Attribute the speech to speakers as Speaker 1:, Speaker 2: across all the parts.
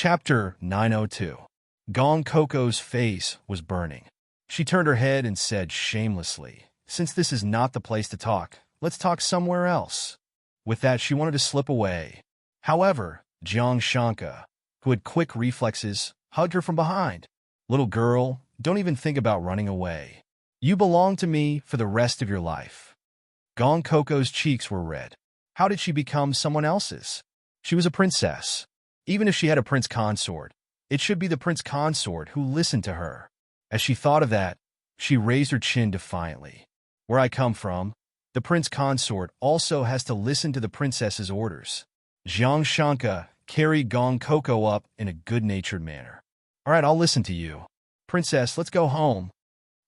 Speaker 1: Chapter 902. Gong Coco's face was burning. She turned her head and said shamelessly, "Since this is not the place to talk, let's talk somewhere else." With that, she wanted to slip away. However, Jiang Shanka, who had quick reflexes, hugged her from behind. "Little girl, don't even think about running away. You belong to me for the rest of your life." Gong Coco's cheeks were red. How did she become someone else's? She was a princess. Even if she had a prince consort, it should be the prince consort who listened to her. As she thought of that, she raised her chin defiantly. "Where I come from, the prince consort also has to listen to the princess's orders." Jiang Shanka carried Gong Coco up in a good-natured manner. "All right, I'll listen to you. Princess, let's go home."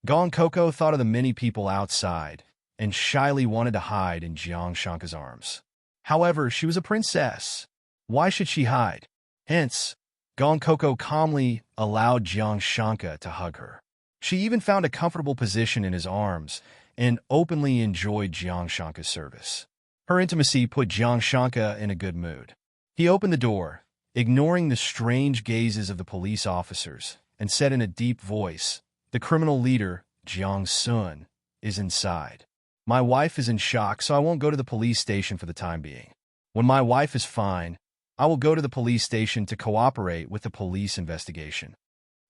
Speaker 1: Gong Coco thought of the many people outside and shyly wanted to hide in Jiang Shanka's arms. However, she was a princess. Why should she hide? Hence, Gong Coco calmly allowed Jiang Shanka to hug her. She even found a comfortable position in his arms and openly enjoyed Jiang Shanka's service. Her intimacy put Jiang Shanka in a good mood. He opened the door, ignoring the strange gazes of the police officers, and said in a deep voice, "The criminal leader, Jiang Sun, is inside. My wife is in shock, so I won't go to the police station for the time being. When my wife is fine, I will go to the police station to cooperate with the police investigation."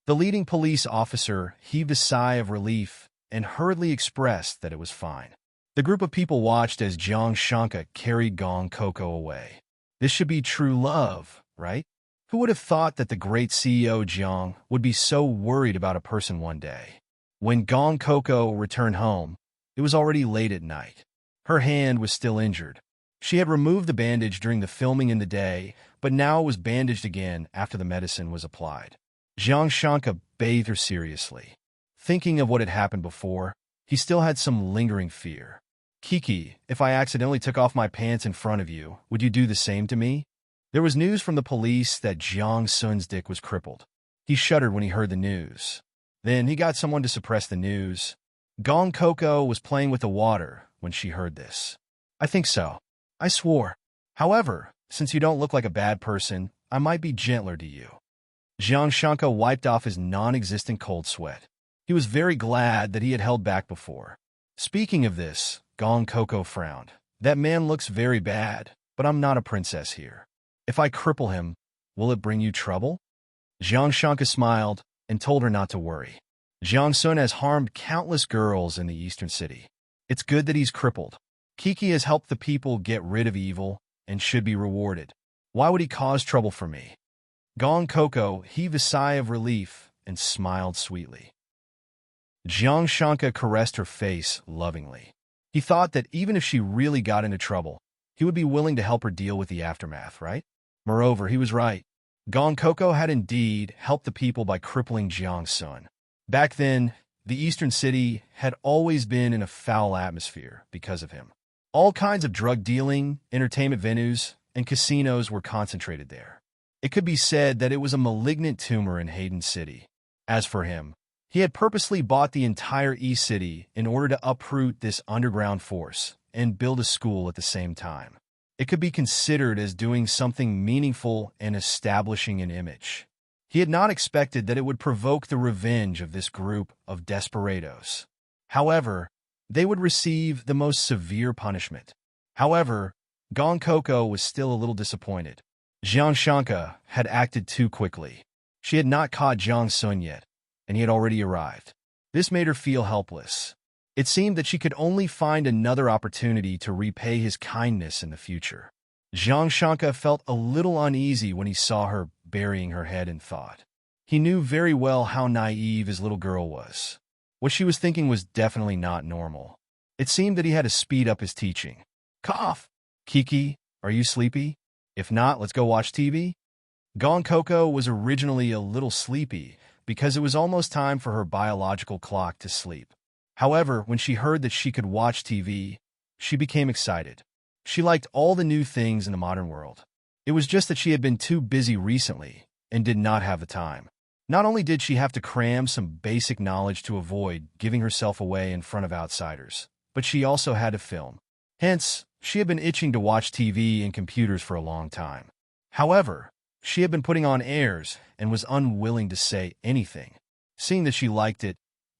Speaker 1: The leading police officer heaved a sigh of relief and hurriedly expressed that it was fine. The group of people watched as Jiang Shanka carried Gong Coco away. This should be true love, right? Who would have thought that the great CEO Jiang would be so worried about a person one day? When Gong Coco returned home, it was already late at night. Her hand was still injured. She had removed the bandage during the filming in the day, but now it was bandaged again after the medicine was applied. Jiang Shanka bathed her seriously. Thinking of what had happened before, he still had some lingering fear. "Kiki, if I accidentally took off my pants in front of you, would you do the same to me?" There was news from the police that Jiang Sun's dick was crippled. He shuddered when he heard the news. Then he got someone to suppress the news. Gong Coco was playing with the water when she heard this. "I think so. I swore. However, since you don't look like a bad person, I might be gentler to you." Jiang Shanka wiped off his non-existent cold sweat. He was very glad that he had held back before. Speaking of this, Gong Coco frowned. "That man looks very bad, but I'm not a princess here. If I cripple him, will it bring you trouble?" Jiang Shanka smiled and told her not to worry. Jiang Sun has harmed countless girls in the eastern city. It's good that he's crippled. Kiki has helped the people get rid of evil and should be rewarded. Why would he cause trouble for me? Gong Coco heaved a sigh of relief and smiled sweetly. Jiang Shanka caressed her face lovingly. He thought that even if she really got into trouble, he would be willing to help her deal with the aftermath, right? Moreover, he was right. Gong Coco had indeed helped the people by crippling Jiang Sun. Back then, the eastern city had always been in a foul atmosphere because of him. All kinds of drug dealing, entertainment venues, and casinos were concentrated there. It could be said that it was a malignant tumor in Hayden City. As for him, he had purposely bought the entire East City in order to uproot this underground force and build a school at the same time. It could be considered as doing something meaningful and establishing an image. He had not expected that it would provoke the revenge of this group of desperados. However, they would receive the most severe punishment. However, Gong Coco was still a little disappointed. Jiang Shanka had acted too quickly. She had not caught Jiang Sun yet, and he had already arrived. This made her feel helpless. It seemed that she could only find another opportunity to repay his kindness in the future. Jiang Shanka felt a little uneasy when he saw her burying her head in thought. He knew very well how naive his little girl was. What she was thinking was definitely not normal. It seemed that he had to speed up his teaching. "Cough! Kiki, are you sleepy? If not, let's go watch TV." Gong Coco was originally a little sleepy because it was almost time for her biological clock to sleep. However, when she heard that she could watch TV, she became excited. She liked all the new things in the modern world. It was just that she had been too busy recently and did not have the time. Not only did she have to cram some basic knowledge to avoid giving herself away in front of outsiders, but she also had to film. Hence, she had been itching to watch TV and computers for a long time. However, She had been putting on airs and was unwilling to say anything. Seeing that she liked it,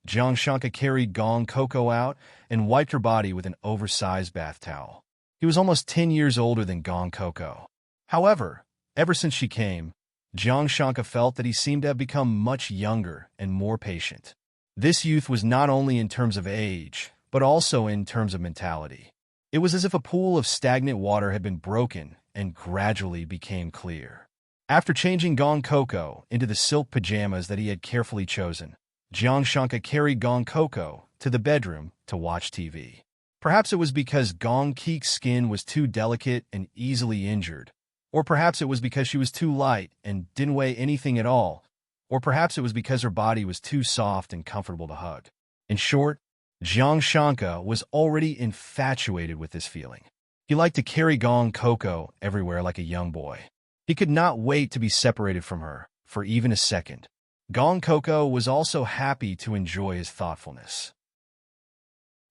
Speaker 1: Jiang Shanka carried Gong Coco out and wiped her body with an oversized bath towel. He was almost 10 years older than Gong Coco. However, ever since she came, Jiang Shanka felt that he seemed to have become much younger and more patient. This youth was not only in terms of age, but also in terms of mentality. It was as if a pool of stagnant water had been broken and gradually became clear. After changing Gong Coco into the silk pajamas that he had carefully chosen, Jiang Shanka carried Gong Coco to the bedroom to watch TV. Perhaps it was because Gong Keek's skin was too delicate and easily injured, or perhaps it was because she was too light and didn't weigh anything at all, or perhaps it was because her body was too soft and comfortable to hug. In short, Jiang Shanka was already infatuated with this feeling. He liked to carry Gong Coco everywhere like a young boy. He could not wait to be separated from her for even a second. Gong Coco was also happy to enjoy his thoughtfulness.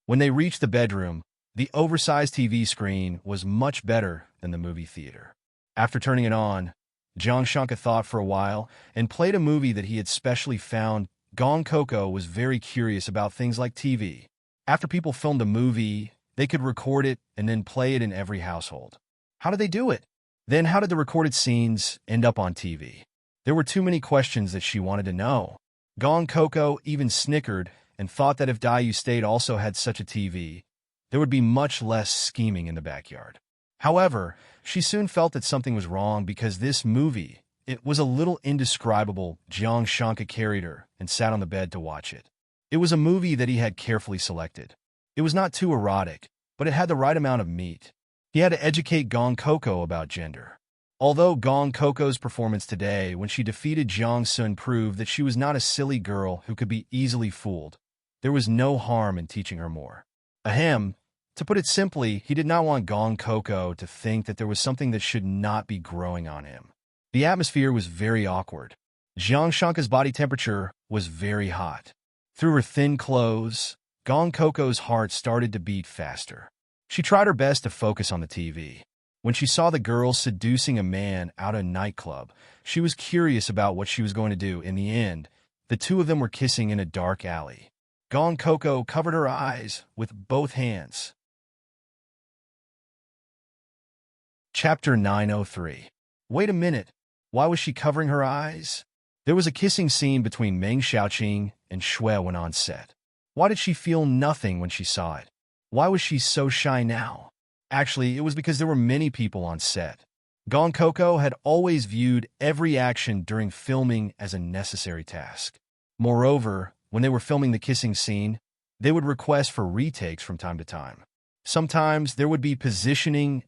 Speaker 1: When they reached the bedroom, the oversized TV screen was much better than the movie theater. After turning it on, Jiang Shanka thought for a while and played a movie that he had specially found. Gong Coco was very curious about things like TV. After people filmed a movie, they could record it and then play it in every household. How did they do it? Then how did the recorded scenes end up on TV? There were too many questions that she wanted to know. Gong Coco even snickered and thought that if Dayu State also had such a TV, there would be much less scheming in the backyard. However, she soon felt that something was wrong because this movie, it was a little indescribable. Jiang Shanka carried her and sat on the bed to watch it. It was a movie that he had carefully selected. It was not too erotic, but it had the right amount of meat. He had to educate Gong Coco about gender. Although Gong Coco's performance today when she defeated Jiang Sun proved that she was not a silly girl who could be easily fooled, there was no harm in teaching her more. Ahem. To put it simply, he did not want Gong Coco to think that there was something that should not be growing on him. The atmosphere was very awkward. Jiang Shanka's body temperature was very hot. Through her thin clothes, Gong Coco's heart started to beat faster. She tried her best to focus on the TV. When she saw the girl seducing a man out of a nightclub, she was curious about what she was going to do. In the end, the two of them were kissing in a dark alley. Gong Coco covered her eyes with both hands. Chapter 903. Wait a minute. Why was she covering her eyes? There was a kissing scene between Meng Xiaoqing and Shui when on set. Why did she feel nothing when she saw it? Why was she so shy now? Actually, it was because there were many people on set. Gong Coco had always viewed every action during filming as a necessary task. Moreover, when they were filming the kissing scene, they would request for retakes from time to time. Sometimes there would be positioning,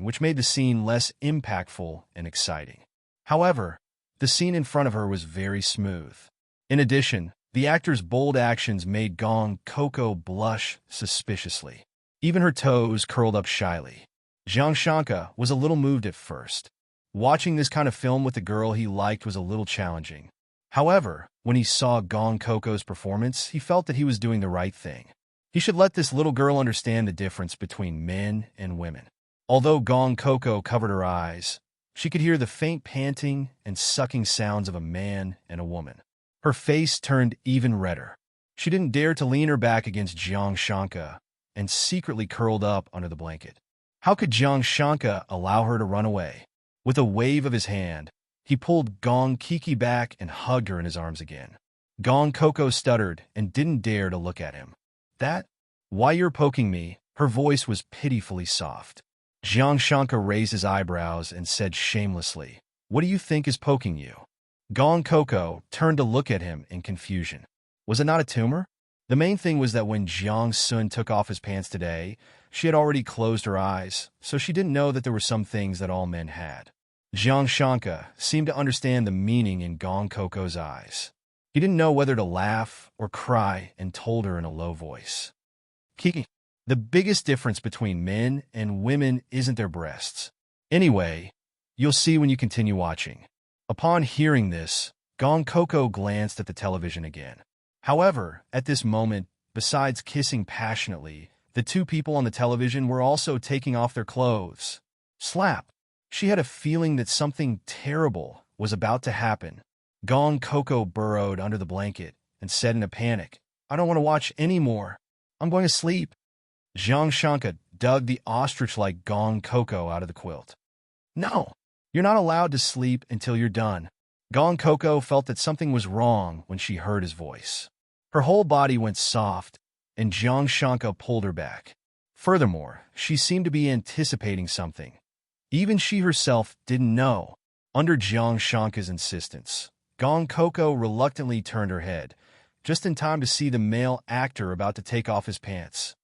Speaker 1: which made the scene less impactful and exciting. However, the scene in front of her was very smooth. In addition, the actor's bold actions made Gong Coco blush suspiciously. Even her toes curled up shyly. Jiang Shanka was a little moved at first. Watching this kind of film with the girl he liked was a little challenging. However, when he saw Gong Coco's performance, he felt that he was doing the right thing. He should let this little girl understand the difference between men and women. Although Gong Coco covered her eyes, she could hear the faint panting and sucking sounds of a man and a woman. Her face turned even redder. She didn't dare to lean her back against Jiang Shanka and secretly curled up under the blanket. How could Jiang Shanka allow her to run away? With a wave of his hand, he pulled Gong Kiki back and hugged her in his arms again. Gong Coco stuttered and didn't dare to look at him. That? Why you're poking me? Her voice was pitifully soft. Jiang Shanka raised his eyebrows and said shamelessly, "What do you think is poking you?" Gong Coco turned to look at him in confusion. Was it not a tumor? The main thing was that when Jiang Sun took off his pants today, she had already closed her eyes, so she didn't know that there were some things that all men had. Jiang Shanka seemed to understand the meaning in Gong Coco's eyes. He didn't know whether to laugh or cry and told her in a low voice. Kiki, the biggest difference between men and women isn't their breasts. Anyway, you'll see when you continue watching. Upon hearing this, Gong Coco glanced at the television again. However, at this moment, besides kissing passionately, the two people on the television were also taking off their clothes. Slap! She had a feeling that something terrible was about to happen. Gong Coco burrowed under the blanket and said in a panic, "I don't want to watch any more. I'm going to sleep." Jiang Shanka dug the ostrich-like Gong Coco out of the quilt. "No, you're not allowed to sleep until you're done." Gong Coco felt that something was wrong when she heard his voice. Her whole body went soft, and Jiang Shanka pulled her back. Furthermore, she seemed to be anticipating something. Even she herself didn't know. Under Jiang Shanka's insistence, Gong Coco reluctantly turned her head, just in time to see the male actor about to take off his pants.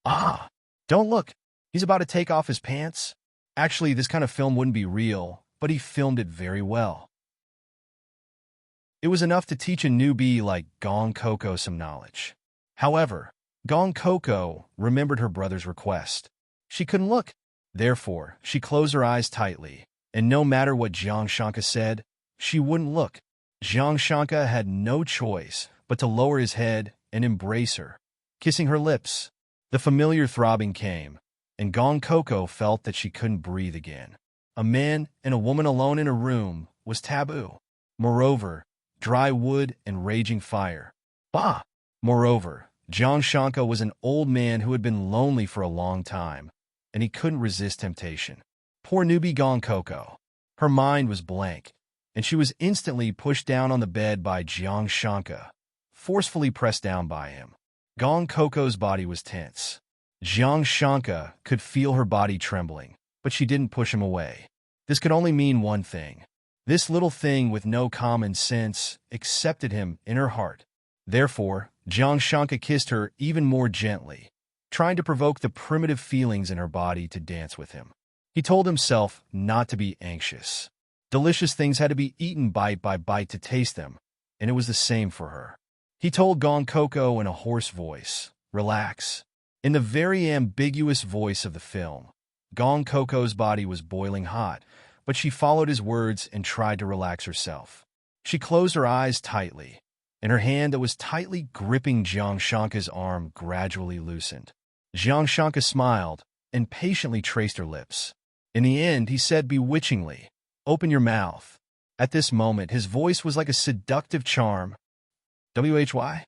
Speaker 1: "Ah, don't look. He's about to take off his pants." Actually, this kind of film wouldn't be real, but he filmed it very well. It was enough to teach a newbie like Gong Coco some knowledge. However, Gong Coco remembered her brother's request. She couldn't look. Therefore, she closed her eyes tightly, and no matter what Jiang Shanka said, she wouldn't look. Jiang Shanka had no choice but to lower his head and embrace her, kissing her lips. The familiar throbbing came, and Gong Coco felt that she couldn't breathe again. A man and a woman alone in a room was taboo. Moreover, dry wood and raging fire. Bah! Moreover, Jiang Shanka was an old man who had been lonely for a long time, and he couldn't resist temptation. Poor newbie Gong Coco. Her mind was blank, and she was instantly pushed down on the bed by Jiang Shanka, forcefully pressed down by him. Gong Coco's body was tense. Jiang Shanka could feel her body trembling, but she didn't push him away. This could only mean one thing. This little thing with no common sense accepted him in her heart. Therefore, Jiang Shanka kissed her even more gently, trying to provoke the primitive feelings in her body to dance with him. He told himself not to be anxious. Delicious things had to be eaten bite by bite to taste them, and it was the same for her. He told Gong Coco in a hoarse voice, "Relax." In the very ambiguous voice of the film, Gong Coco's body was boiling hot, but she followed his words and tried to relax herself. She closed her eyes tightly, and her hand that was tightly gripping Jiang Shanka's arm gradually loosened. Jiang Shanka smiled and patiently traced her lips. In the end, he said bewitchingly, "Open your mouth." At this moment, his voice was like a seductive charm. "Why?"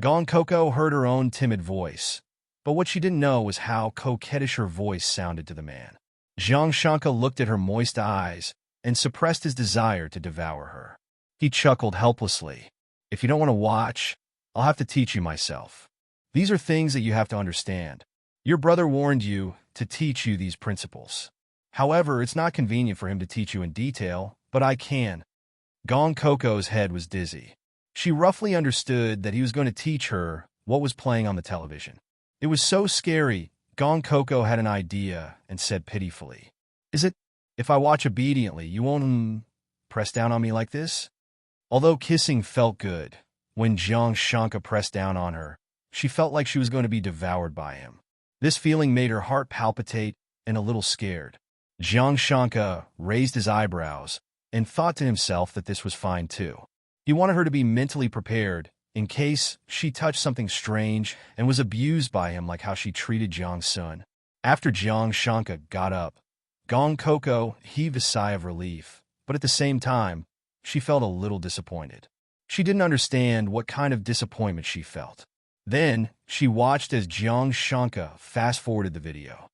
Speaker 1: Gong Coco heard her own timid voice, but what she didn't know was how coquettish her voice sounded to the man. Jiang Shanka looked at her moist eyes and suppressed his desire to devour her. He chuckled helplessly. "If you don't want to watch, I'll have to teach you myself. These are things that you have to understand. Your brother warned you to teach you these principles. However, it's not convenient for him to teach you in detail, but I can." Gong Coco's head was dizzy. She roughly understood that he was going to teach her what was playing on the television. It was so scary. Gong Coco had an idea and said pitifully, "Is it, if I watch obediently, you won't press down on me like this?" Although kissing felt good, when Jiang Shanka pressed down on her, she felt like she was going to be devoured by him. This feeling made her heart palpitate and a little scared. Jiang Shanka raised his eyebrows and thought to himself that this was fine too. He wanted her to be mentally prepared in case she touched something strange and was abused by him like how she treated Jiang's son. After Jiang Shanka got up, Gong Coco heaved a sigh of relief, but at the same time, she felt a little disappointed. She didn't understand what kind of disappointment she felt. Then, she watched as Jiang Shanka fast-forwarded the video.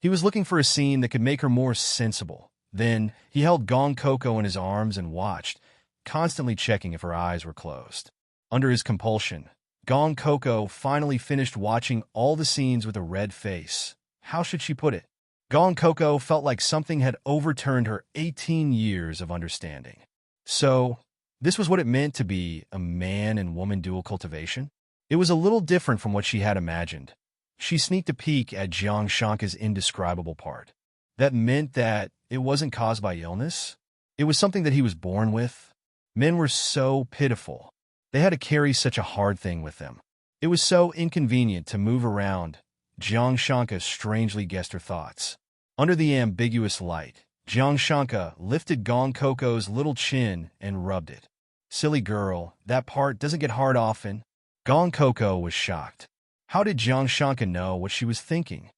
Speaker 1: He was looking for a scene that could make her more sensible. Then, he held Gong Coco in his arms and watched, constantly checking if her eyes were closed. Under his compulsion, Gong Coco finally finished watching all the scenes with a red face. How should she put it? Gong Coco felt like something had overturned her 18 years of understanding. So, this was what it meant to be a man and woman dual cultivation? It was a little different from what she had imagined. She sneaked a peek at Jiang Shanka's indescribable part. That meant that it wasn't caused by illness. It was something that he was born with. Men were so pitiful. They had to carry such a hard thing with them. It was so inconvenient to move around. Jiang Shanka strangely guessed her thoughts. Under the ambiguous light, Jiang Shanka lifted Gong Coco's little chin and rubbed it. "Silly girl, that part doesn't get hard often." Gong Coco was shocked. How did Jiang Shanka know what she was thinking?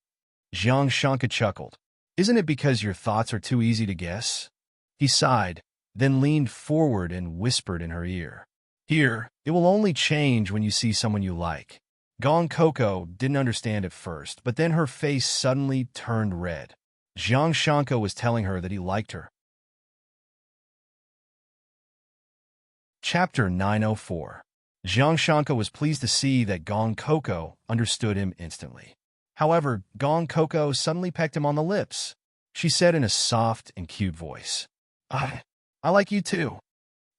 Speaker 1: Jiang Shanka chuckled. Isn't it because your thoughts are too easy to guess? He sighed, then leaned forward and whispered in her ear. Here, it will only change when you see someone you like. Gong Coco didn't understand at first, but then her face suddenly turned red. Jiang Shanka was telling her that he liked her. Chapter 904. Jiang Shanka was pleased to see that Gong Coco understood him instantly. However, Gong Coco suddenly pecked him on the lips. She said in a soft and cute voice, I like you too.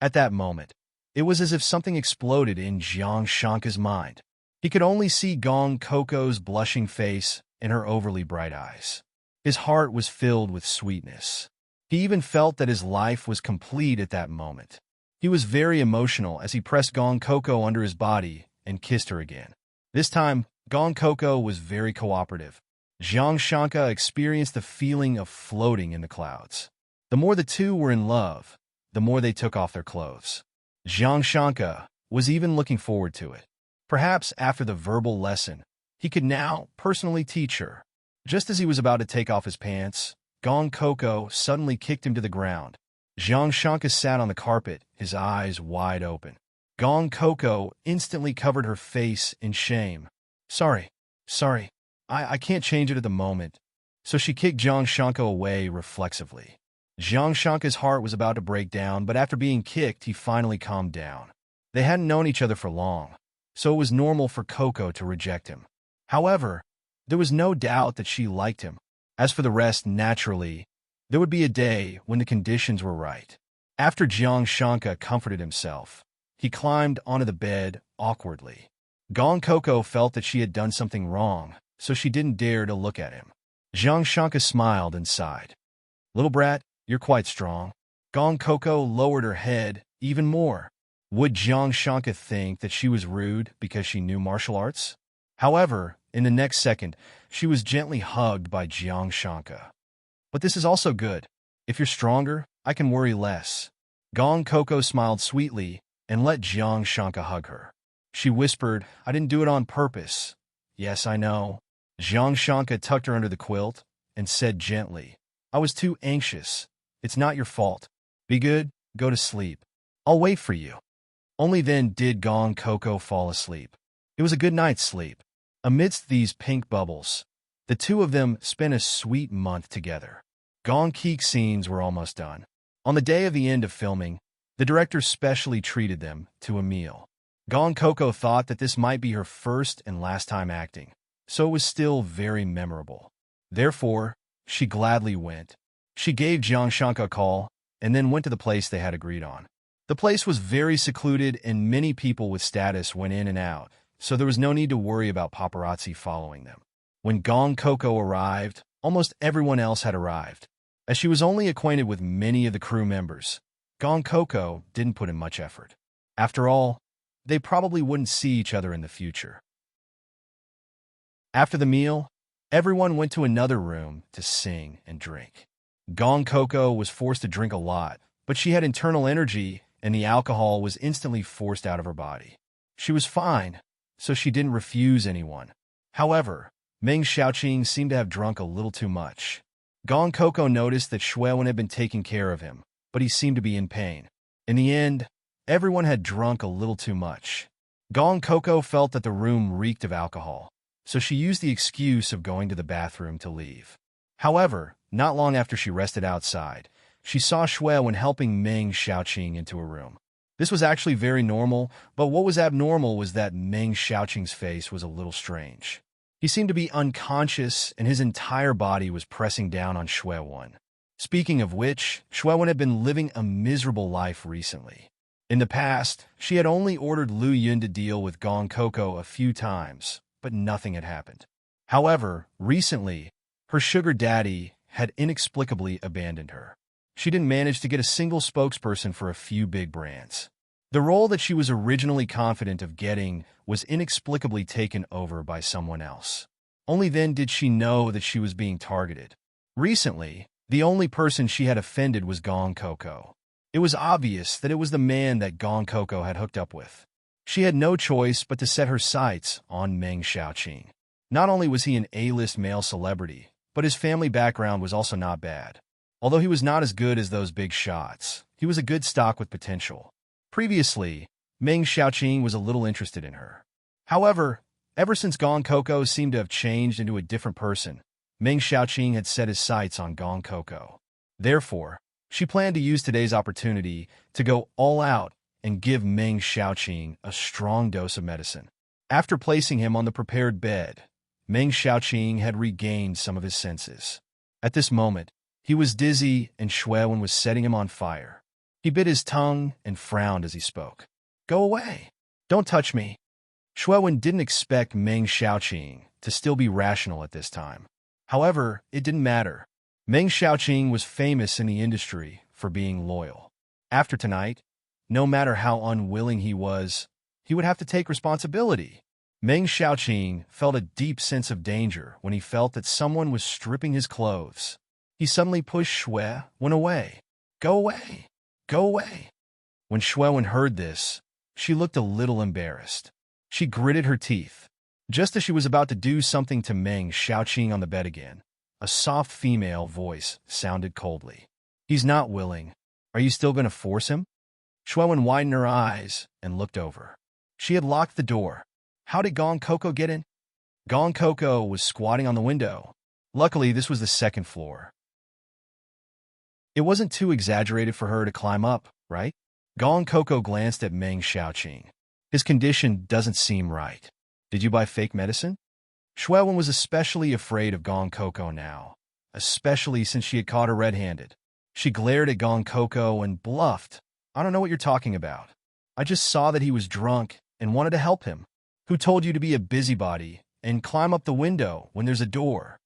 Speaker 1: At that moment, it was as if something exploded in Jiang Shanka's mind. He could only see Gong Coco's blushing face and her overly bright eyes. His heart was filled with sweetness. He even felt that his life was complete at that moment. He was very emotional as he pressed Gong Coco under his body and kissed her again. This time, Gong Coco was very cooperative. Jiang Shanka experienced the feeling of floating in the clouds. The more the two were in love, the more they took off their clothes. Jiang Shanka was even looking forward to it. Perhaps after the verbal lesson, he could now personally teach her. Just as he was about to take off his pants, Gong Coco suddenly kicked him to the ground. Jiang Shanka sat on the carpet, his eyes wide open. Gong Coco instantly covered her face in shame. Sorry. I can't change it at the moment. So she kicked Jiang Shanka away reflexively. Jiang Shanka's heart was about to break down, but after being kicked, he finally calmed down. They hadn't known each other for long, so it was normal for Coco to reject him. However, there was no doubt that she liked him. As for the rest, naturally, there would be a day when the conditions were right. After Jiang Shanka comforted himself, he climbed onto the bed awkwardly. Gong Coco felt that she had done something wrong, so she didn't dare to look at him. Jiang Shanka smiled and sighed. Little brat, you're quite strong. Gong Coco lowered her head even more. Would Jiang Shanka think that she was rude because she knew martial arts? However, in the next second, she was gently hugged by Jiang Shanka. But this is also good. If you're stronger, I can worry less. Gong Coco smiled sweetly and let Jiang Shanka hug her. She whispered, I didn't do it on purpose. Yes, I know. Jiang Shanka tucked her under the quilt and said gently, I was too anxious. It's not your fault. Be good, go to sleep. I'll wait for you. Only then did Gong Coco fall asleep. It was a good night's sleep. Amidst these pink bubbles, the two of them spent a sweet month together. Gong Keek's scenes were almost done. On the day of the end of filming, the director specially treated them to a meal. Gong Coco thought that this might be her first and last time acting, so it was still very memorable. Therefore, she gladly went. She gave Jiang Shanka a call and then went to the place they had agreed on. The place was very secluded and many people with status went in and out, so there was no need to worry about paparazzi following them. When Gong Coco arrived, almost everyone else had arrived. As she was only acquainted with many of the crew members, Gong Coco didn't put in much effort. After all, they probably wouldn't see each other in the future. After the meal, everyone went to another room to sing and drink. Gong Coco was forced to drink a lot, but she had internal energy and the alcohol was instantly forced out of her body. She was fine, so she didn't refuse anyone. However, Meng Xiaoqing seemed to have drunk a little too much. Gong Coco noticed that Xuewen had been taking care of him, but he seemed to be in pain. In the end, everyone had drunk a little too much. Gong Coco felt that the room reeked of alcohol, so she used the excuse of going to the bathroom to leave. However, not long after she rested outside, she saw Xuewen helping Meng Xiaoqing into a room. This was actually very normal, but what was abnormal was that Meng Xiaoqing's face was a little strange. He seemed to be unconscious and his entire body was pressing down on Xuewen. Speaking of which, Xuewen had been living a miserable life recently. In the past, she had only ordered Lu Yun to deal with Gong Coco a few times, but nothing had happened. However, recently, her sugar daddy had inexplicably abandoned her. She didn't manage to get a single spokesperson for a few big brands. The role that she was originally confident of getting was inexplicably taken over by someone else. Only then did she know that she was being targeted. Recently, the only person she had offended was Gong Coco. It was obvious that it was the man that Gong Coco had hooked up with. She had no choice but to set her sights on Meng Xiaoqing. Not only was he an A-list male celebrity, but his family background was also not bad. Although he was not as good as those big shots, he was a good stock with potential. Previously, Meng Xiaoqing was a little interested in her. However, ever since Gong Coco seemed to have changed into a different person, Meng Xiaoqing had set his sights on Gong Coco. Therefore, she planned to use today's opportunity to go all out and give Meng Xiaoqing a strong dose of medicine. After placing him on the prepared bed, Meng Xiaoqing had regained some of his senses. At this moment, he was dizzy and Xuewen was setting him on fire. He bit his tongue and frowned as he spoke. "Go away. Don't touch me." Xuewen didn't expect Meng Xiaoqing to still be rational at this time. However, it didn't matter. Meng Xiaoqing was famous in the industry for being loyal. After tonight, no matter how unwilling he was, he would have to take responsibility. Meng Xiaoqing felt a deep sense of danger when he felt that someone was stripping his clothes. He suddenly pushed Xuewen away. "Go away! Go away!" When Xuewen heard this, she looked a little embarrassed. She gritted her teeth. Just as she was about to do something to Meng Xiaoqing on the bed again, a soft female voice sounded coldly. "He's not willing. Are you still going to force him?" Xuewen widened her eyes and looked over. She had locked the door. How did Gong Coco get in? Gong Coco was squatting on the window. Luckily, this was the second floor. It wasn't too exaggerated for her to climb up, right? Gong Coco glanced at Meng Xiaoqing. His condition doesn't seem right. Did you buy fake medicine? Xuewen was especially afraid of Gong Coco now, especially since she had caught her red-handed. She glared at Gong Coco and bluffed. "I don't know what you're talking about. I just saw that he was drunk and wanted to help him. Who told you to be a busybody and climb up the window when there's a door?"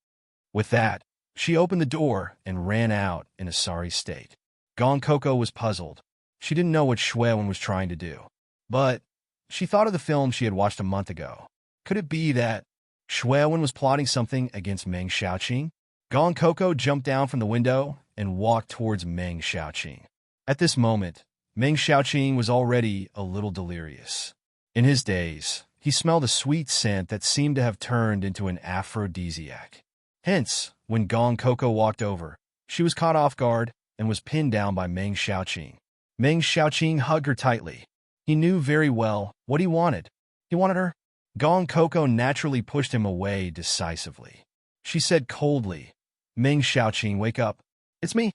Speaker 1: With that, she opened the door and ran out in a sorry state. Gong Coco was puzzled. She didn't know what Xuewen was trying to do. But she thought of the film she had watched a month ago. Could it be that Xuewen was plotting something against Meng Xiaoqing? Gong Coco jumped down from the window and walked towards Meng Xiaoqing. At this moment, Meng Xiaoqing was already a little delirious. In his days, he smelled a sweet scent that seemed to have turned into an aphrodisiac. Hence, when Gong Coco walked over, she was caught off guard and was pinned down by Meng Xiaoqing. Meng Xiaoqing hugged her tightly. He knew very well what he wanted. He wanted her. Gong Coco naturally pushed him away decisively. She said coldly, "Meng Xiaoqing, wake up. It's me."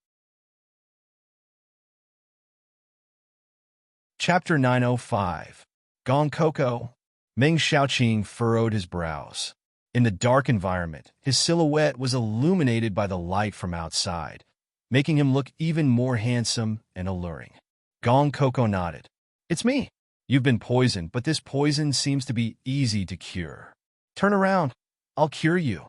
Speaker 1: Chapter 905. Gong Coco. Meng Xiaoqing furrowed his brows. In the dark environment, his silhouette was illuminated by the light from outside, making him look even more handsome and alluring. Gong Coco nodded. "It's me. You've been poisoned, but this poison seems to be easy to cure. Turn around. I'll cure you."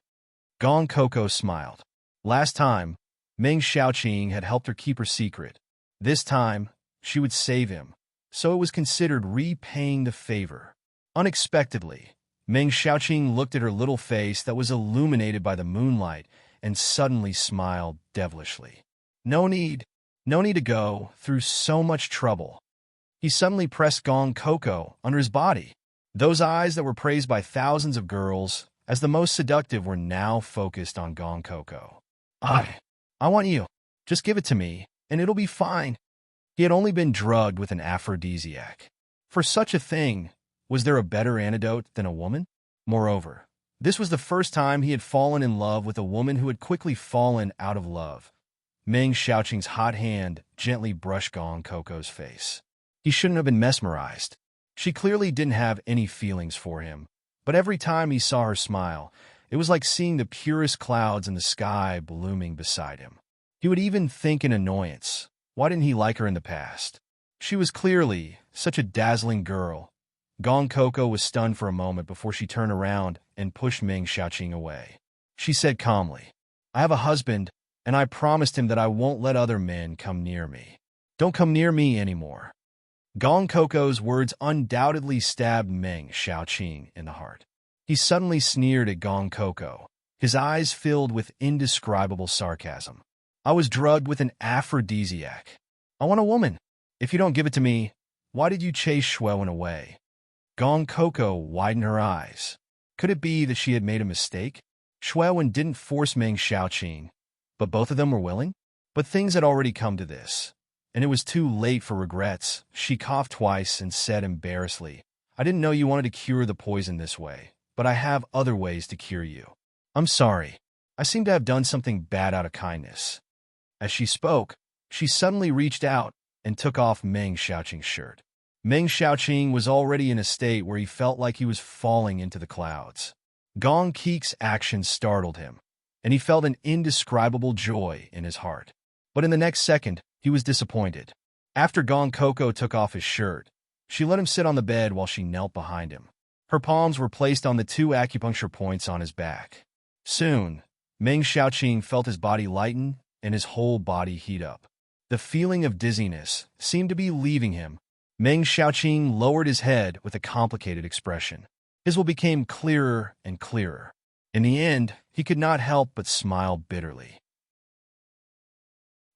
Speaker 1: Gong Coco smiled. Last time, Meng Xiaoqing had helped her keep her secret. This time, she would save him, so it was considered repaying the favor. Unexpectedly, Meng Xiaoqing looked at her little face that was illuminated by the moonlight and suddenly smiled devilishly. No need to go through so much trouble." He suddenly pressed Gong Coco under his body. Those eyes that were praised by thousands of girls as the most seductive were now focused on Gong Coco. I want you. Just give it to me, and it'll be fine." He had only been drugged with an aphrodisiac. For such a thing, was there a better antidote than a woman? Moreover, this was the first time he had fallen in love with a woman who had quickly fallen out of love. Meng Xiaoqing's hot hand gently brushed Gong Coco's face. He shouldn't have been mesmerized. She clearly didn't have any feelings for him, but every time he saw her smile, it was like seeing the purest clouds in the sky blooming beside him. He would even think in annoyance, why didn't he like her in the past? She was clearly such a dazzling girl. Gong Coco was stunned for a moment before she turned around and pushed Meng Xiaoqing away. She said calmly, "I have a husband, and I promised him that I won't let other men come near me. Don't come near me anymore." Gong Coco's words undoubtedly stabbed Meng Xiaoqing in the heart. He suddenly sneered at Gong Coco, his eyes filled with indescribable sarcasm. "I was drugged with an aphrodisiac. I want a woman. If you don't give it to me, why did you chase Xuewen away?" Gong Coco widened her eyes. Could it be that she had made a mistake? Shuewen didn't force Meng Xiaoqing, but both of them were willing? But things had already come to this, and it was too late for regrets. She coughed twice and said embarrassedly, I didn't know you wanted to cure the poison this way, but I have other ways to cure you. I'm sorry. I seem to have done something bad out of kindness. As she spoke, she suddenly reached out and took off Meng Xiaoqing's shirt. Meng Xiaoqing was already in a state where he felt like he was falling into the clouds. Gong Keek's actions startled him, and he felt an indescribable joy in his heart. But in the next second, he was disappointed. After Gong Coco took off his shirt, she let him sit on the bed while she knelt behind him. Her palms were placed on the 2 acupuncture points on his back. Soon, Meng Xiaoqing felt his body lighten and his whole body heat up. The feeling of dizziness seemed to be leaving him. Meng Xiaoqing lowered his head with a complicated expression. His will became clearer and clearer. In the end, he could not help but smile bitterly.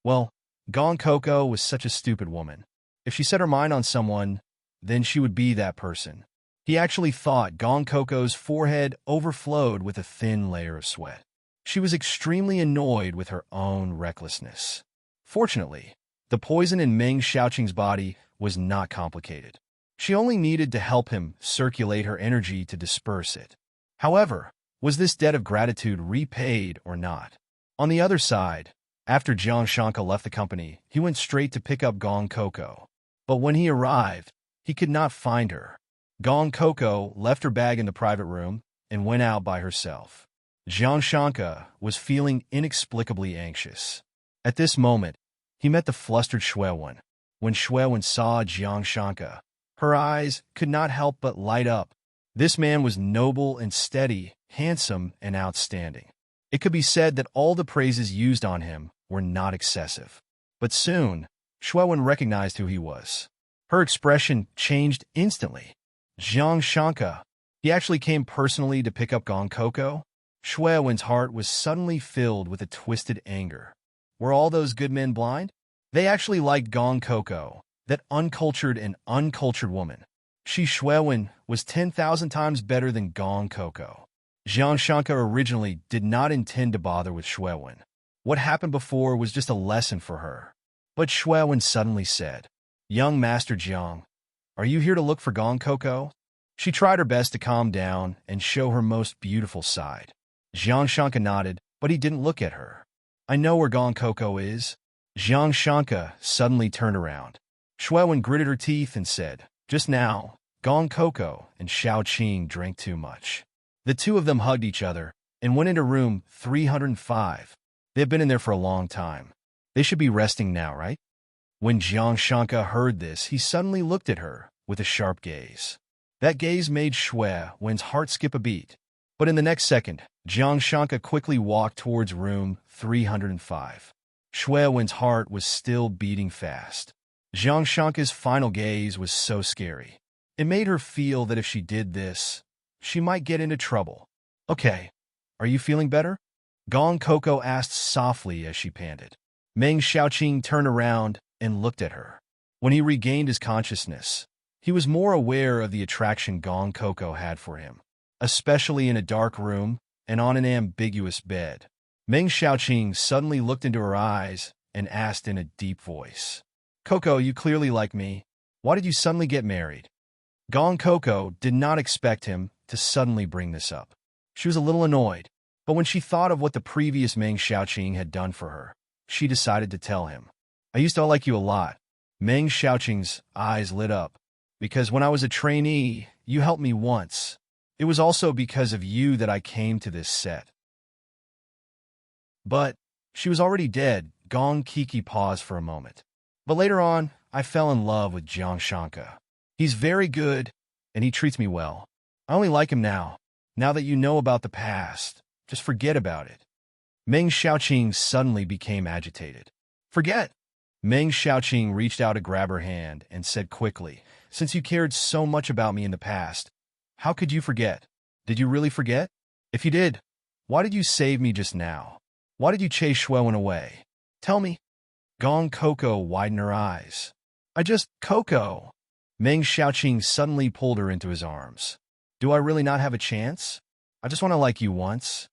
Speaker 1: Well, Gong Coco was such a stupid woman. If she set her mind on someone, then she would be that person. He actually thought Gong Coco's forehead overflowed with a thin layer of sweat. She was extremely annoyed with her own recklessness. Fortunately, the poison in Meng Xiaoqing's body was not complicated. She only needed to help him circulate her energy to disperse it. However, was this debt of gratitude repaid or not? On the other side, after Jiang Shanka left the company, he went straight to pick up Gong Coco. But when he arrived, he could not find her. Gong Coco left her bag in the private room and went out by herself. Jiang Shanka was feeling inexplicably anxious. At this moment, he met the flustered Shuewen. When Shuewen saw Jiang Shanka, her eyes could not help but light up. This man was noble and steady, handsome and outstanding. It could be said that all the praises used on him were not excessive. But soon, Shuewen recognized who he was. Her expression changed instantly. Jiang Shanka, he actually came personally to pick up Gong Coco? Shuewen's heart was suddenly filled with a twisted anger. Were all those good men blind? They actually liked Gong Coco, that uncultured and uncultured woman. She Shuewen was 10,000 times better than Gong Coco. Jiang Shanka originally did not intend to bother with Shuewen. What happened before was just a lesson for her. But Shuewen suddenly said, Young Master Jiang, are you here to look for Gong Coco? She tried her best to calm down and show her most beautiful side. Jiang Shanka nodded, but he didn't look at her. I know where Gong Coco is. Jiang Shanka suddenly turned around. Shuewen gritted her teeth and said, Just now, Gong Coco and Xiaoqing drank too much. The two of them hugged each other and went into room 305. They've been in there for a long time. They should be resting now, right? When Jiang Shanka heard this, he suddenly looked at her with a sharp gaze. That gaze made Shuewen's heart skip a beat. But in the next second, Jiang Shanka quickly walked towards room 305. Shuewen's heart was still beating fast. Jiang Shanka's final gaze was so scary. It made her feel that if she did this, she might get into trouble. Okay, are you feeling better? Gong Coco asked softly as she panted. Meng Xiaoqing turned around and looked at her. When he regained his consciousness, he was more aware of the attraction Gong Coco had for him, especially in a dark room and on an ambiguous bed. Meng Xiaoqing suddenly looked into her eyes and asked in a deep voice, Coco, you clearly like me. Why did you suddenly get married? Gong Coco did not expect him to suddenly bring this up. She was a little annoyed, but when she thought of what the previous Meng Xiaoqing had done for her, she decided to tell him. I used to like you a lot. Meng Xiaoqing's eyes lit up. Because when I was a trainee, you helped me once. It was also because of you that I came to this set. But she was already dead. Gong Kiki paused for a moment. But later on, I fell in love with Jiang Shanka. He's very good, and he treats me well. I only like him now. Now that you know about the past, just forget about it. Meng Xiaoqing suddenly became agitated. Forget? Meng Xiaoqing reached out to grab her hand and said quickly, Since you cared so much about me in the past, how could you forget? Did you really forget? If you did, why did you save me just now? Why did you chase Shuewen away? Tell me. Gong Coco widened her eyes. Coco. Meng Xiaoqing suddenly pulled her into his arms. Do I really not have a chance? I just want to like you once.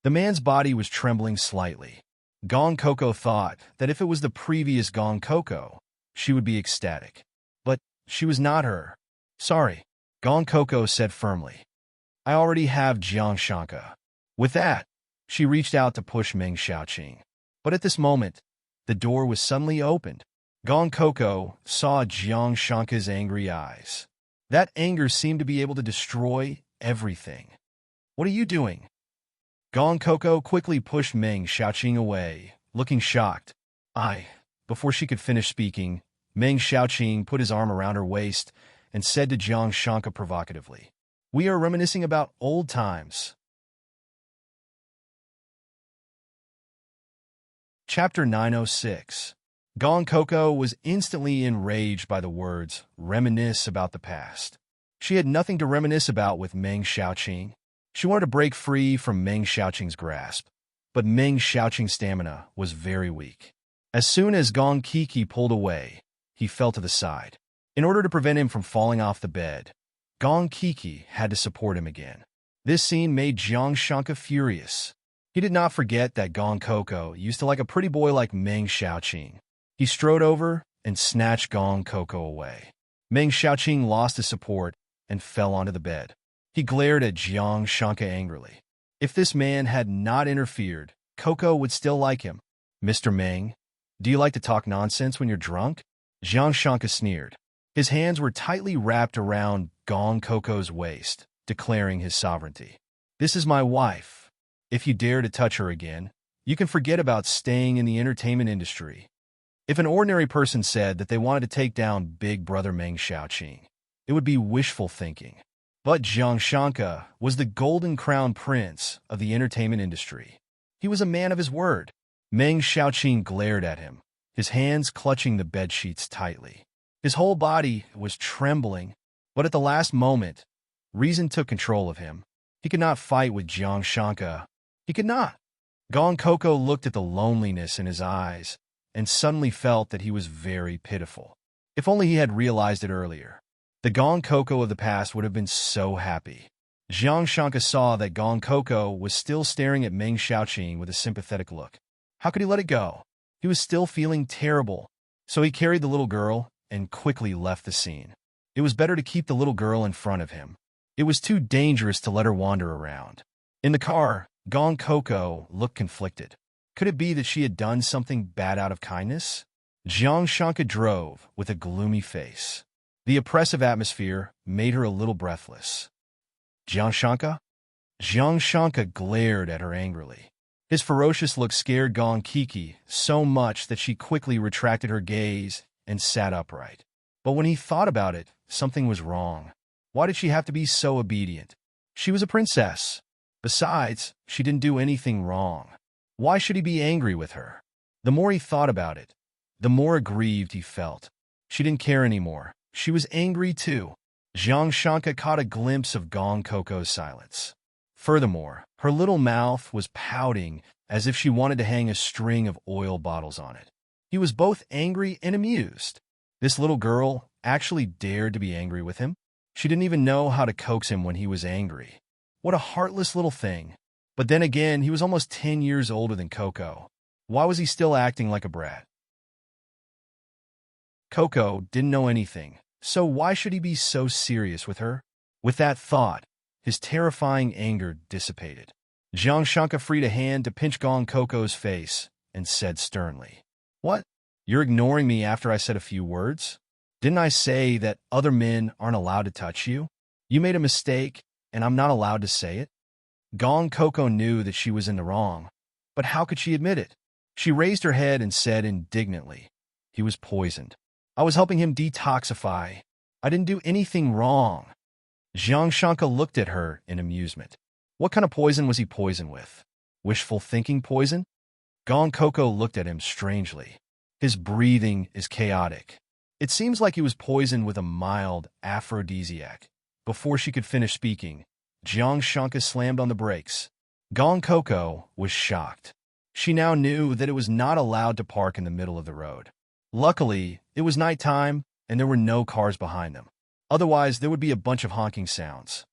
Speaker 1: The man's body was trembling slightly. Gong Coco thought that if it was the previous Gong Coco, she would be ecstatic. But she was not her. Sorry, Gong Coco said firmly. I already have Jiang Shanka. With that, she reached out to push Meng Xiaoqing. But at this moment, the door was suddenly opened. Gong Coco saw Jiang Shanka's angry eyes. That anger seemed to be able to destroy everything. What are you doing? Gong Coco quickly pushed Meng Xiaoqing away, looking shocked. Before she could finish speaking, Meng Xiaoqing put his arm around her waist and said to Jiang Shanka provocatively, We are reminiscing about old times. Chapter 906. Gong Coco was instantly enraged by the words, reminisce about the past. She had nothing to reminisce about with Meng Xiaoqing. She wanted to break free from Meng Xiaoqing's grasp, but Meng Xiaoqing's stamina was very weak. As soon as Gong Kiki pulled away, he fell to the side. In order to prevent him from falling off the bed, Gong Kiki had to support him again. This scene made Jiang Shanka furious. He did not forget that Gong Coco used to like a pretty boy like Meng Xiaoqing. He strode over and snatched Gong Coco away. Meng Xiaoqing lost his support and fell onto the bed. He glared at Jiang Shanka angrily. If this man had not interfered, Coco would still like him. Mr. Meng, do you like to talk nonsense when you're drunk? Jiang Shanka sneered. His hands were tightly wrapped around Gong Coco's waist, declaring his sovereignty. This is my wife. If you dare to touch her again, you can forget about staying in the entertainment industry. If an ordinary person said that they wanted to take down Big Brother Meng Xiaoqing, it would be wishful thinking. But Jiang Shanka was the golden crown prince of the entertainment industry. He was a man of his word. Meng Xiaoqing glared at him, his hands clutching the bedsheets tightly. His whole body was trembling, but at the last moment, reason took control of him. He could not fight with Jiang Shanka. He could not. Gong Coco looked at the loneliness in his eyes and suddenly felt that he was very pitiful. If only he had realized it earlier. The Gong Coco of the past would have been so happy. Jiang Shanka saw that Gong Coco was still staring at Meng Xiaoqing with a sympathetic look. How could he let it go? He was still feeling terrible. So he carried the little girl and quickly left the scene. It was better to keep the little girl in front of him. It was too dangerous to let her wander around. In the car, Gong Coco looked conflicted. Could it be that she had done something bad out of kindness? Jiang Shanka drove with a gloomy face. The oppressive atmosphere made her a little breathless. Jiang Shanka? Jiang Shanka glared at her angrily. His ferocious look scared Gong Kiki so much that she quickly retracted her gaze and sat upright. But when he thought about it, something was wrong. Why did she have to be so obedient? She was a princess. Besides, she didn't do anything wrong. Why should he be angry with her? The more he thought about it, the more aggrieved he felt. She didn't care anymore. She was angry too. Jiang Shanka caught a glimpse of Gong Coco's silence. Furthermore, her little mouth was pouting as if she wanted to hang a string of oil bottles on it. He was both angry and amused. This little girl actually dared to be angry with him. She didn't even know how to coax him when he was angry. What a heartless little thing. But then again, he was almost 10 years older than Coco. Why was he still acting like a brat? Coco didn't know anything, so why should he be so serious with her? With that thought, his terrifying anger dissipated. Jiang Shanka freed a hand to pinch Gong Coco's face and said sternly, What? You're ignoring me after I said a few words? Didn't I say that other men aren't allowed to touch you? You made a mistake, and I'm not allowed to say it? Gong Coco knew that she was in the wrong, but how could she admit it? She raised her head and said indignantly, He was poisoned. I was helping him detoxify. I didn't do anything wrong. Jiang Shanka looked at her in amusement. What kind of poison was he poisoned with? Wishful thinking poison? Gong Coco looked at him strangely. His breathing is chaotic. It seems like he was poisoned with a mild aphrodisiac. Before she could finish speaking, Jiang Shanka slammed on the brakes. Gong Coco was shocked. She now knew that it was not allowed to park in the middle of the road. Luckily, it was nighttime and there were no cars behind them. Otherwise, there would be a bunch of honking sounds.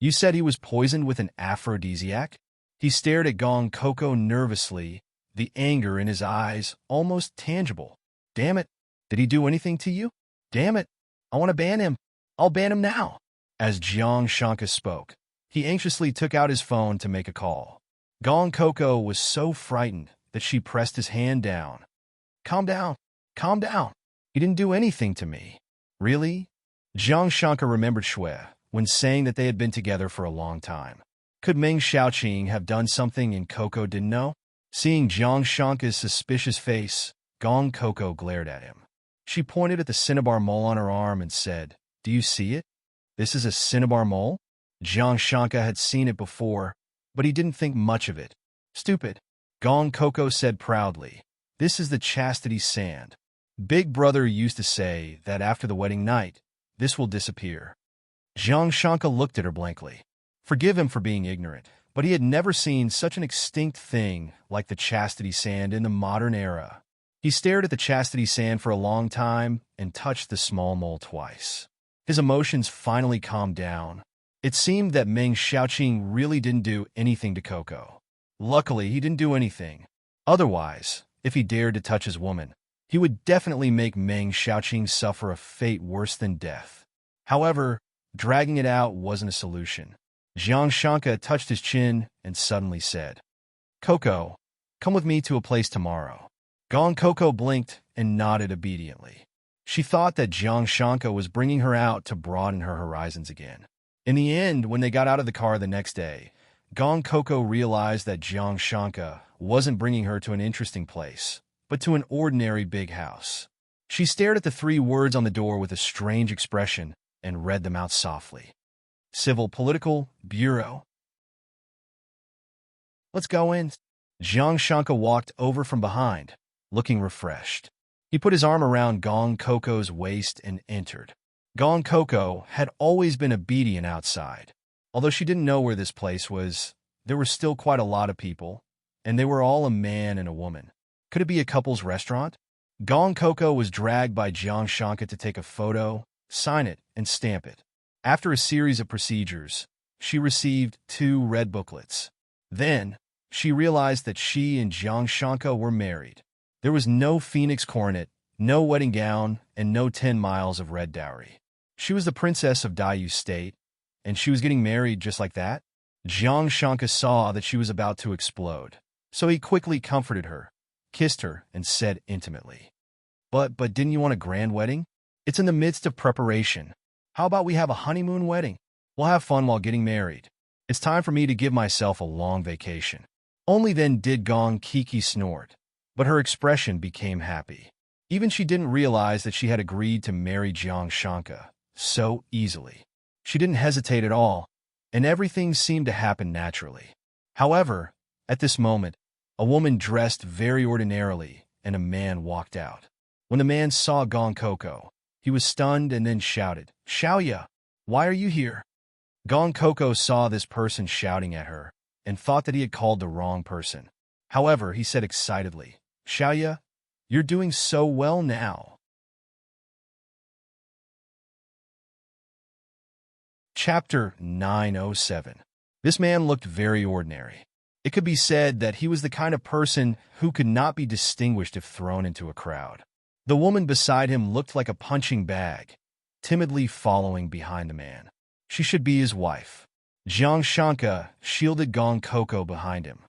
Speaker 1: You said he was poisoned with an aphrodisiac? He stared at Gong Coco nervously, the anger in his eyes almost tangible. Damn it. Did he do anything to you? Damn it. I want to ban him. I'll ban him now. As Jiang Shanka spoke, he anxiously took out his phone to make a call. Gong Coco was so frightened that she pressed his hand down. Calm down. Calm down. He didn't do anything to me. Really? Jiang Shanka remembered Shui when saying that they had been together for a long time. Could Meng Xiaoqing have done something and Coco didn't know? Seeing Jiang Shanka's suspicious face, Gong Coco glared at him. She pointed at the cinnabar mole on her arm and said, Do you see it? This is a cinnabar mole? Jiang Shanka had seen it before, but he didn't think much of it. Stupid. Gong Coco said proudly, This is the chastity sand. Big Brother used to say that after the wedding night, this will disappear. Jiang Shanka looked at her blankly. Forgive him for being ignorant, but he had never seen such an extinct thing like the chastity sand in the modern era. He stared at the chastity sand for a long time and touched the small mole twice. His emotions finally calmed down. It seemed that Meng Xiaoqing really didn't do anything to Coco. Luckily, he didn't do anything. Otherwise, if he dared to touch his woman, he would definitely make Meng Xiaoqing suffer a fate worse than death. However, dragging it out wasn't a solution. Jiang Shanka touched his chin and suddenly said, Coco, come with me to a place tomorrow. Gong Coco blinked and nodded obediently. She thought that Jiang Shanka was bringing her out to broaden her horizons again. In the end, when they got out of the car the next day, Gong Coco realized that Jiang Shanka wasn't bringing her to an interesting place, but to an ordinary big house. She stared at the 3 words on the door with a strange expression and read them out softly. Civil Political Bureau. Let's go in. Jiang Shanka walked over from behind, looking refreshed. He put his arm around Gong Coco's waist and entered. Gong Coco had always been obedient outside. Although she didn't know where this place was, there were still quite a lot of people, and they were all a man and a woman. Could it be a couple's restaurant? Gong Coco was dragged by Jiang Shanka to take a photo, sign it, and stamp it. After a series of procedures, she received 2 red booklets. Then, she realized that she and Jiang Shanka were married. There was no phoenix coronet, no wedding gown, and no 10 miles of red dowry. She was the princess of Dayu State, and she was getting married just like that? Jiang Shanka saw that she was about to explode, so he quickly comforted her, kissed her, and said intimately, But didn't you want a grand wedding? It's in the midst of preparation. How about we have a honeymoon wedding? We'll have fun while getting married. It's time for me to give myself a long vacation. Only then did Gong Kiki snort, but her expression became happy. Even she didn't realize that she had agreed to marry Jiang Shanka so easily. She didn't hesitate at all, and everything seemed to happen naturally. However, at this moment, a woman dressed very ordinarily and a man walked out. When the man saw Gong Coco, he was stunned and then shouted, Xiaoya, why are you here? Gong Coco saw this person shouting at her and thought that he had called the wrong person. However, he said excitedly, Xiaoya, you're doing so well now. Chapter 907. This man looked very ordinary. It could be said that he was the kind of person who could not be distinguished if thrown into a crowd. The woman beside him looked like a punching bag, timidly following behind the man. She should be his wife. Jiang Shanka shielded Gong Coco behind him.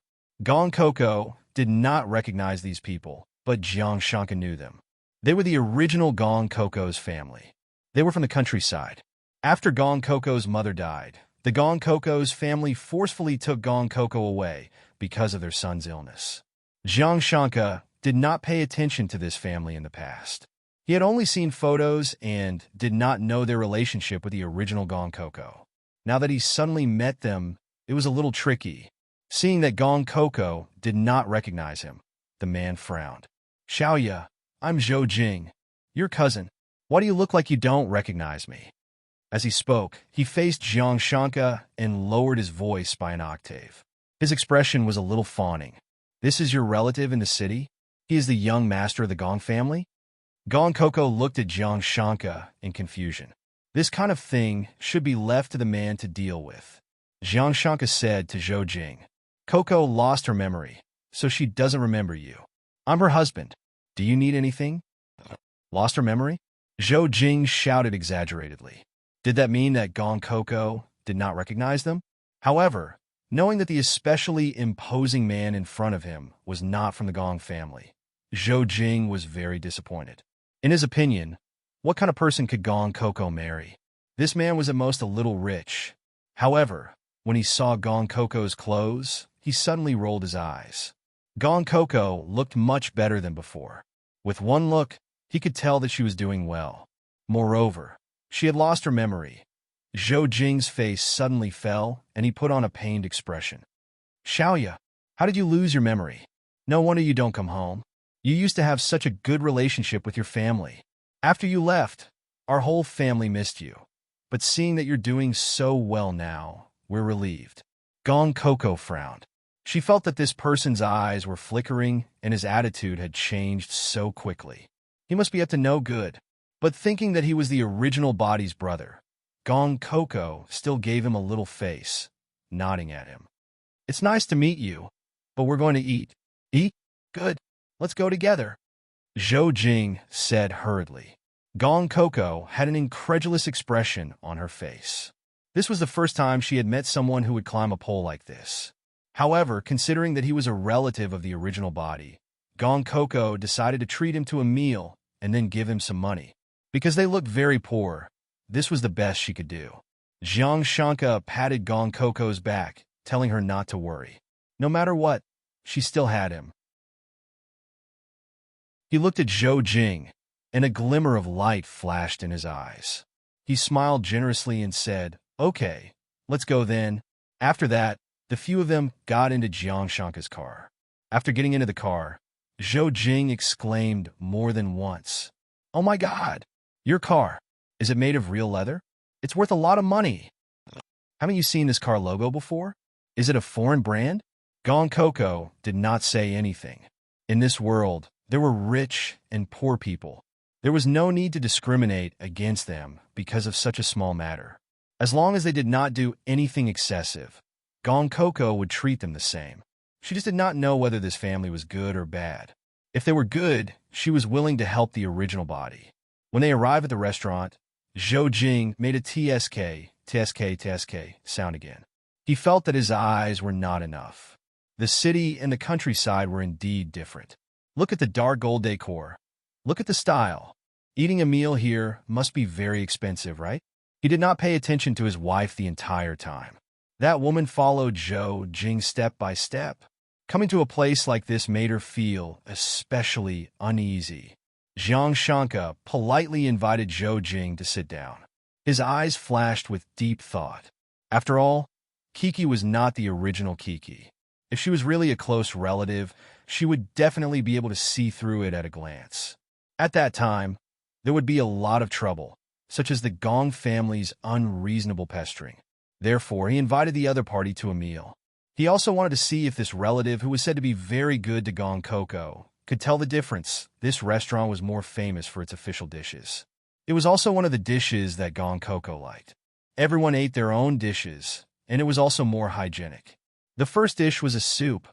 Speaker 1: Gong Coco did not recognize these people, but Jiang Shanka knew them. They were the original Gong Coco's family. They were from the countryside. After Gong Coco's mother died, the Gong Coco's family forcefully took Gong Coco away because of their son's illness. Jiang Shanka did not pay attention to this family in the past. He had only seen photos and did not know their relationship with the original Gong Coco. Now that he suddenly met them, it was a little tricky. Seeing that Gong Coco did not recognize him, the man frowned. Xiaoya, I'm Zhou Jing, your cousin. Why do you look like you don't recognize me? As he spoke, he faced Jiang Shanka and lowered his voice by an octave. His expression was a little fawning. This is your relative in the city? He is the young master of the Gong family? Gong Coco looked at Jiang Shanka in confusion. This kind of thing should be left to the man to deal with. Jiang Shanka said to Zhou Jing, Coco lost her memory, so she doesn't remember you. I'm her husband. Do you need anything? Lost her memory? Zhou Jing shouted exaggeratedly. Did that mean that Gong Coco did not recognize them? However, knowing that the especially imposing man in front of him was not from the Gong family, Zhou Jing was very disappointed. In his opinion, what kind of person could Gong Coco marry? This man was at most a little rich. However, when he saw Gong Coco's clothes, he suddenly rolled his eyes. Gong Coco looked much better than before. With one look, he could tell that she was doing well. Moreover, she had lost her memory. Zhou Jing's face suddenly fell, and he put on a pained expression. Xiaoya, how did you lose your memory? No wonder you don't come home. You used to have such a good relationship with your family. After you left, our whole family missed you. But seeing that you're doing so well now, we're relieved. Gong Coco frowned. She felt that this person's eyes were flickering and his attitude had changed so quickly. He must be up to no good. But thinking that he was the original body's brother, Gong Coco still gave him a little face, nodding at him. It's nice to meet you, but we're going to eat. Eat? Good. Let's go together. Zhou Jing said hurriedly. Gong Coco had an incredulous expression on her face. This was the first time she had met someone who would climb a pole like this. However, considering that he was a relative of the original body, Gong Coco decided to treat him to a meal and then give him some money. Because they looked very poor, this was the best she could do. Jiang Shanka patted Gong Coco's back, telling her not to worry. No matter what, she still had him. He looked at Zhou Jing, and a glimmer of light flashed in his eyes. He smiled generously and said, Okay, let's go then. After that, the few of them got into Jiang Shanka's car. After getting into the car, Zhou Jing exclaimed more than once, Oh my God! Your car. Is it made of real leather? It's worth a lot of money. Haven't you seen this car logo before? Is it a foreign brand? Gong Coco did not say anything. In this world, there were rich and poor people. There was no need to discriminate against them because of such a small matter. As long as they did not do anything excessive, Gong Coco would treat them the same. She just did not know whether this family was good or bad. If they were good, she was willing to help the original body. When they arrived at the restaurant, Zhou Jing made a TSK sound again. He felt that his eyes were not enough. The city and the countryside were indeed different. Look at the dark gold decor. Look at the style. Eating a meal here must be very expensive, right? He did not pay attention to his wife the entire time. That woman followed Zhou Jing step by step. Coming to a place like this made her feel especially uneasy. Jiang Shanka politely invited Zhou Jing to sit down. His eyes flashed with deep thought. After all, Kiki was not the original Kiki. If she was really a close relative, she would definitely be able to see through it at a glance. At that time, there would be a lot of trouble, such as the Gong family's unreasonable pestering. Therefore, he invited the other party to a meal. He also wanted to see if this relative, who was said to be very good to Gong Coco, could tell the difference. This restaurant was more famous for its official dishes. It was also one of the dishes that Gong Coco liked. Everyone ate their own dishes, and it was also more hygienic. The first dish was a soup,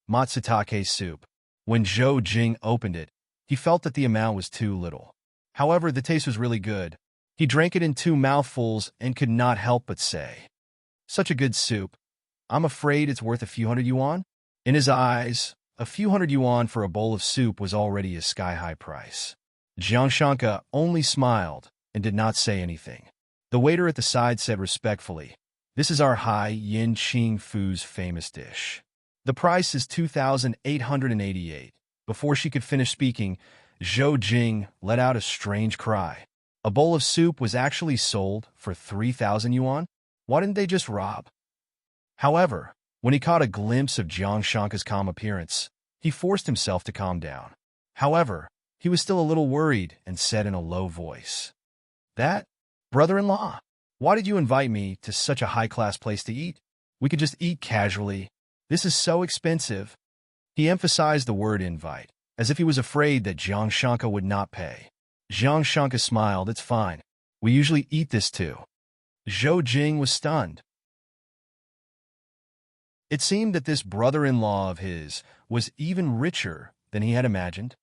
Speaker 1: matsutake soup. When Zhou Jing opened it, he felt that the amount was too little. However, the taste was really good. He drank it in 2 mouthfuls and could not help but say, Such a good soup. I'm afraid it's worth a few hundred yuan? In his eyes, a few hundred yuan for a bowl of soup was already a sky-high price. Jiang Shanka only smiled and did not say anything. The waiter at the side said respectfully, This is our Hai Yin Qing Fu's famous dish. The price is 2,888. Before she could finish speaking, Zhou Jing let out a strange cry. A bowl of soup was actually sold for 3,000 yuan? Why didn't they just rob? However, when he caught a glimpse of Jiang Shanka's calm appearance, he forced himself to calm down. However, he was still a little worried and said in a low voice, That, brother-in-law, why did you invite me to such a high-class place to eat? We could just eat casually. This is so expensive. He emphasized the word invite, as if he was afraid that Jiang Shanka would not pay. Jiang Shanka smiled, It's fine. We usually eat this too. Zhou Jing was stunned. It seemed that this brother-in-law of his was even richer than he had imagined.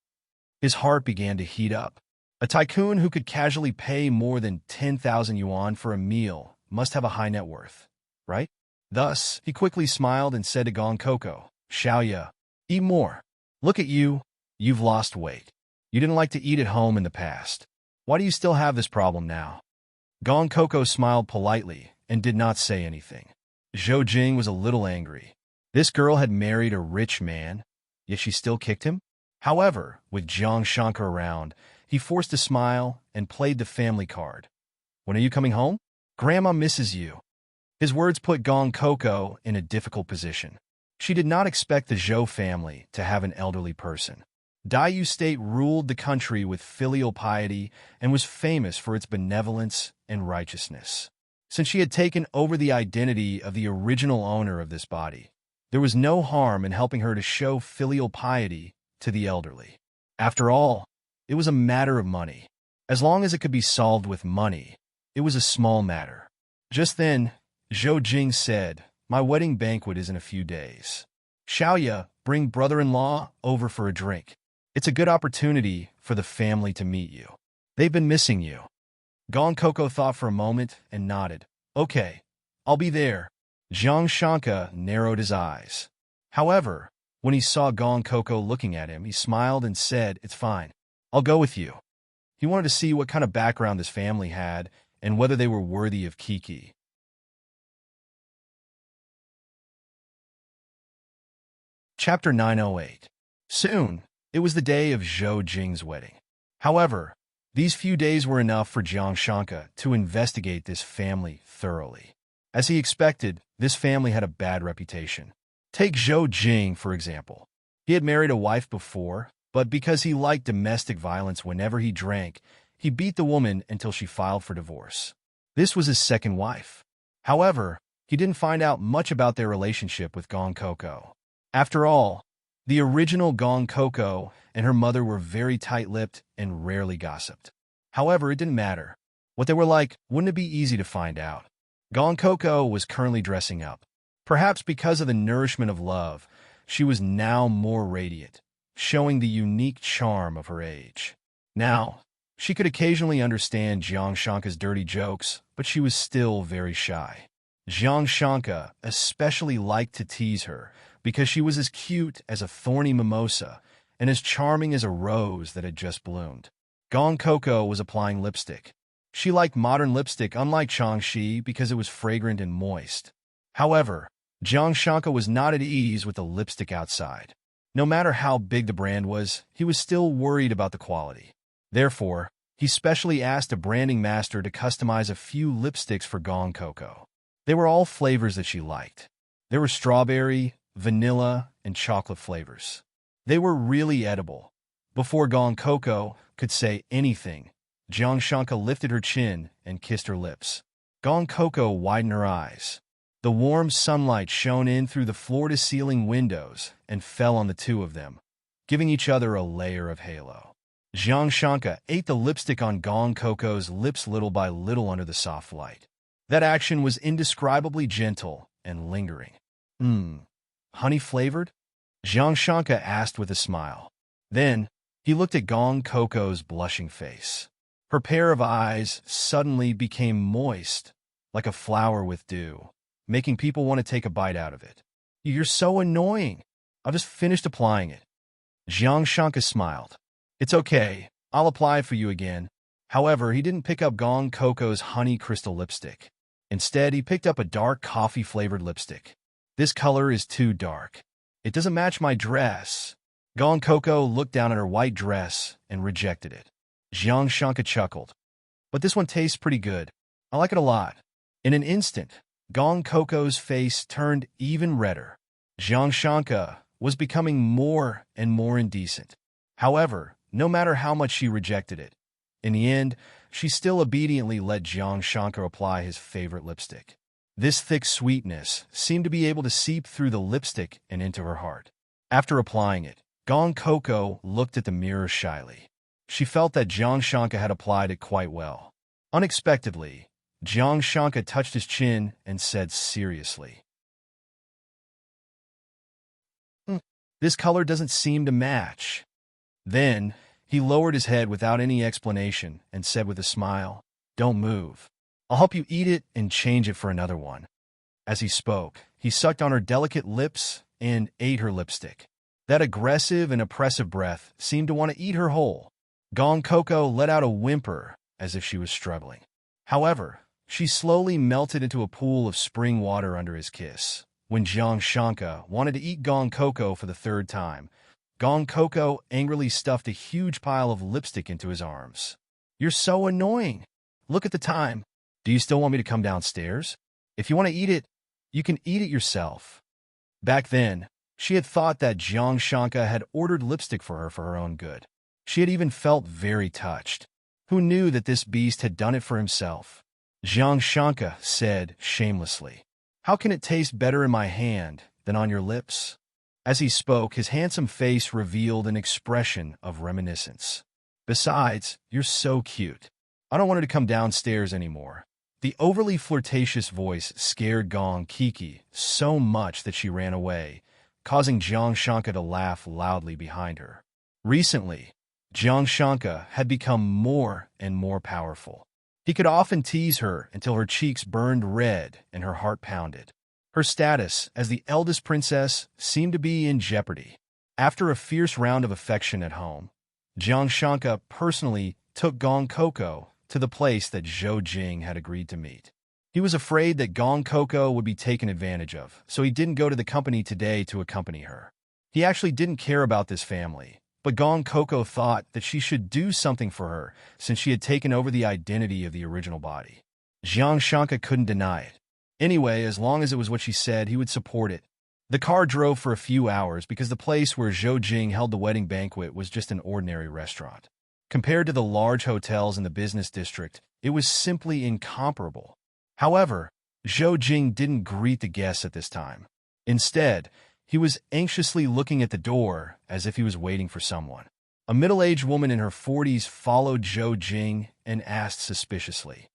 Speaker 1: His heart began to heat up. A tycoon who could casually pay more than 10,000 yuan for a meal must have a high net worth, right? Thus, he quickly smiled and said to Gong Coco, "Xiaoya, eat more. Look at you, you've lost weight. You didn't like to eat at home in the past. Why do you still have this problem now?" Gong Coco smiled politely and did not say anything. Zhou Jing was a little angry. This girl had married a rich man, yet she still kicked him? However, with Jiang Shanke around, he forced a smile and played the family card. "When are you coming home? Grandma misses you." His words put Gong Coco in a difficult position. She did not expect the Zhou family to have an elderly person. Daiyu State ruled the country with filial piety and was famous for its benevolence and righteousness. Since she had taken over the identity of the original owner of this body, there was no harm in helping her to show filial piety to the elderly. After all, it was a matter of money. As long as it could be solved with money, it was a small matter. Just then, Zhou Jing said, "My wedding banquet is in a few days. Xiaoya, bring brother-in-law over for a drink. It's a good opportunity for the family to meet you. They've been missing you." Gong Coco thought for a moment and nodded. "Okay, I'll be there." Jiang Shanke narrowed his eyes. However, when he saw Gong Coco looking at him, he smiled and said, "It's fine. I'll go with you." He wanted to see what kind of background this family had and whether they were worthy of Kiki. Chapter 908. Soon, it was the day of Zhou Jing's wedding. However, these few days were enough for Jiang Shanke to investigate this family thoroughly. As he expected, this family had a bad reputation. Take Zhou Jing, for example. He had married a wife before, but because he liked domestic violence whenever he drank, he beat the woman until she filed for divorce. This was his second wife. However, he didn't find out much about their relationship with Gong Coco. After all, the original Gong Coco and her mother were very tight-lipped and rarely gossiped. However, it didn't matter. What they were like wouldn't it be easy to find out? Gong Coco was currently dressing up. Perhaps because of the nourishment of love, she was now more radiant, showing the unique charm of her age. Now, she could occasionally understand Jiang Shanke's dirty jokes, but she was still very shy. Jiang Shanke especially liked to tease her because she was as cute as a thorny mimosa and as charming as a rose that had just bloomed. Gong Coco was applying lipstick. She liked modern lipstick unlike Changxi because it was fragrant and moist. However, Jiang Shanke was not at ease with the lipstick outside. No matter how big the brand was, he was still worried about the quality. Therefore, he specially asked a branding master to customize a few lipsticks for Gong Coco. They were all flavors that she liked. There were strawberry, vanilla, and chocolate flavors. They were really edible. Before Gong Coco could say anything, Jiang Shanke lifted her chin and kissed her lips. Gong Coco widened her eyes. The warm sunlight shone in through the floor-to-ceiling windows and fell on the two of them, giving each other a layer of halo. Jiang Shanke ate the lipstick on Gong Coco's lips little by little under the soft light. That action was indescribably gentle and lingering. Honey-flavored? Jiang Shanke asked with a smile. Then, he looked at Gong Coco's blushing face. Her pair of eyes suddenly became moist, like a flower with dew, making people want to take a bite out of it. "You're so annoying. I've just finished applying it." Jiang Shanke smiled. "It's okay. I'll apply it for you again." However, he didn't pick up Gong Coco's honey crystal lipstick. Instead, he picked up a dark coffee-flavored lipstick. "This color is too dark. It doesn't match my dress." Gong Coco looked down at her white dress and rejected it. Jiang Shanke chuckled. "But this one tastes pretty good. I like it a lot." In an instant, Gong Coco's face turned even redder. Jiang Shanke was becoming more and more indecent. However, no matter how much she rejected it, in the end, she still obediently let Jiang Shanke apply his favorite lipstick. This thick sweetness seemed to be able to seep through the lipstick and into her heart. After applying it, Gong Coco looked at the mirror shyly. She felt that Jiang Shanke had applied it quite well. Unexpectedly, Jiang Shanke touched his chin and said seriously, This color doesn't seem to match. Then, he lowered his head without any explanation and said with a smile, "Don't move. I'll help you eat it and change it for another one." As he spoke, he sucked on her delicate lips and ate her lipstick. That aggressive and oppressive breath seemed to want to eat her whole. Gong Coco let out a whimper as if she was struggling. However, she slowly melted into a pool of spring water under his kiss. When Jiang Shanka wanted to eat Gong Coco for the third time, Gong Coco angrily stuffed a huge pile of lipstick into his arms. "You're so annoying. Look at the time. Do you still want me to come downstairs? If you want to eat it, you can eat it yourself." Back then, she had thought that Jiang Shanka had ordered lipstick for her own good. She had even felt very touched. Who knew that this beast had done it for himself? Jiang Shanka said shamelessly, "How can it taste better in my hand than on your lips?" As he spoke, his handsome face revealed an expression of reminiscence. "Besides, you're so cute. I don't want her to come downstairs anymore." The overly flirtatious voice scared Gong Kiki so much that she ran away, causing Jiang Shanka to laugh loudly behind her. Recently, Jiang Shanka had become more and more powerful. He could often tease her until her cheeks burned red and her heart pounded. Her status as the eldest princess seemed to be in jeopardy. After a fierce round of affection at home, Jiang Shanka personally took Gong Coco to the place that Zhou Jing had agreed to meet. He was afraid that Gong Coco would be taken advantage of, so he didn't go to the company today to accompany her. He actually didn't care about this family, but Gong Coco thought that she should do something for her since she had taken over the identity of the original body. Jiang Shanka couldn't deny it. Anyway, as long as it was what she said, he would support it. The car drove for a few hours because the place where Zhou Jing held the wedding banquet was just an ordinary restaurant. Compared to the large hotels in the business district, it was simply incomparable. However, Zhou Jing didn't greet the guests at this time. Instead, he was anxiously looking at the door as if he was waiting for someone. A middle-aged woman in her 40s followed Zhou Jing and asked suspiciously,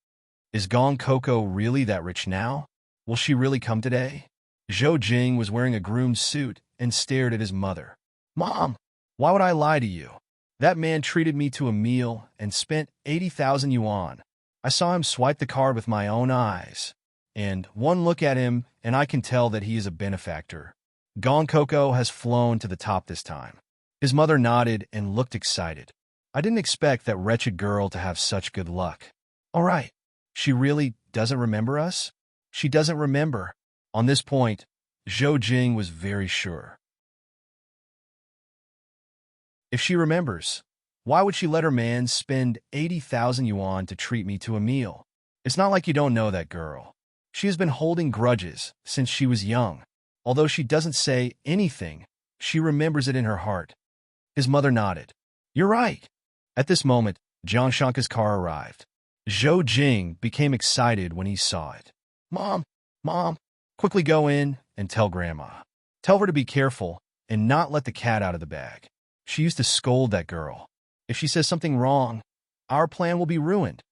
Speaker 1: "Is Gong Coco really that rich now? Will she really come today?" Zhou Jing was wearing a groom's suit and stared at his mother. "Mom, why would I lie to you? That man treated me to a meal and spent 80,000 yuan. I saw him swipe the card with my own eyes. And one look at him, and I can tell that he is a benefactor. Gong Coco has flown to the top this time." His mother nodded and looked excited. "I didn't expect that wretched girl to have such good luck." "All right. She really doesn't remember us?" "She doesn't remember." On this point, Zhou Jing was very sure. If she remembers, why would she let her man spend 80,000 yuan to treat me to a meal? It's not like you don't know that girl. She has been holding grudges since she was young. Although she doesn't say anything, she remembers it in her heart. His mother nodded. "You're right." At this moment, Jiang Shanka's car arrived. Zhou Jing became excited when he saw it. Mom, quickly go in and tell Grandma. Tell her to be careful and not let the cat out of the bag. She used to scold that girl. If she says something wrong, our plan will be ruined."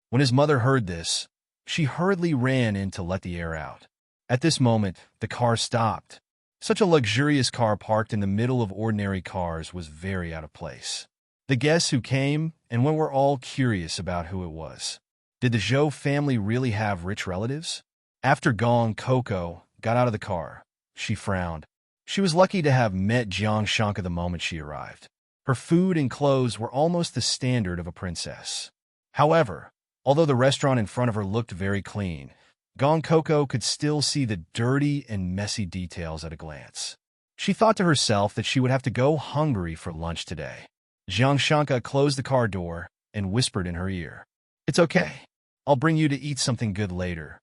Speaker 1: When his mother heard this, she hurriedly ran in to let the air out. At this moment, the car stopped. Such a luxurious car parked in the middle of ordinary cars was very out of place. The guests who came and went were all curious about who it was. Did the Zhou family really have rich relatives? After Gong Coco got out of the car, she frowned. She was lucky to have met Jiang Shanka the moment she arrived. Her food and clothes were almost the standard of a princess. However, although the restaurant in front of her looked very clean, Gong Coco could still see the dirty and messy details at a glance. She thought to herself that she would have to go hungry for lunch today. Jiang Shanka closed the car door and whispered in her ear, "It's okay. I'll bring you to eat something good later."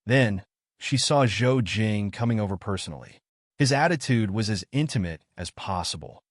Speaker 1: Then, she saw Zhou Jing coming over personally. His attitude was as intimate as possible.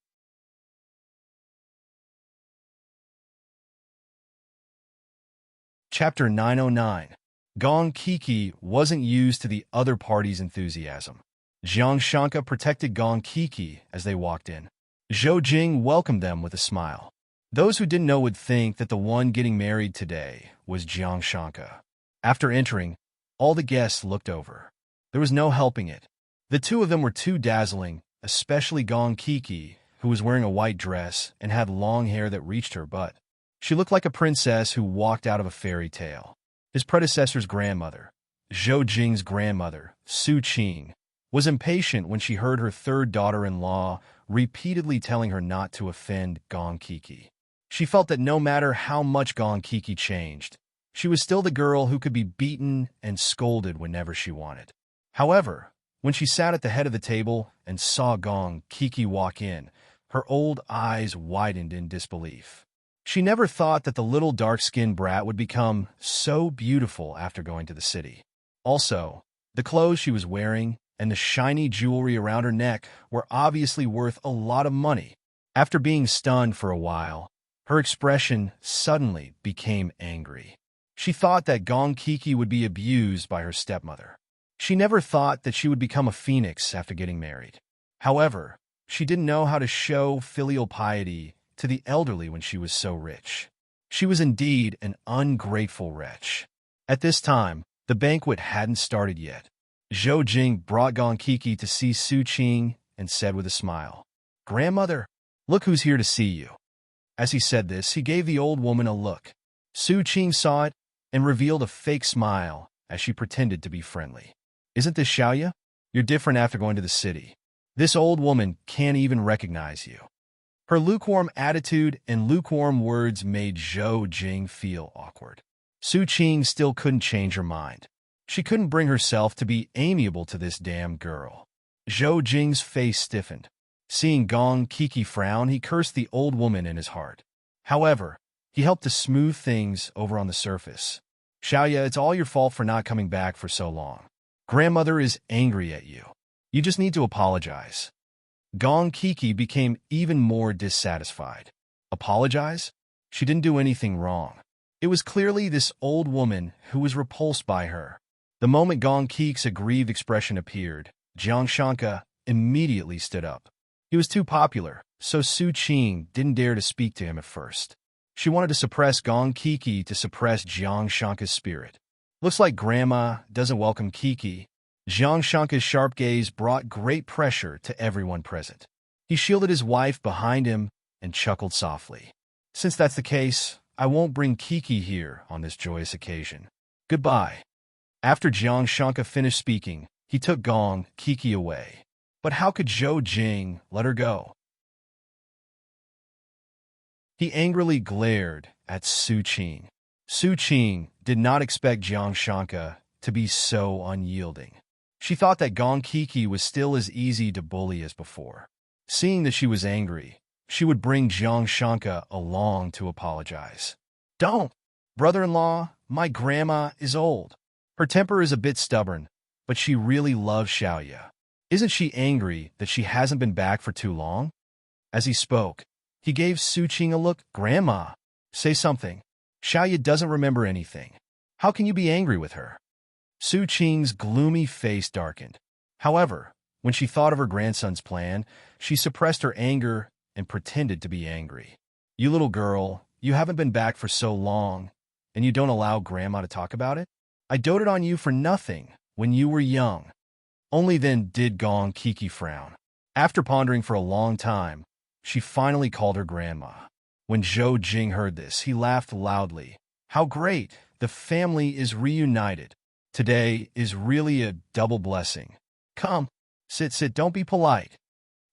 Speaker 1: Chapter 909. Gong Kiki wasn't used to the other party's enthusiasm. Jiang Shanka protected Gong Kiki as they walked in. Zhou Jing welcomed them with a smile. Those who didn't know would think that the one getting married today was Jiang Shanka. After entering, all the guests looked over. There was no helping it. The two of them were too dazzling especially Gong Kiki, who was wearing a white dress and had long hair that reached her butt. She looked like a princess who walked out of a fairy tale. His predecessor's grandmother, Zhou Jing's grandmother, Su Qing, was impatient when she heard her third daughter-in-law repeatedly telling her not to offend Gong Kiki. She felt that no matter how much Gong Kiki changed, she was still the girl who could be beaten and scolded whenever she wanted. However, when she sat at the head of the table and saw Gong Kiki walk in, her old eyes widened in disbelief. She never thought that the little dark-skinned brat would become so beautiful after going to the city. Also, the clothes she was wearing and the shiny jewelry around her neck were obviously worth a lot of money. After being stunned for a while, her expression suddenly became angry. She thought that Gong Kiki would be abused by her stepmother. She never thought that she would become a phoenix after getting married. However, she didn't know how to show filial piety to the elderly when she was so rich. She was indeed an ungrateful wretch. At this time, the banquet hadn't started yet. Zhou Jing brought Gong Kiki to see Su Qing and said with a smile, "Grandmother, look who's here to see you." As he said this, he gave the old woman a look. Su Qing saw it and revealed a fake smile as she pretended to be friendly. "Isn't this Xiaoya? You're different after going to the city. This old woman can't even recognize you." Her lukewarm attitude and lukewarm words made Zhou Jing feel awkward. Su Qing still couldn't change her mind. She couldn't bring herself to be amiable to this damn girl. Zhou Jing's face stiffened. Seeing Gong Kiki frown, he cursed the old woman in his heart. However, he helped to smooth things over on the surface. "Xiaoya, it's all your fault for not coming back for so long. Grandmother is angry at you. You just need to apologize." Gong Kiki became even more dissatisfied. Apologize? She didn't do anything wrong. It was clearly this old woman who was repulsed by her. The moment Gong Kiki's aggrieved expression appeared, Jiang Shanka immediately stood up. He was too popular, so Su Qing didn't dare to speak to him at first. She wanted to suppress Gong Kiki to suppress Jiang Shanka's spirit. "Looks like Grandma doesn't welcome Kiki." Jiang Shanka's sharp gaze brought great pressure to everyone present. He shielded his wife behind him and chuckled softly. "Since that's the case, I won't bring Kiki here on this joyous occasion. Goodbye." After Jiang Shanka finished speaking, he took Gong Kiki away. But how could Zhou Jing let her go? He angrily glared at Su Qing. Su Qing did not expect Jiang Shanka to be so unyielding. She thought that Gong Kiki was still as easy to bully as before. Seeing that she was angry, she would bring Jiang Shanka along to apologize. "Don't! Brother-in-law, my grandma is old. Her temper is a bit stubborn, but she really loves Xiaoya. Isn't she angry that she hasn't been back for too long?" As he spoke, he gave Su Qing a look. "Grandma, say something. Xiaoya doesn't remember anything. How can you be angry with her?" Su Qing's gloomy face darkened. However, when she thought of her grandson's plan, she suppressed her anger and pretended to be angry. "You little girl, you haven't been back for so long, and you don't allow Grandma to talk about it? I doted on you for nothing when you were young." Only then did Gong Kiki frown. After pondering for a long time, she finally called her Grandma. When Zhou Jing heard this, he laughed loudly. "How great! The family is reunited. Today is really a double blessing. Come, sit, don't be polite."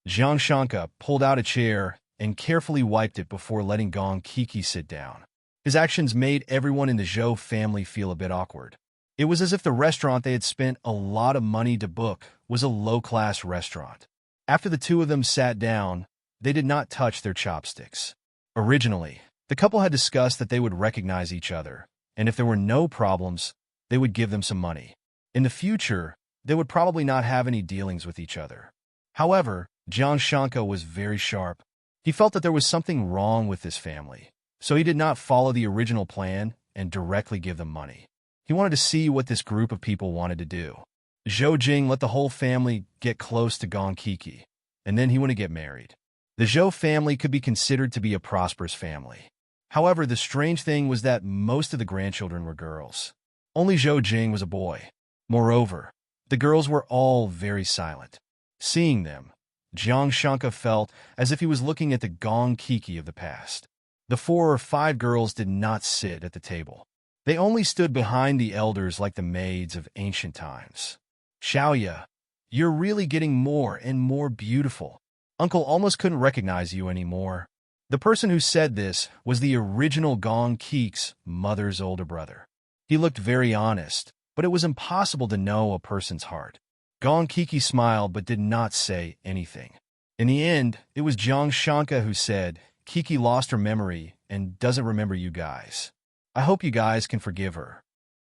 Speaker 1: Jiang Shanka pulled out a chair and carefully wiped it before letting Gong Kiki sit down. His actions made everyone in the Zhou family feel a bit awkward. It was as if the restaurant they had spent a lot of money to book was a low-class restaurant. After the two of them sat down, they did not touch their chopsticks. Originally, the couple had discussed that they would recognize each other, and if there were no problems, they would give them some money. In the future, they would probably not have any dealings with each other. However, Jiang Shanka was very sharp. He felt that there was something wrong with this family, so he did not follow the original plan and directly give them money. He wanted to see what this group of people wanted to do. Zhou Jing let the whole family get close to Gong Kiki, and then he wanted to get married. The Zhou family could be considered to be a prosperous family. However, the strange thing was that most of the grandchildren were girls. Only Zhou Jing was a boy. Moreover, the girls were all very silent. Seeing them, Jiang Shanka felt as if he was looking at the Gong Kiki of the past. The 4 or 5 girls did not sit at the table. They only stood behind the elders like the maids of ancient times. Xiaoya, you're really getting more and more beautiful. Uncle almost couldn't recognize you anymore. The person who said this was the original Gong Kik's mother's older brother. He looked very honest, but it was impossible to know a person's heart. Gong Kiki smiled but did not say anything. In the end, it was Jiang Shanka who said, Kiki lost her memory and doesn't remember you guys. I hope you guys can forgive her.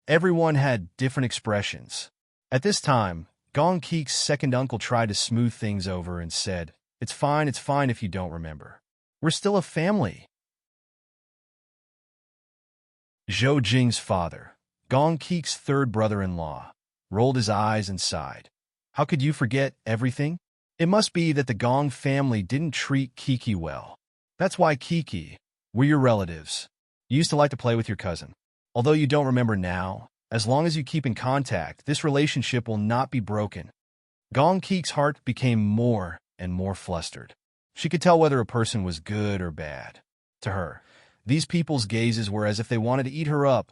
Speaker 1: Everyone had different expressions. At this time, Gong Kik's second uncle tried to smooth things over and said, it's fine if you don't remember. We're still a family. Zhou Jing's father, Gong Kik's third brother-in-law, rolled his eyes and sighed. How could you forget everything? It must be that the Gong family didn't treat Kiki well. That's why Kiki, we're your relatives. You used to like to play with your cousin. Although you don't remember now, as long as you keep in contact, this relationship will not be broken. Gong Kik's heart became more and more flustered. She could tell whether a person was good or bad. To her, these people's gazes were as if they wanted to eat her up.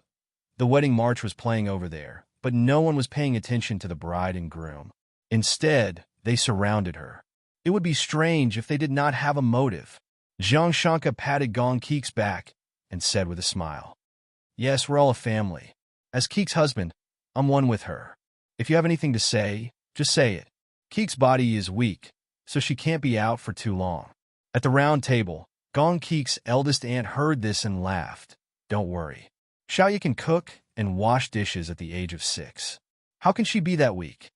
Speaker 1: The wedding march was playing over there, but no one was paying attention to the bride and groom. Instead, they surrounded her. It would be strange if they did not have a motive. Jiang Shanka patted Gong Kik's back and said with a smile, yes, we're all a family. As Kik's husband, I'm one with her. If you have anything to say, just say it. Kik's body is weak, so she can't be out for too long. At the round table, Gong Kik's eldest aunt heard this and laughed. Don't worry. Xiaoya can cook and wash dishes at the age of 6. How can she be that weak?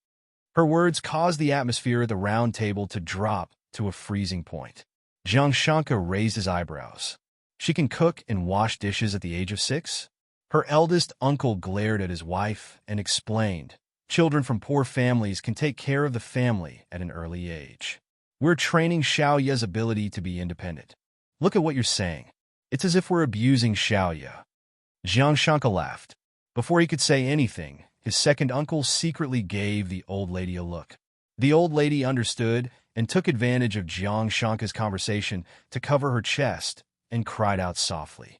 Speaker 1: Her words caused the atmosphere at the round table to drop to a freezing point. Jiang Shanka raised his eyebrows. She can cook and wash dishes at the age of 6? Her eldest uncle glared at his wife and explained, children from poor families can take care of the family at an early age. We're training Xiaoya's ability to be independent. Look at what you're saying. It's as if we're abusing Xiaoya. Jiang Shanka laughed. Before he could say anything, his second uncle secretly gave the old lady a look. The old lady understood and took advantage of Jiang Shanka's conversation to cover her chest and cried out softly.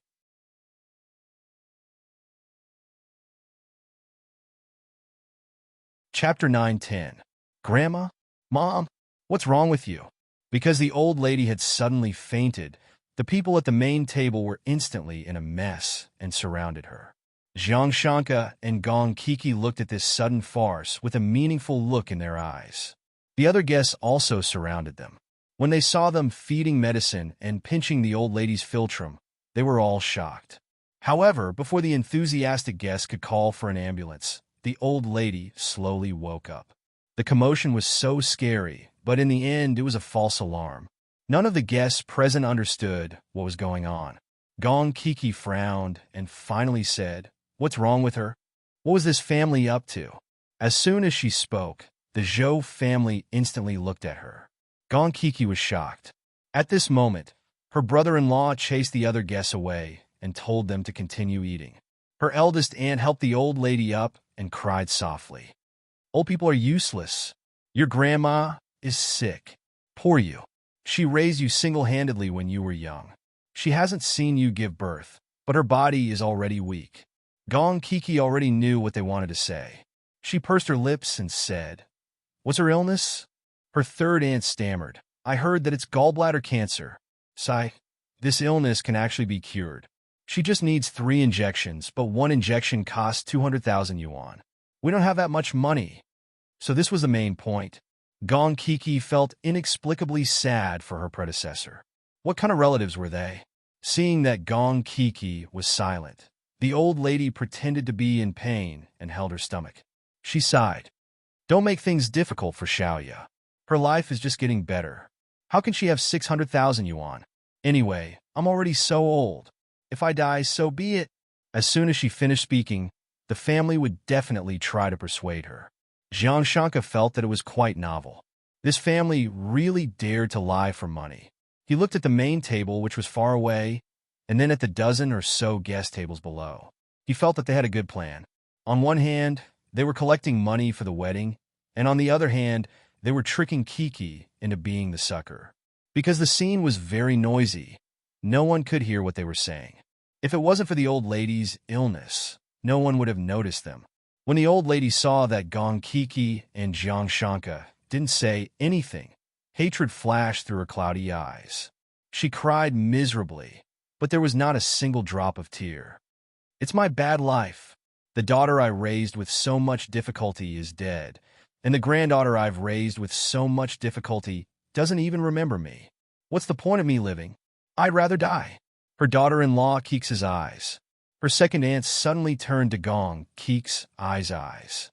Speaker 1: Chapter 9:10. Grandma? Mom? What's wrong with you? Because the old lady had suddenly fainted, the people at the main table were instantly in a mess and surrounded her. Jiang Shanka and Gong Kiki looked at this sudden farce with a meaningful look in their eyes. The other guests also surrounded them. When they saw them feeding medicine and pinching the old lady's philtrum, they were all shocked. However, before the enthusiastic guests could call for an ambulance, the old lady slowly woke up. The commotion was so scary, but in the end it was a false alarm. None of the guests present understood what was going on. Gong Kiki frowned and finally said, "What's wrong with her? What was this family up to?" As soon as she spoke, the Zhou family instantly looked at her. Gong Kiki was shocked. At this moment, her brother-in-law chased the other guests away and told them to continue eating. Her eldest aunt helped the old lady up and cried softly. Old people are useless. Your grandma is sick. Poor you. She raised you single-handedly when you were young. She hasn't seen you give birth, but her body is already weak. Gong Kiki already knew what they wanted to say. She pursed her lips and said, "What's her illness?" Her third aunt stammered, "I heard that it's gallbladder cancer. Sigh, this illness can actually be cured. She just needs 3 injections, but 1 injection costs 200,000 yuan. We don't have that much money." So this was the main point. Gong Kiki felt inexplicably sad for her predecessor. What kind of relatives were they? Seeing that Gong Kiki was silent, the old lady pretended to be in pain and held her stomach. She sighed. Don't make things difficult for Xiaoya. Her life is just getting better. How can she have 600,000 yuan? Anyway, I'm already so old. If I die, so be it. As soon as she finished speaking, the family would definitely try to persuade her. Jiang Shanka felt that it was quite novel. This family really dared to lie for money. He looked at the main table, which was far away, and then at the dozen or so guest tables below. He felt that they had a good plan. On one hand, they were collecting money for the wedding, and on the other hand, They were tricking Kiki into being the sucker. Because the scene was very noisy, no one could hear what they were saying. If it wasn't for the old lady's illness, no one would have noticed them. When the old lady saw that Gong Kiki and Jiang Shanka didn't say anything, hatred flashed through her cloudy eyes. She cried miserably, but there was not a single drop of tear. It's my bad life. The daughter I raised with so much difficulty is dead, and the granddaughter I've raised with so much difficulty doesn't even remember me. What's the point of me living? I'd rather die. Her daughter-in-law Keek's eyes. Her second aunt suddenly turned to Gong Keek's eyes.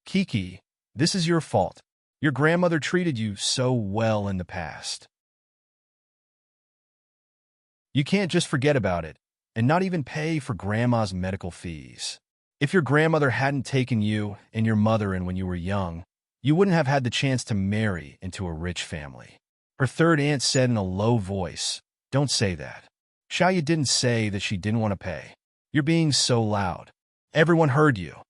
Speaker 1: Kiki, this is your fault. Your grandmother treated you so well in the past. You can't just forget about it and not even pay for grandma's medical fees. If your grandmother hadn't taken you and your mother in when you were young, you wouldn't have had the chance to marry into a rich family. Her third aunt said in a low voice, "Don't say that. Xiaoyu didn't say that she didn't want to pay. You're being so loud. Everyone heard you."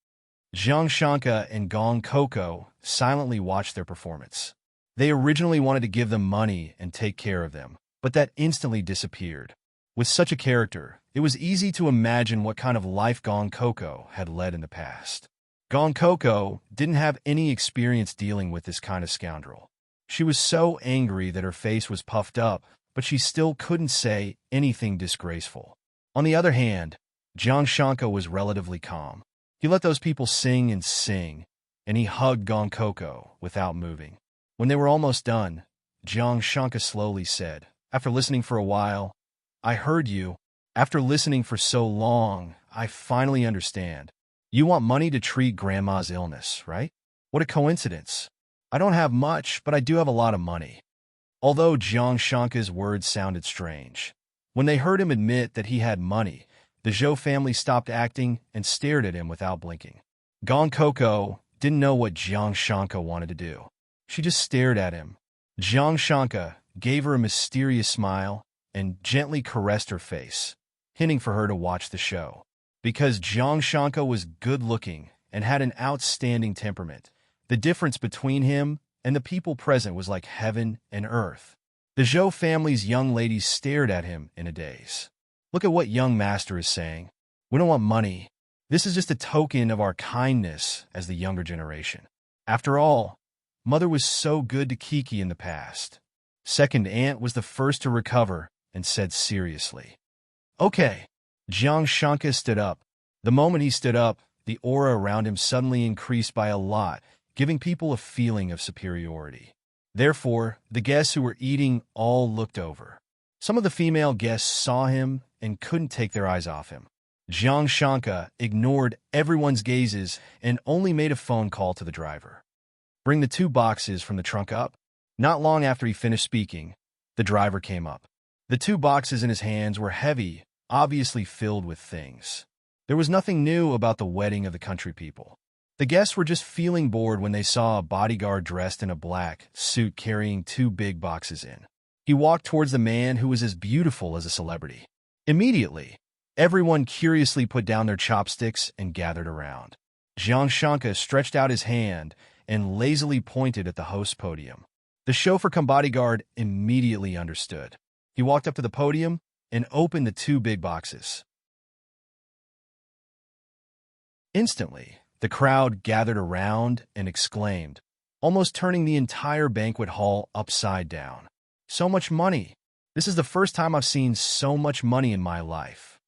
Speaker 1: Jiang Shanka and Gong Coco silently watched their performance. They originally wanted to give them money and take care of them, but that instantly disappeared. With such a character, it was easy to imagine what kind of life Gong Coco had led in the past. Gong Coco didn't have any experience dealing with this kind of scoundrel. She was so angry that her face was puffed up, but she still couldn't say anything disgraceful. On the other hand, Jiang Shanka was relatively calm. He let those people sing, and he hugged Gong Coco without moving. When they were almost done, Jiang Shanka slowly said, after listening for a while, "I heard you. After listening for so long, I finally understand. You want money to treat grandma's illness, right? What a coincidence. I don't have much, but I do have a lot of money." Although Jiang Shanka's words sounded strange, when they heard him admit that he had money, the Zhou family stopped acting and stared at him without blinking. Gong Coco didn't know what Jiang Shanka wanted to do. She just stared at him. Jiang Shanka gave her a mysterious smile and gently caressed her face, hinting for her to watch the show. Because Jiang Shanka was good-looking and had an outstanding temperament, the difference between him and the people present was like heaven and earth. The Zhou family's young ladies stared at him in a daze. "Look at what young master is saying. We don't want money. This is just a token of our kindness as the younger generation. After all, mother was so good to Kiki in the past." Second aunt was the first to recover and said seriously, "Okay." Jiang Shanka stood up. The moment he stood up, the aura around him suddenly increased by a lot, giving people a feeling of superiority. Therefore, the guests who were eating all looked over. Some of the female guests saw him and couldn't take their eyes off him. Jiang Shanka ignored everyone's gazes and only made a phone call to the driver. "Bring the 2 boxes from the trunk up." Not long after he finished speaking, the driver came up. The 2 boxes in his hands were heavy, obviously filled with things. There was nothing new about the wedding of the country people. The guests were just feeling bored when they saw a bodyguard dressed in a black suit carrying 2 big boxes in. He walked towards the man who was as beautiful as a celebrity. Immediately, everyone curiously put down their chopsticks and gathered around. Jiang Shanka stretched out his hand and lazily pointed at the host's podium. The chauffeur cum bodyguard immediately understood. He walked up to the podium and opened the 2 big boxes. Instantly, the crowd gathered around and exclaimed, almost turning the entire banquet hall upside down. "So much money! This is the first time I've seen so much money in my life.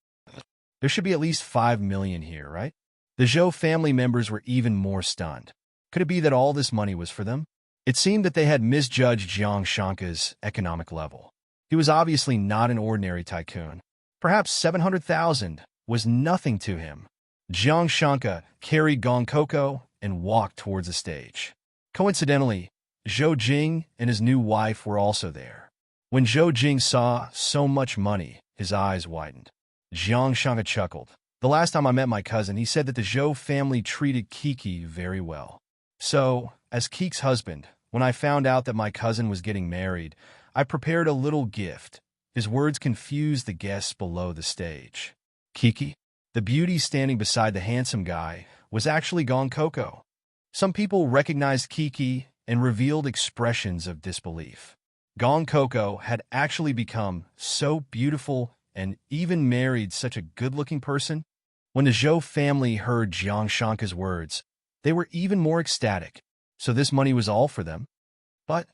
Speaker 1: There should be at least 5 million here, right?" The Zhou family members were even more stunned. Could it be that all this money was for them? It seemed that they had misjudged Jiang Shanka's economic level. He was obviously not an ordinary tycoon. Perhaps 700,000 was nothing to him. Jiang Shanka carried Gong Coco and walked towards the stage. Coincidentally, Zhou Jing and his new wife were also there. When Zhou Jing saw so much money, his eyes widened. Jiang Shanka chuckled. "The last time I met my cousin, he said that the Zhou family treated Kiki very well. So, as Kiki's husband, when I found out that my cousin was getting married, I prepared a little gift." His words confused the guests below the stage. Kiki? The beauty standing beside the handsome guy was actually Gong Coco. Some people recognized Kiki and revealed expressions of disbelief. Gong Coco had actually become so beautiful and even married such a good-looking person. When the Zhou family heard Jiang Shanka's words, they were even more ecstatic. So this money was all for them? But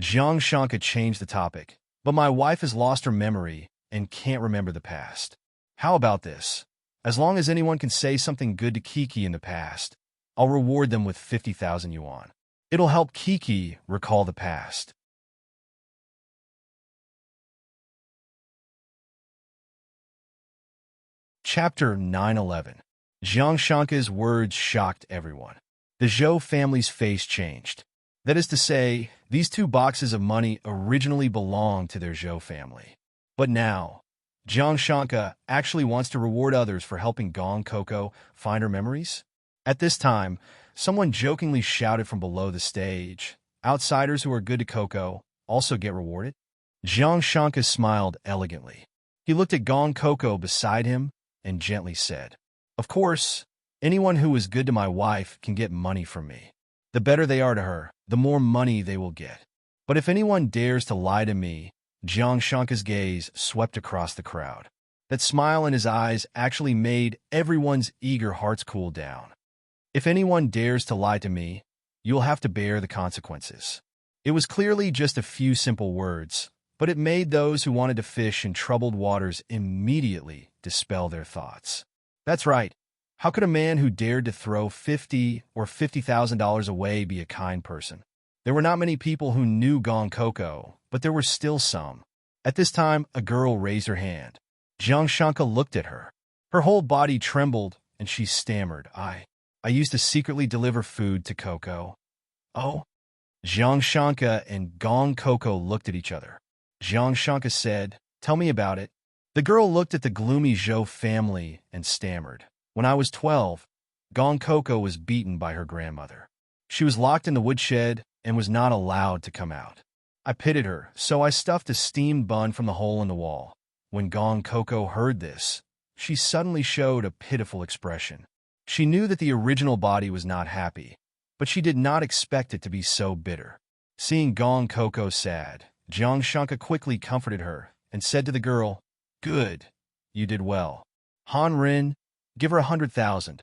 Speaker 1: Jiang Shanka changed the topic. But my wife has lost her memory and can't remember the past. How about this? As long as anyone can say something good to Kiki in the past, I'll reward them with 50,000 yuan. It'll help Kiki recall the past. Chapter 911. Jiang Shanka's words shocked everyone. The Zhou family's face changed. That is to say, these 2 boxes of money originally belonged to their Zhou family. But now, Jiang Shanka actually wants to reward others for helping Gong Coco find her memories? At this time, someone jokingly shouted from below the stage, "Outsiders who are good to Coco also get rewarded?" Jiang Shanka smiled elegantly. He looked at Gong Coco beside him and gently said, "Of course, anyone who is good to my wife can get money from me. The better they are to her, the more money they will get. But if anyone dares to lie to me," Jiang Shanka's gaze swept across the crowd. That smile in his eyes actually made everyone's eager hearts cool down. "If anyone dares to lie to me, you'll have to bear the consequences." It was clearly just a few simple words, but it made those who wanted to fish in troubled waters immediately dispel their thoughts. That's right. How could a man who dared to throw $50,000 or $50,000 away be a kind person? There were not many people who knew Gong Coco, but there were still some. At this time, a girl raised her hand. Jiang Shanka looked at her. Her whole body trembled, and she stammered, I used to secretly deliver food to Coco." "Oh?" Jiang Shanka and Gong Coco looked at each other. Jiang Shanka said, "Tell me about it." The girl looked at the gloomy Zhou family and stammered. "When I was 12, Gong Coco was beaten by her grandmother. She was locked in the woodshed and was not allowed to come out. I pitied her, so I stuffed a steamed bun from the hole in the wall. When Gong Coco heard this, she suddenly showed a pitiful expression. She knew that the original body was not happy, but she did not expect it to be so bitter. Seeing Gong Coco sad, Jiang Shanka quickly comforted her and said to the girl, "Good, you did well. Han Rin, give her 100,000.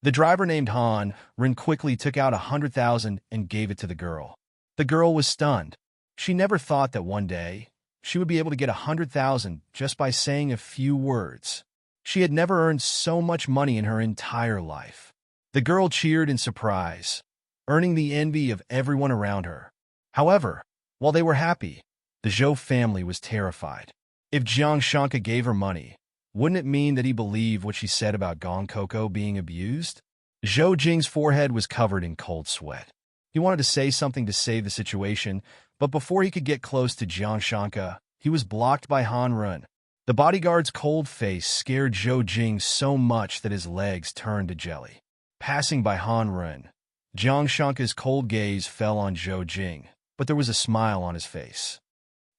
Speaker 1: The driver named Han Rin quickly took out 100,000 and gave it to the girl. The girl was stunned. She never thought that one day she would be able to get 100,000 just by saying a few words. She had never earned so much money in her entire life. The girl cheered in surprise, earning the envy of everyone around her. However, while they were happy, the Zhou family was terrified. If Jiang Shanka gave her money, wouldn't it mean that he believed what she said about Gong Coco being abused? Zhou Jing's forehead was covered in cold sweat. He wanted to say something to save the situation, but before he could get close to Jiang Shanka, he was blocked by Han Rin. The bodyguard's cold face scared Zhou Jing so much that his legs turned to jelly. Passing by Han Rin, Jiang Shanka's cold gaze fell on Zhou Jing, but there was a smile on his face.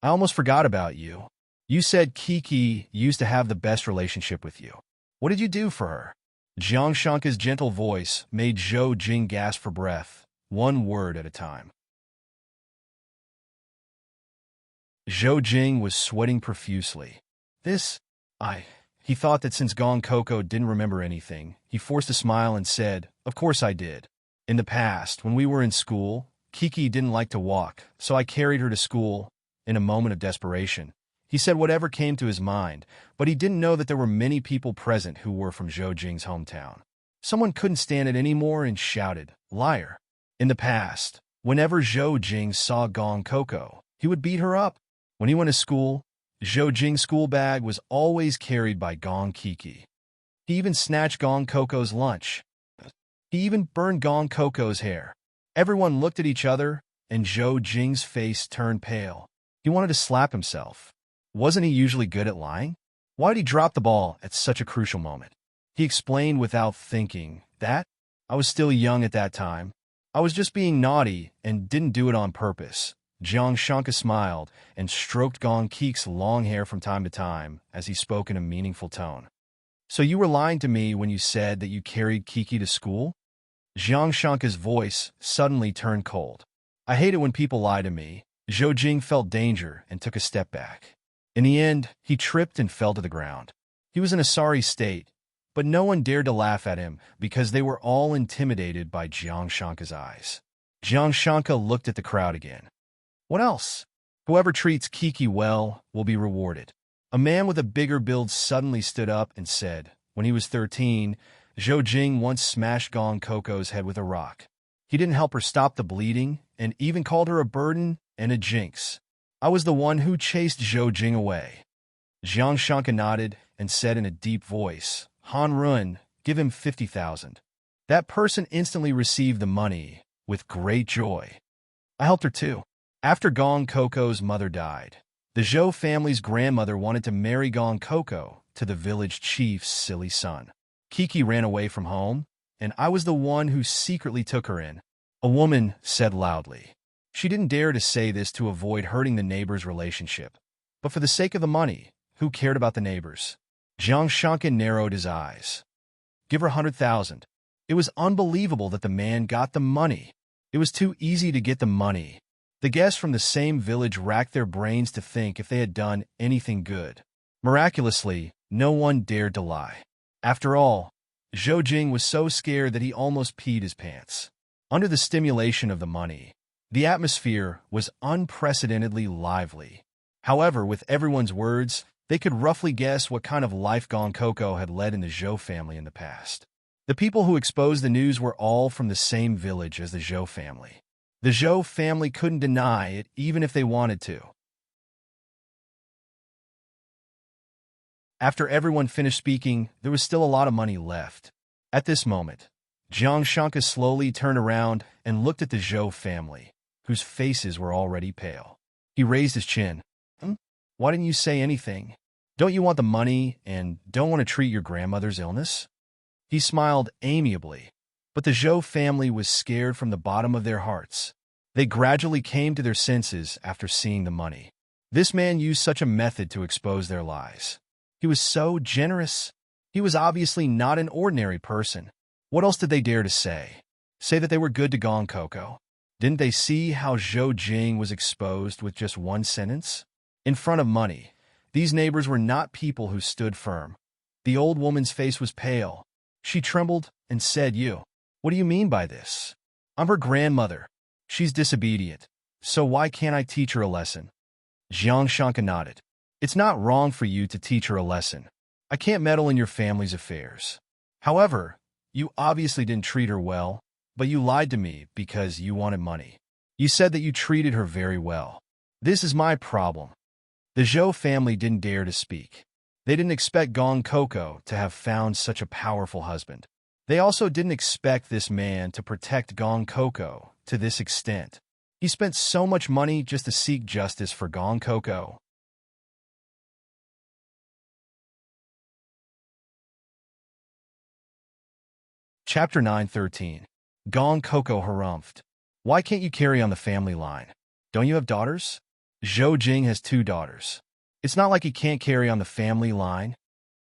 Speaker 1: "I almost forgot about you. You said Kiki used to have the best relationship with you. What did you do for her?" Jiang Shanka's gentle voice made Zhou Jing gasp for breath, one word at a time. Zhou Jing was sweating profusely. He thought that since Gong Coco didn't remember anything, he forced a smile and said, "Of course I did. In the past, when we were in school, Kiki didn't like to walk, so I carried her to school in a moment of desperation." He said whatever came to his mind, but he didn't know that there were many people present who were from Zhou Jing's hometown. Someone couldn't stand it anymore and shouted, "Liar." In the past, whenever Zhou Jing saw Gong Coco, he would beat her up. When he went to school, Zhou Jing's school bag was always carried by Gong Kiki. He even snatched Gong Coco's lunch. He even burned Gong Coco's hair. Everyone looked at each other, and Zhou Jing's face turned pale. He wanted to slap himself. Wasn't he usually good at lying? Why did he drop the ball at such a crucial moment? He explained without thinking that, "I was still young at that time. I was just being naughty and didn't do it on purpose." Jiang Shanka smiled and stroked Gong Kiki's long hair from time to time as he spoke in a meaningful tone. "So you were lying to me when you said that you carried Kiki to school?" Jiang Shanka's voice suddenly turned cold. I hate it when people lie to me. Zhou Jing felt danger and took a step back. In the end, he tripped and fell to the ground. He was in a sorry state, but no one dared to laugh at him because they were all intimidated by Jiang Shanka's eyes. Jiang Shanka looked at the crowd again. What else? Whoever treats Kiki well will be rewarded. A man with a bigger build suddenly stood up and said, when he was 13, Zhou Jing once smashed Gong Coco's head with a rock. He didn't help her stop the bleeding and even called her a burden and a jinx. I was the one who chased Zhou Jing away. Jiang Shanka nodded and said in a deep voice, Han Run, give him 50,000. That person instantly received the money with great joy. I helped her too. After Gong Coco's mother died, the Zhou family's grandmother wanted to marry Gong Coco to the village chief's silly son. Kiki ran away from home, and I was the one who secretly took her in. A woman said loudly. She didn't dare to say this to avoid hurting the neighbor's relationship. But for the sake of the money, who cared about the neighbors? Jiang Shanka narrowed his eyes. Give her 100,000. It was unbelievable that the man got the money. It was too easy to get the money. The guests from the same village racked their brains to think if they had done anything good. Miraculously, no one dared to lie. After all, Zhou Jing was so scared that he almost peed his pants. Under the stimulation of the money, the atmosphere was unprecedentedly lively. However, with everyone's words, they could roughly guess what kind of life Gong Coco had led in the Zhou family in the past. The people who exposed the news were all from the same village as the Zhou family. The Zhou family couldn't deny it even if they wanted to. After everyone finished speaking, there was still a lot of money left. At this moment, Jiang Shanka slowly turned around and looked at the Zhou family, whose faces were already pale. He raised his chin. Why didn't you say anything? Don't you want the money and don't want to treat your grandmother's illness? He smiled amiably, but the Zhou family was scared from the bottom of their hearts. They gradually came to their senses after seeing the money. This man used such a method to expose their lies. He was so generous. He was obviously not an ordinary person. What else did they dare to say? Say that they were good to Gong Coco? Didn't they see how Zhou Jing was exposed with just one sentence? In front of money, these neighbors were not people who stood firm. The old woman's face was pale. She trembled and said, What do you mean by this? I'm her grandmother. She's disobedient. So why can't I teach her a lesson? Jiang Shanka nodded. It's not wrong for you to teach her a lesson. I can't meddle in your family's affairs. However, you obviously didn't treat her well, but you lied to me because you wanted money. You said that you treated her very well. This is my problem. The Zhou family didn't dare to speak. They didn't expect Gong Coco to have found such a powerful husband. They also didn't expect this man to protect Gong Coco to this extent. He spent so much money just to seek justice for Gong Coco. Chapter 9:13. Gong Coco harumphed. Why can't you carry on the family line? Don't you have daughters? Zhou Jing has 2 daughters. It's not like he can't carry on the family line.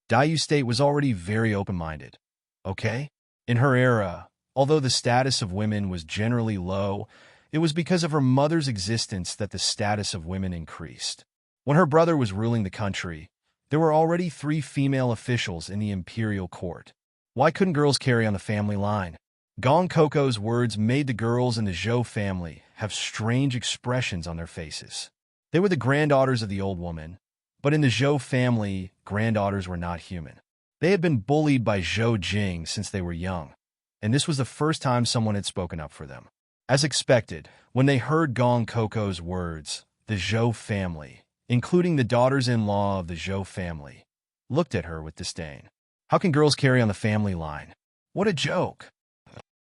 Speaker 1: Daiyu State was already very open-minded. Okay? In her era, although the status of women was generally low, it was because of her mother's existence that the status of women increased. When her brother was ruling the country, there were already 3 female officials in the imperial court. Why couldn't girls carry on the family line? Gong Coco's words made the girls in the Zhou family have strange expressions on their faces. They were the granddaughters of the old woman, but in the Zhou family, granddaughters were not human. They had been bullied by Zhou Jing since they were young, and this was the first time someone had spoken up for them. As expected, when they heard Gong Coco's words, the Zhou family, including the daughters-in-law of the Zhou family, looked at her with disdain. How can girls carry on the family line? What a joke!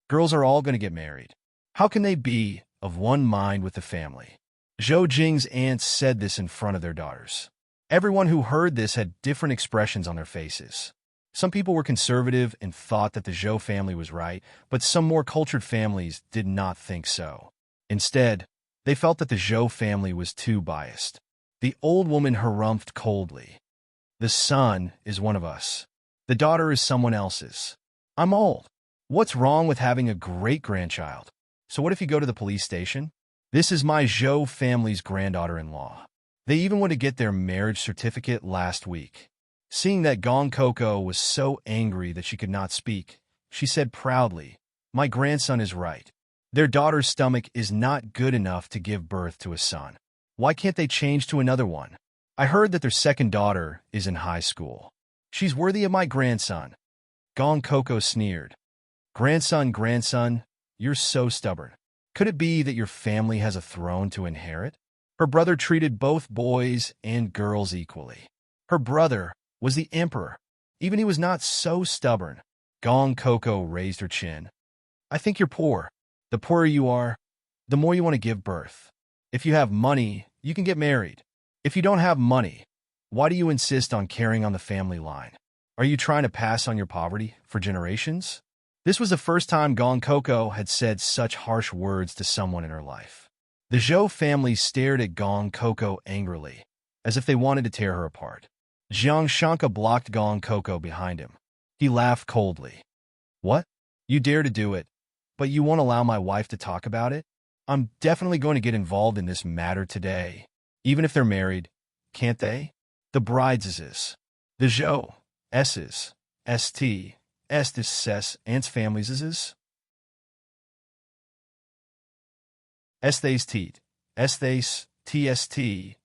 Speaker 1: Girls are all going to get married. How can they be of one mind with the family? Zhou Jing's aunts said this in front of their daughters. Everyone who heard this had different expressions on their faces. Some people were conservative and thought that the Zhou family was right, but some more cultured families did not think so. Instead, they felt that the Zhou family was too biased. The old woman harumphed coldly. The son is one of us. The daughter is someone else's. I'm old. What's wrong with having a great-grandchild? So what if you go to the police station? This is my Zhou family's granddaughter-in-law. They even went to get their marriage certificate last week. Seeing that Gong Coco was so angry that she could not speak, she said proudly, "My grandson is right. Their daughter's stomach is not good enough to give birth to a son. Why can't they change to another one? I heard that their second daughter is in high school. She's worthy of my grandson." Gong Coco sneered. Grandson, you're so stubborn. Could it be that your family has a throne to inherit?" Her brother treated both boys and girls equally. Her brother was the emperor. Even he was not so stubborn. Gong Coco raised her chin. "I think you're poor. The poorer you are, the more you want to give birth. If you have money, you can get married. If you don't have money, why do you insist on carrying on the family line? Are you trying to pass on your poverty for generations?" This was the first time Gong Coco had said such harsh words to someone in her life. The Zhou family stared at Gong Coco angrily, as if they wanted to tear her apart. Jiang Shanka blocked Gong Coco behind him. He laughed coldly. "What? You dare to do it, but you won't allow my wife to talk about it? I'm definitely going to get involved in this matter today. Even if they're married, can't they? The brides is. The Zhou S's, St, Estes ses, Ants families is. Estes teat, Estes, TST,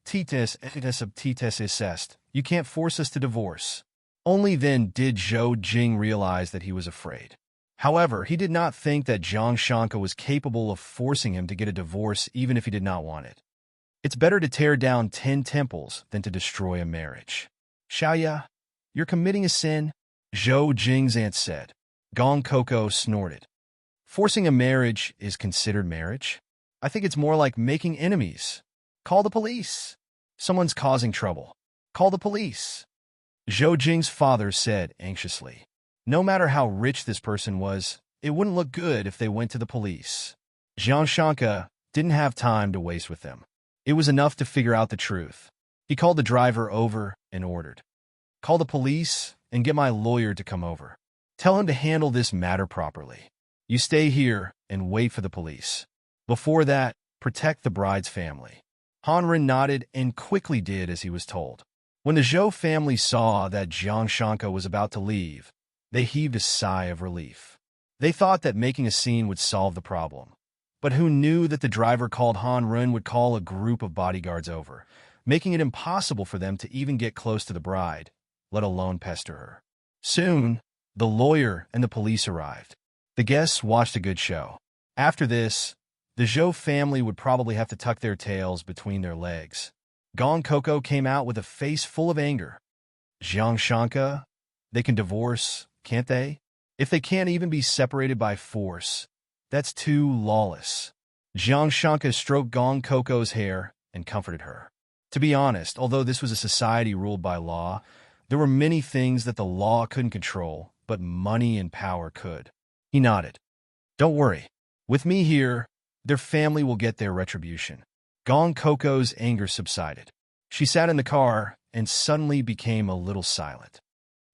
Speaker 1: Tites, Etites of Tites is est. You can't force us to divorce." Only then did Zhou Jing realize that he was afraid. However, he did not think that Jiang Shanka was capable of forcing him to get a divorce even if he did not want it. It's better to tear down 10 temples than to destroy a marriage. "Xiaoya, you're committing a sin," Zhou Jing's aunt said. Gong Coco snorted. "Forcing a marriage is considered marriage? I think it's more like making enemies. Call the police. Someone's causing trouble. Call the police." Zhou Jing's father said anxiously. No matter how rich this person was, it wouldn't look good if they went to the police. Jiang Shanka didn't have time to waste with them. It was enough to figure out the truth. He called the driver over and ordered, "Call the police and get my lawyer to come over. Tell him to handle this matter properly. You stay here and wait for the police. Before that, protect the bride's family." Hanren nodded and quickly did as he was told. When the Zhou family saw that Jiang Shanka was about to leave, they heaved a sigh of relief. They thought that making a scene would solve the problem. But who knew that the driver called Hanren would call a group of bodyguards over, making it impossible for them to even get close to the bride, let alone pester her. Soon, the lawyer and the police arrived. The guests watched a good show. After this, the Zhou family would probably have to tuck their tails between their legs. Gong Coco came out with a face full of anger. "Jiang Shanka, they can divorce, can't they? If they can't even be separated by force, that's too lawless." Jiang Shanka stroked Gong Coco's hair and comforted her. To be honest, although this was a society ruled by law, there were many things that the law couldn't control, but money and power could. He nodded. "Don't worry. With me here, their family will get their retribution." Gong Coco's anger subsided. She sat in the car and suddenly became a little silent.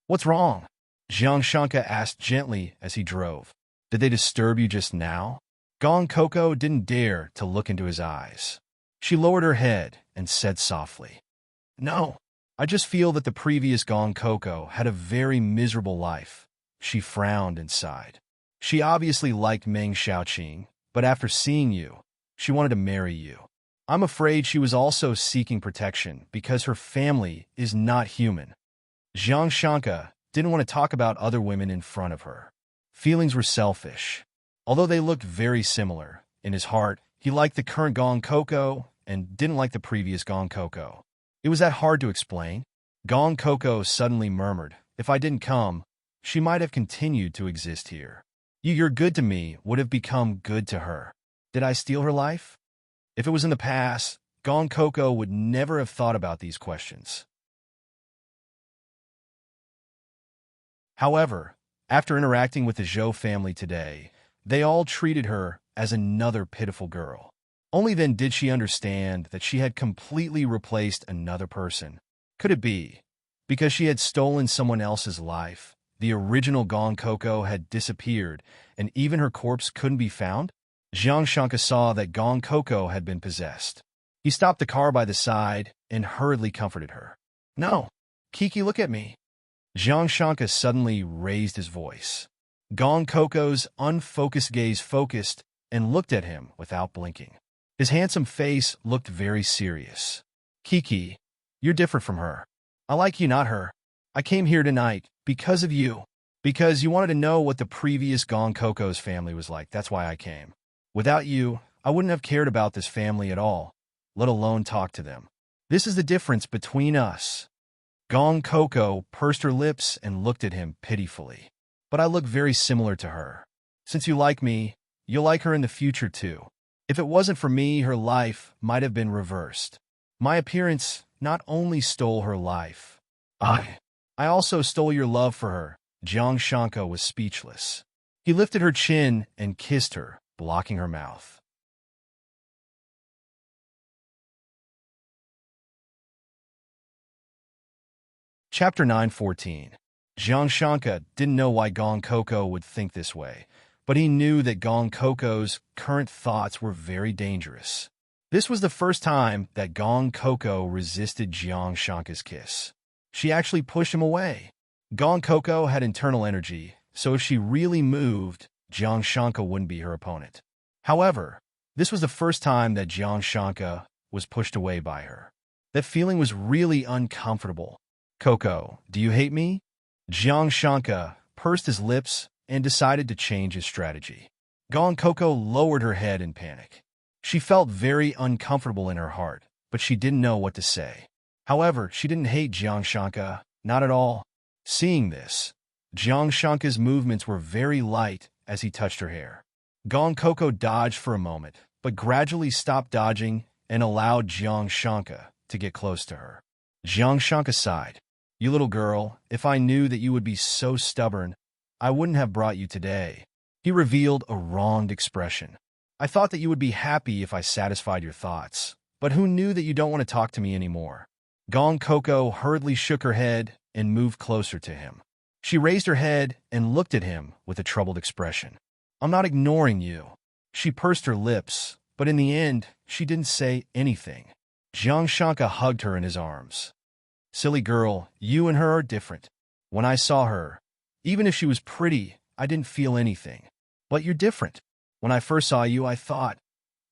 Speaker 1: "What's wrong?" Jiang Shanka asked gently as he drove. "Did they disturb you just now?" Gong Coco didn't dare to look into his eyes. She lowered her head and said softly, "No, I just feel that the previous Gong Coco had a very miserable life." She frowned and sighed. She obviously liked Meng Xiaoqing, but after seeing you, she wanted to marry you. I'm afraid she was also seeking protection because her family is not human. Jiang Shanka didn't want to talk about other women in front of her. Feelings were selfish. Although they looked very similar, in his heart, he liked the current Gong Coco and didn't like the previous Gong Coco. It was that hard to explain. Gong Coco suddenly murmured, "If I didn't come, she might have continued to exist here. You're good to me would have become good to her. Did I steal her life?" If it was in the past, Gong Coco would never have thought about these questions. However, after interacting with the Zhou family today, they all treated her as another pitiful girl. Only then did she understand that she had completely replaced another person. Could it be because she had stolen someone else's life? The original Gong Coco had disappeared, and even her corpse couldn't be found? Jiang Shanka saw that Gong Coco had been possessed. He stopped the car by the side and hurriedly comforted her. No, Kiki, look at me. Jiang Shanka suddenly raised his voice. Gong Coco's unfocused gaze focused and looked at him without blinking. His handsome face looked very serious. Kiki, you're different from her. I like you, not her. I came here tonight because of you. Because you wanted to know what the previous Gong Coco's family was like. That's why I came. Without you, I wouldn't have cared about this family at all, let alone talk to them. This is the difference between us. Gong Coco pursed her lips and looked at him pitifully. But I look very similar to her. Since you like me, you'll like her in the future too. If it wasn't for me, her life might have been reversed. My appearance not only stole her life, I also stole your love for her. Jiang Shanka was speechless. He lifted her chin and kissed her, blocking her mouth. Chapter 9:14. Jiang Shanka didn't know why Gong Coco would think this way, but he knew that Gong Coco's current thoughts were very dangerous. This was the first time that Gong Coco resisted Jiang Shanka's kiss. She actually pushed him away. Gong Coco had internal energy, so if she really moved, Jiang Shanka wouldn't be her opponent. However, this was the first time that Jiang Shanka was pushed away by her. That feeling was really uncomfortable. Coco, do you hate me? Jiang Shanka pursed his lips and decided to change his strategy. Gong Coco lowered her head in panic. She felt very uncomfortable in her heart, but she didn't know what to say. However, she didn't hate Jiang Shanka, not at all. Seeing this, Jiang Shanka's movements were very light as he touched her hair. Gong Coco dodged for a moment, but gradually stopped dodging and allowed Jiang Shanka to get close to her. Jiang Shanka sighed. You little girl, if I knew that you would be so stubborn, I wouldn't have brought you today. He revealed a wronged expression. I thought that you would be happy if I satisfied your thoughts, but who knew that you don't want to talk to me anymore? Gong Coco hurriedly shook her head and moved closer to him. She raised her head and looked at him with a troubled expression. I'm not ignoring you. She pursed her lips, but in the end, she didn't say anything. Jiang Shanka hugged her in his arms. Silly girl, you and her are different. When I saw her, even if she was pretty, I didn't feel anything. But you're different. When I first saw you, I thought,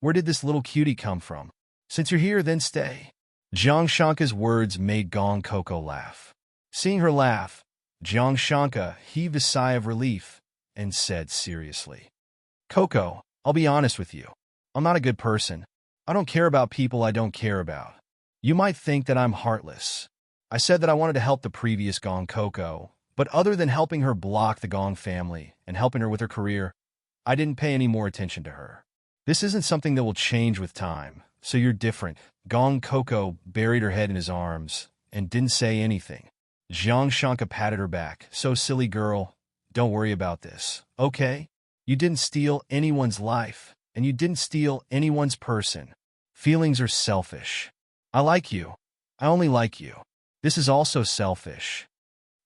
Speaker 1: where did this little cutie come from? Since you're here, then stay. Jiang Shanka's words made Gong Coco laugh. Seeing her laugh, Jiang Shanka heaved a sigh of relief and said seriously, Coco, I'll be honest with you. I'm not a good person. I don't care about people I don't care about. You might think that I'm heartless. I said that I wanted to help the previous Gong Coco, but other than helping her block the Gong family and helping her with her career, I didn't pay any more attention to her. This isn't something that will change with time, so you're different. Gong Coco buried her head in his arms and didn't say anything. Jiang Shanka patted her back. So silly girl, don't worry about this, okay? You didn't steal anyone's life, and you didn't steal anyone's person. Feelings are selfish. I like you. I only like you. This is also selfish.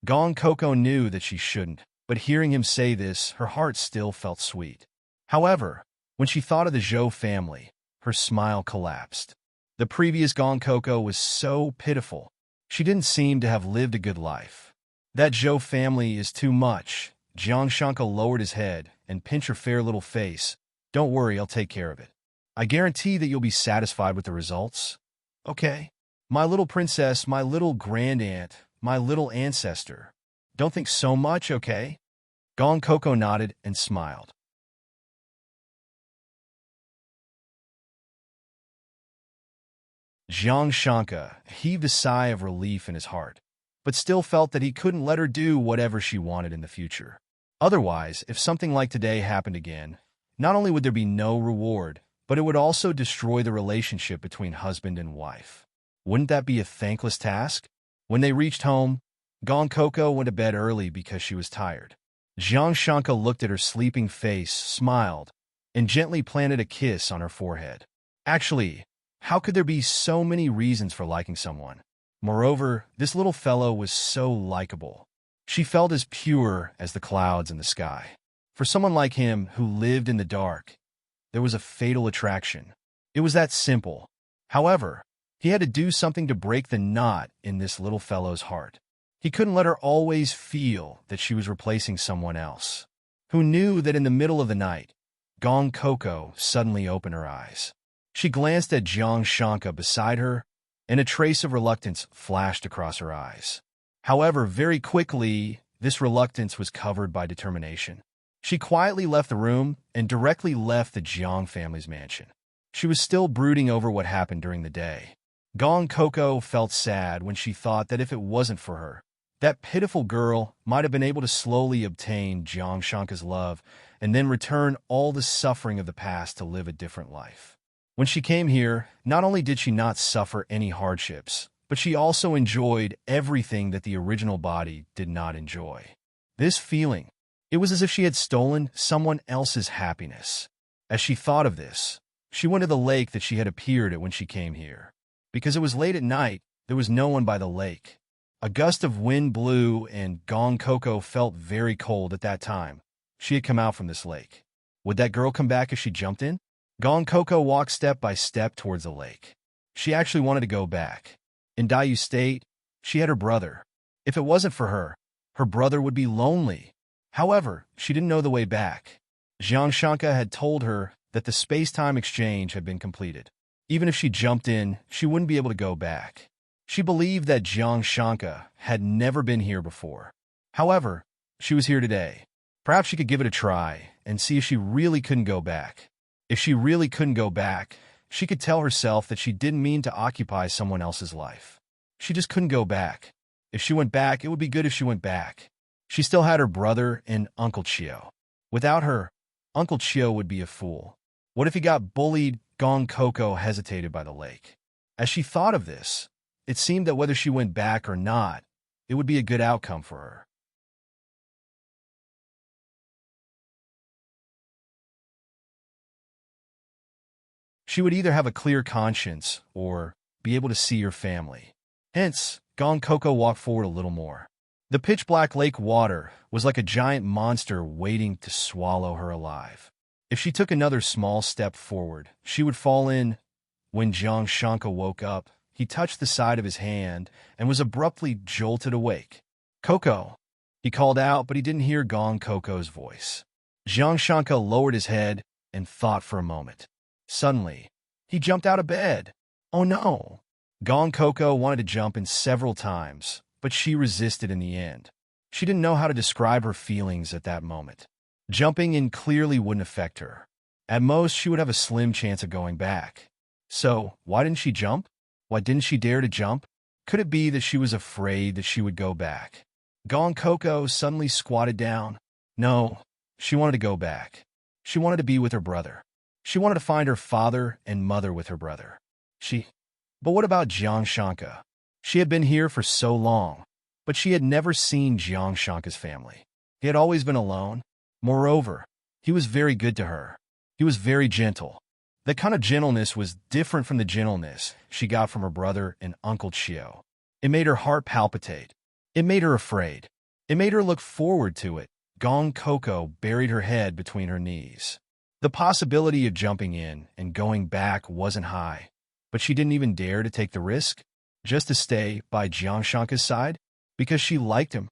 Speaker 1: Gong Coco knew that she shouldn't, but hearing him say this, her heart still felt sweet. However, when she thought of the Zhou family, her smile collapsed. The previous Gong Coco was so pitiful. She didn't seem to have lived a good life. That Zhou family is too much. Jiang Shanka lowered his head and pinched her fair little face. Don't worry, I'll take care of it. I guarantee that you'll be satisfied with the results. Okay? My little princess, my little grand-aunt, my little ancestor. Don't think so much, okay? Gong Coco nodded and smiled. Jiang Shanka heaved a sigh of relief in his heart, but still felt that he couldn't let her do whatever she wanted in the future. Otherwise, if something like today happened again, not only would there be no reward, but it would also destroy the relationship between husband and wife. Wouldn't that be a thankless task? When they reached home, Gong Coco went to bed early because she was tired. Jiang Shanka looked at her sleeping face, smiled, and gently planted a kiss on her forehead. Actually, how could there be so many reasons for liking someone? Moreover, this little fellow was so likable. She felt as pure as the clouds in the sky. For someone like him who lived in the dark, there was a fatal attraction. It was that simple. However, he had to do something to break the knot in this little fellow's heart. He couldn't let her always feel that she was replacing someone else. Who knew that in the middle of the night, Gong Coco suddenly opened her eyes. She glanced at Jiang Shanka beside her, and a trace of reluctance flashed across her eyes. However, very quickly, this reluctance was covered by determination. She quietly left the room and directly left the Jiang family's mansion. She was still brooding over what happened during the day. Gong Coco felt sad when she thought that if it wasn't for her, that pitiful girl might have been able to slowly obtain Jiang Shanka's love and then return all the suffering of the past to live a different life. When she came here, not only did she not suffer any hardships, but she also enjoyed everything that the original body did not enjoy. This feeling, it was as if she had stolen someone else's happiness. As she thought of this, she went to the lake that she had appeared at when she came here. Because it was late at night, there was no one by the lake. A gust of wind blew, and Gong Coco felt very cold at that time. She had come out from this lake. Would that girl come back if she jumped in? Gong Coco walked step by step towards the lake. She actually wanted to go back. In Dayu State, she had her brother. If it wasn't for her, her brother would be lonely. However, she didn't know the way back. Jiang Shanka had told her that the space-time exchange had been completed. Even if she jumped in, she wouldn't be able to go back. She believed that Jiang Shanka had never been here before. However, she was here today. Perhaps she could give it a try and see if she really couldn't go back. If she really couldn't go back, she could tell herself that she didn't mean to occupy someone else's life. She just couldn't go back. If she went back, it would be good if she went back. She still had her brother and Uncle Chio. Without her, Uncle Chio would be a fool. What if he got bullied? Gong Coco hesitated by the lake. As she thought of this, it seemed that whether she went back or not, it would be a good outcome for her. She would either have a clear conscience or be able to see her family. Hence, Gong Coco walked forward a little more. The pitch-black lake water was like a giant monster waiting to swallow her alive. If she took another small step forward, she would fall in. When Jiang Shanka woke up, he touched the side of his hand and was abruptly jolted awake. "Coco!" He called out, but he didn't hear Gong Coco's voice. Jiang Shanka lowered his head and thought for a moment. Suddenly, he jumped out of bed. Oh no! Gong Coco wanted to jump in several times, but she resisted in the end. She didn't know how to describe her feelings at that moment. Jumping in clearly wouldn't affect her. At most, she would have a slim chance of going back. So, why didn't she jump? Why didn't she dare to jump? Could it be that she was afraid that she would go back? Gong Coco suddenly squatted down. No, she wanted to go back. She wanted to be with her brother. She wanted to find her father and mother with her brother. But what about Jiang Shanka? She had been here for so long, but she had never seen Jiang Shanka's family. He had always been alone. Moreover, he was very good to her. He was very gentle. That kind of gentleness was different from the gentleness she got from her brother and Uncle Chio. It made her heart palpitate. It made her afraid. It made her look forward to it. Gong Coco buried her head between her knees. The possibility of jumping in and going back wasn't high, but she didn't even dare to take the risk, just to stay by Jiang Shanka's side, because she liked him.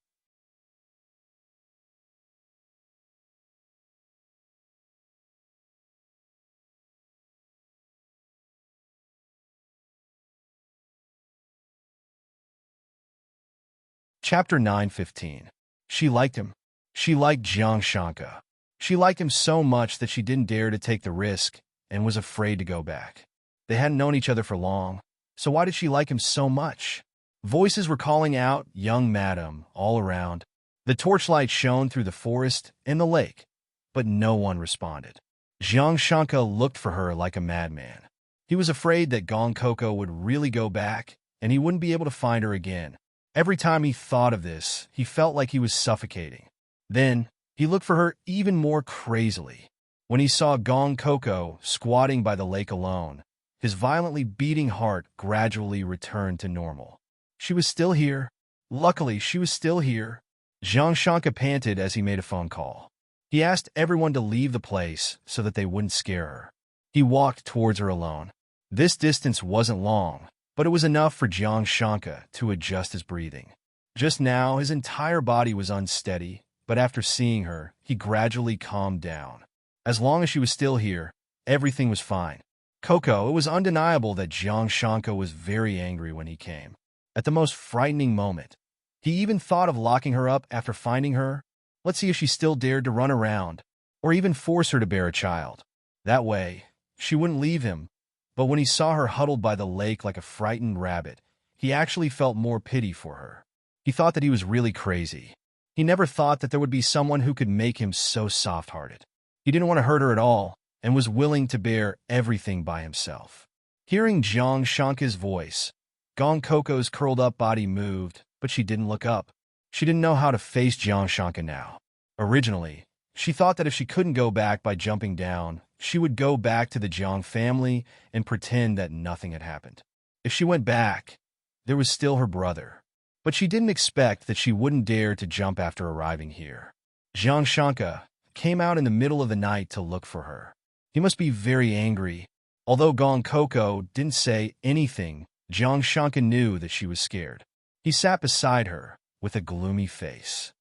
Speaker 1: Chapter 9:15. She liked him. She liked Jiang Shanka. She liked him so much that she didn't dare to take the risk and was afraid to go back. They hadn't known each other for long, so why did she like him so much? Voices were calling out, "Young madam," all around. The torchlight shone through the forest and the lake, but no one responded. Jiang Shanka looked for her like a madman. He was afraid that Gong Coco would really go back, and he wouldn't be able to find her again. Every time he thought of this, he felt like he was suffocating. Then, he looked for her even more crazily. When he saw Gong Coco squatting by the lake alone, his violently beating heart gradually returned to normal. She was still here. Luckily, she was still here. Jiang Shanka panted as he made a phone call. He asked everyone to leave the place so that they wouldn't scare her. He walked towards her alone. This distance wasn't long, but it was enough for Jiang Shanka to adjust his breathing. Just now, his entire body was unsteady, but after seeing her, he gradually calmed down. As long as she was still here, everything was fine. Coco, it was undeniable that Jiang Shanka was very angry when he came. At the most frightening moment, he even thought of locking her up after finding her. Let's see if she still dared to run around, or even force her to bear a child. That way, she wouldn't leave him. But when he saw her huddled by the lake like a frightened rabbit, he actually felt more pity for her. He thought that he was really crazy. He never thought that there would be someone who could make him so soft-hearted. He didn't want to hurt her at all, and was willing to bear everything by himself. Hearing Jiang Shanka's voice, Gong Coco's curled-up body moved, but she didn't look up. She didn't know how to face Jiang Shanka now. Originally, she thought that if she couldn't go back by jumping down, she would go back to the Jiang family and pretend that nothing had happened. If she went back, there was still her brother. But she didn't expect that she wouldn't dare to jump after arriving here. Jiang Shanka came out in the middle of the night to look for her. He must be very angry. Although Gong Coco didn't say anything, Jiang Shanka knew that she was scared. He sat beside her with a gloomy face.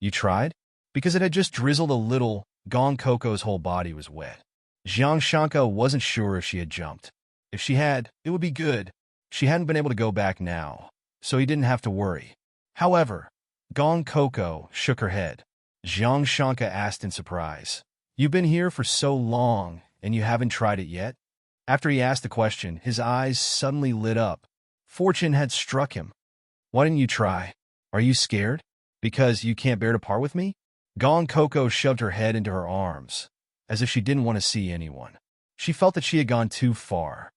Speaker 1: You tried? Because it had just drizzled a little, Gong Coco's whole body was wet. Jiang Shanka wasn't sure if she had jumped. If she had, it would be good. She hadn't been able to go back now, so he didn't have to worry. However, Gong Coco shook her head. Jiang Shanka asked in surprise, You've been here for so long, and you haven't tried it yet? After he asked the question, his eyes suddenly lit up. Fortune had struck him. Why didn't you try? Are you scared? Because you can't bear to part with me? Gong Coco shoved her head into her arms, as if she didn't want to see anyone. She felt that she had gone too far.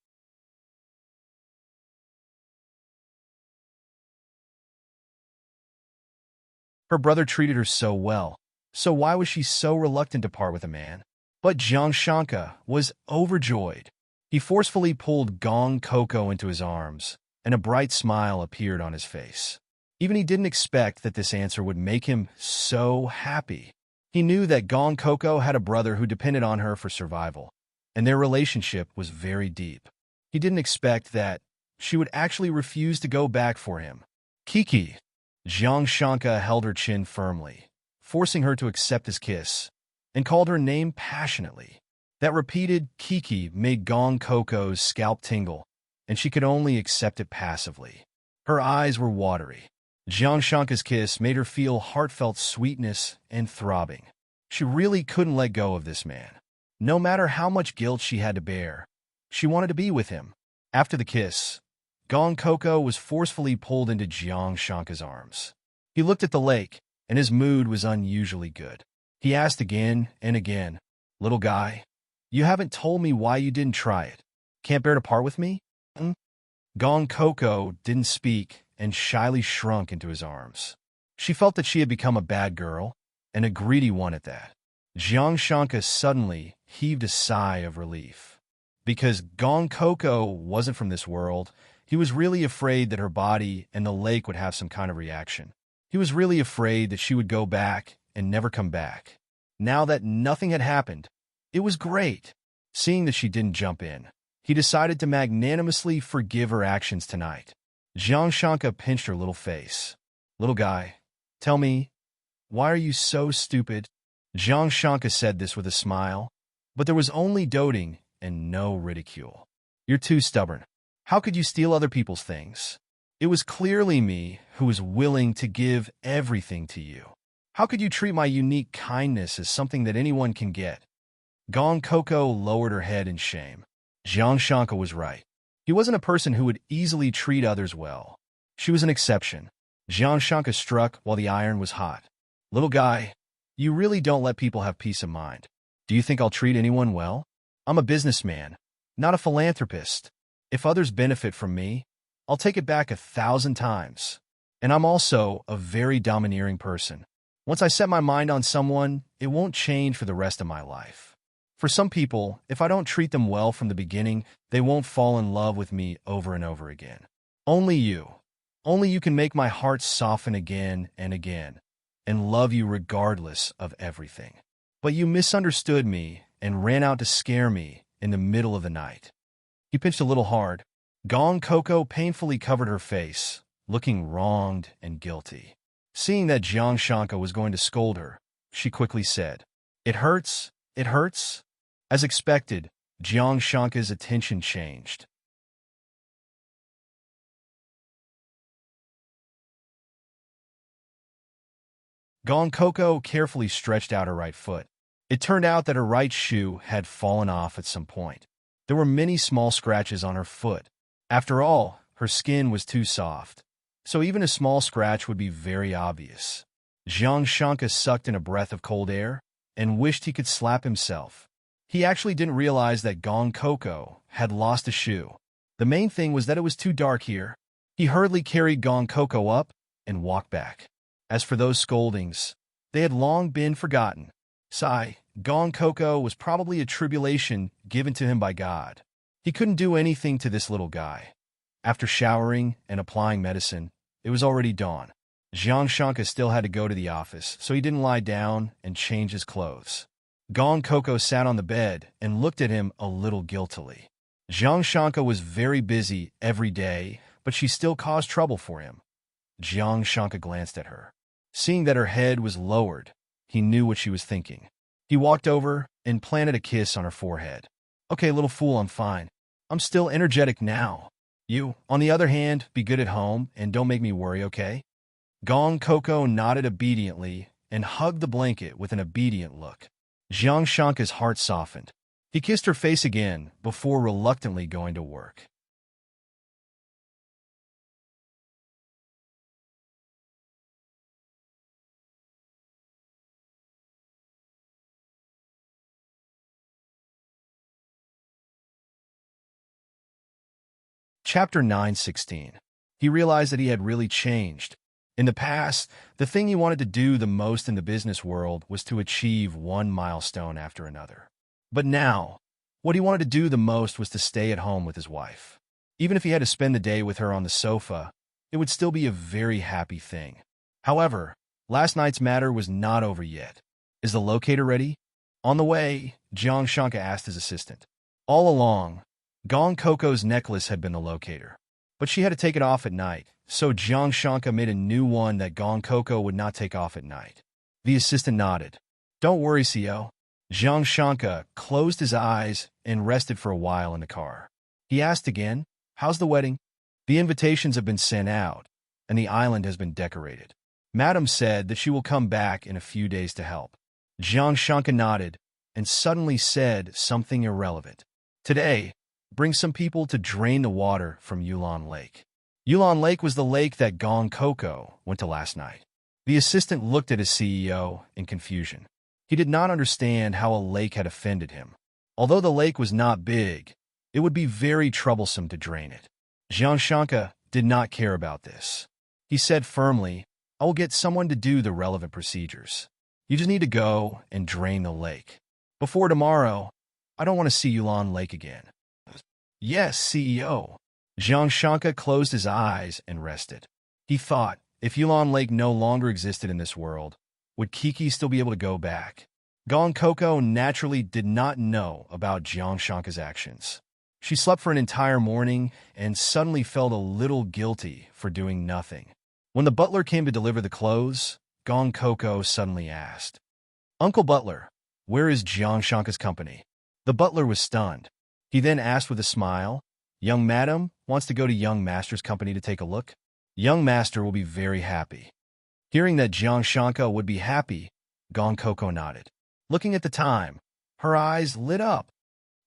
Speaker 1: Her brother treated her so well, so why was she so reluctant to part with a man? But Jiang Shanka was overjoyed. He forcefully pulled Gong Coco into his arms, and a bright smile appeared on his face. Even he didn't expect that this answer would make him so happy. He knew that Gong Coco had a brother who depended on her for survival, and their relationship was very deep. He didn't expect that she would actually refuse to go back for him. Kiki. Jiang Shanka held her chin firmly, forcing her to accept his kiss, and called her name passionately. That repeated Kiki made Gong Coco's scalp tingle, and she could only accept it passively. Her eyes were watery. Jiang Shanka's kiss made her feel heartfelt sweetness and throbbing. She really couldn't let go of this man. No matter how much guilt she had to bear, she wanted to be with him. After the kiss, Gong Coco was forcefully pulled into Jiang Shanka's arms. He looked at the lake, and his mood was unusually good. He asked again and again, Little guy, you haven't told me why you didn't try it. Can't bear to part with me? Gong Coco didn't speak and shyly shrunk into his arms. She felt that she had become a bad girl, and a greedy one at that. Jiang Shanka suddenly heaved a sigh of relief. Because Gong Coco wasn't from this world, he was really afraid that her body and the lake would have some kind of reaction. He was really afraid that she would go back and never come back. Now that nothing had happened, it was great. Seeing that she didn't jump in, he decided to magnanimously forgive her actions tonight. Jiang Shanka pinched her little face. Little guy, tell me, why are you so stupid? Jiang Shanka said this with a smile, but there was only doting and no ridicule. You're too stubborn. How could you steal other people's things? It was clearly me who was willing to give everything to you. How could you treat my unique kindness as something that anyone can get? Gong Coco lowered her head in shame. Jiang Shanka was right. He wasn't a person who would easily treat others well. She was an exception. Jiang Shanka struck while the iron was hot. Little guy, you really don't let people have peace of mind. Do you think I'll treat anyone well? I'm a businessman, not a philanthropist. If others benefit from me, I'll take it back 1,000 times. And I'm also a very domineering person. Once I set my mind on someone, it won't change for the rest of my life. For some people, if I don't treat them well from the beginning, they won't fall in love with me over and over again. Only you can make my heart soften again and again, and love you regardless of everything. But you misunderstood me and ran out to scare me in the middle of the night. He pinched a little hard. Gong Coco painfully covered her face, looking wronged and guilty. Seeing that Jiang Shanka was going to scold her, she quickly said, "It hurts, it hurts." As expected, Jiang Shanka's attention changed. Gong Coco carefully stretched out her right foot. It turned out that her right shoe had fallen off at some point. There were many small scratches on her foot. After all, her skin was too soft, so even a small scratch would be very obvious. Jiang Shanka sucked in a breath of cold air and wished he could slap himself. He actually didn't realize that Gong Coco had lost a shoe. The main thing was that it was too dark here. He hurriedly carried Gong Coco up and walked back. As for those scoldings, they had long been forgotten. Sigh, Gong Coco was probably a tribulation given to him by God. He couldn't do anything to this little guy. After showering and applying medicine, it was already dawn. Jiang Shanka still had to go to the office, so he didn't lie down and change his clothes. Gong Coco sat on the bed and looked at him a little guiltily. Jiang Shanka was very busy every day, but she still caused trouble for him. Jiang Shanka glanced at her. Seeing that her head was lowered, he knew what she was thinking. He walked over and planted a kiss on her forehead. "Okay, little fool, I'm fine. I'm still energetic now. You, on the other hand, be good at home and don't make me worry, okay?" Gong Coco nodded obediently and hugged the blanket with an obedient look. Jiang Shanka's heart softened. He kissed her face again before reluctantly going to work. Chapter 9:16. He realized that he had really changed. In the past, the thing he wanted to do the most in the business world was to achieve one milestone after another. But now, what he wanted to do the most was to stay at home with his wife. Even if he had to spend the day with her on the sofa, it would still be a very happy thing. However, last night's matter was not over yet. "Is the locator ready?" On the way, Jiang Shanka asked his assistant. All along, Gong Coco's necklace had been the locator, but she had to take it off at night, so Jiang Shanka made a new one that Gong Coco would not take off at night. The assistant nodded. "Don't worry, CO." Jiang Shanka closed his eyes and rested for a while in the car. He asked again, "How's the wedding?" "The invitations have been sent out, and the island has been decorated. Madam said that she will come back in a few days to help." Jiang Shanka nodded and suddenly said something irrelevant. "Today, bring some people to drain the water from Yulon Lake." Yulon Lake was the lake that Gong Coco went to last night. The assistant looked at his CEO in confusion. He did not understand how a lake had offended him. Although the lake was not big, it would be very troublesome to drain it. Jiang Shanka did not care about this. He said firmly, "I will get someone to do the relevant procedures. You just need to go and drain the lake. Before tomorrow, I don't want to see Yulon Lake again." "Yes, CEO." Jiang Shanka closed his eyes and rested. He thought, if Yulon Lake no longer existed in this world, would Kiki still be able to go back? Gong Coco naturally did not know about Jiang Shanka's actions. She slept for an entire morning and suddenly felt a little guilty for doing nothing. When the butler came to deliver the clothes, Gong Coco suddenly asked, "Uncle Butler, where is Jiang Shanka's company?" The butler was stunned. He then asked with a smile, "Young madam wants to go to young master's company to take a look. Young master will be very happy." Hearing that Jiang Shanka would be happy, Gong Coco nodded. Looking at the time, her eyes lit up.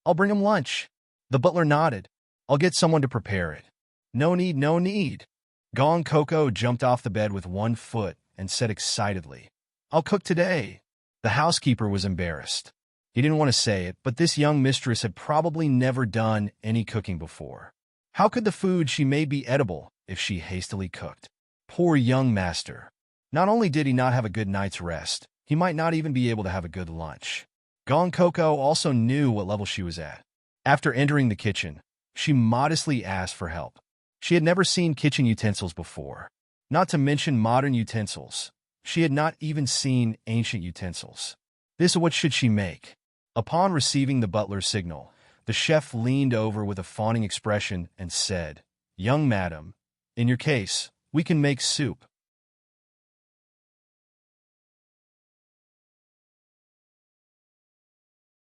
Speaker 1: "I'll bring him lunch." The butler nodded. "I'll get someone to prepare it." "No need, no need." Gong Coco jumped off the bed with one foot and said excitedly, "I'll cook today." The housekeeper was embarrassed. He didn't want to say it, but this young mistress had probably never done any cooking before. How could the food she made be edible if she hastily cooked? Poor young master. Not only did he not have a good night's rest, he might not even be able to have a good lunch. Gong Coco also knew what level she was at. After entering the kitchen, she modestly asked for help. She had never seen kitchen utensils before, not to mention modern utensils. She had not even seen ancient utensils. This what should she make? Upon receiving the butler's signal, the chef leaned over with a fawning expression and said, "Young madam, in your case, we can make soup."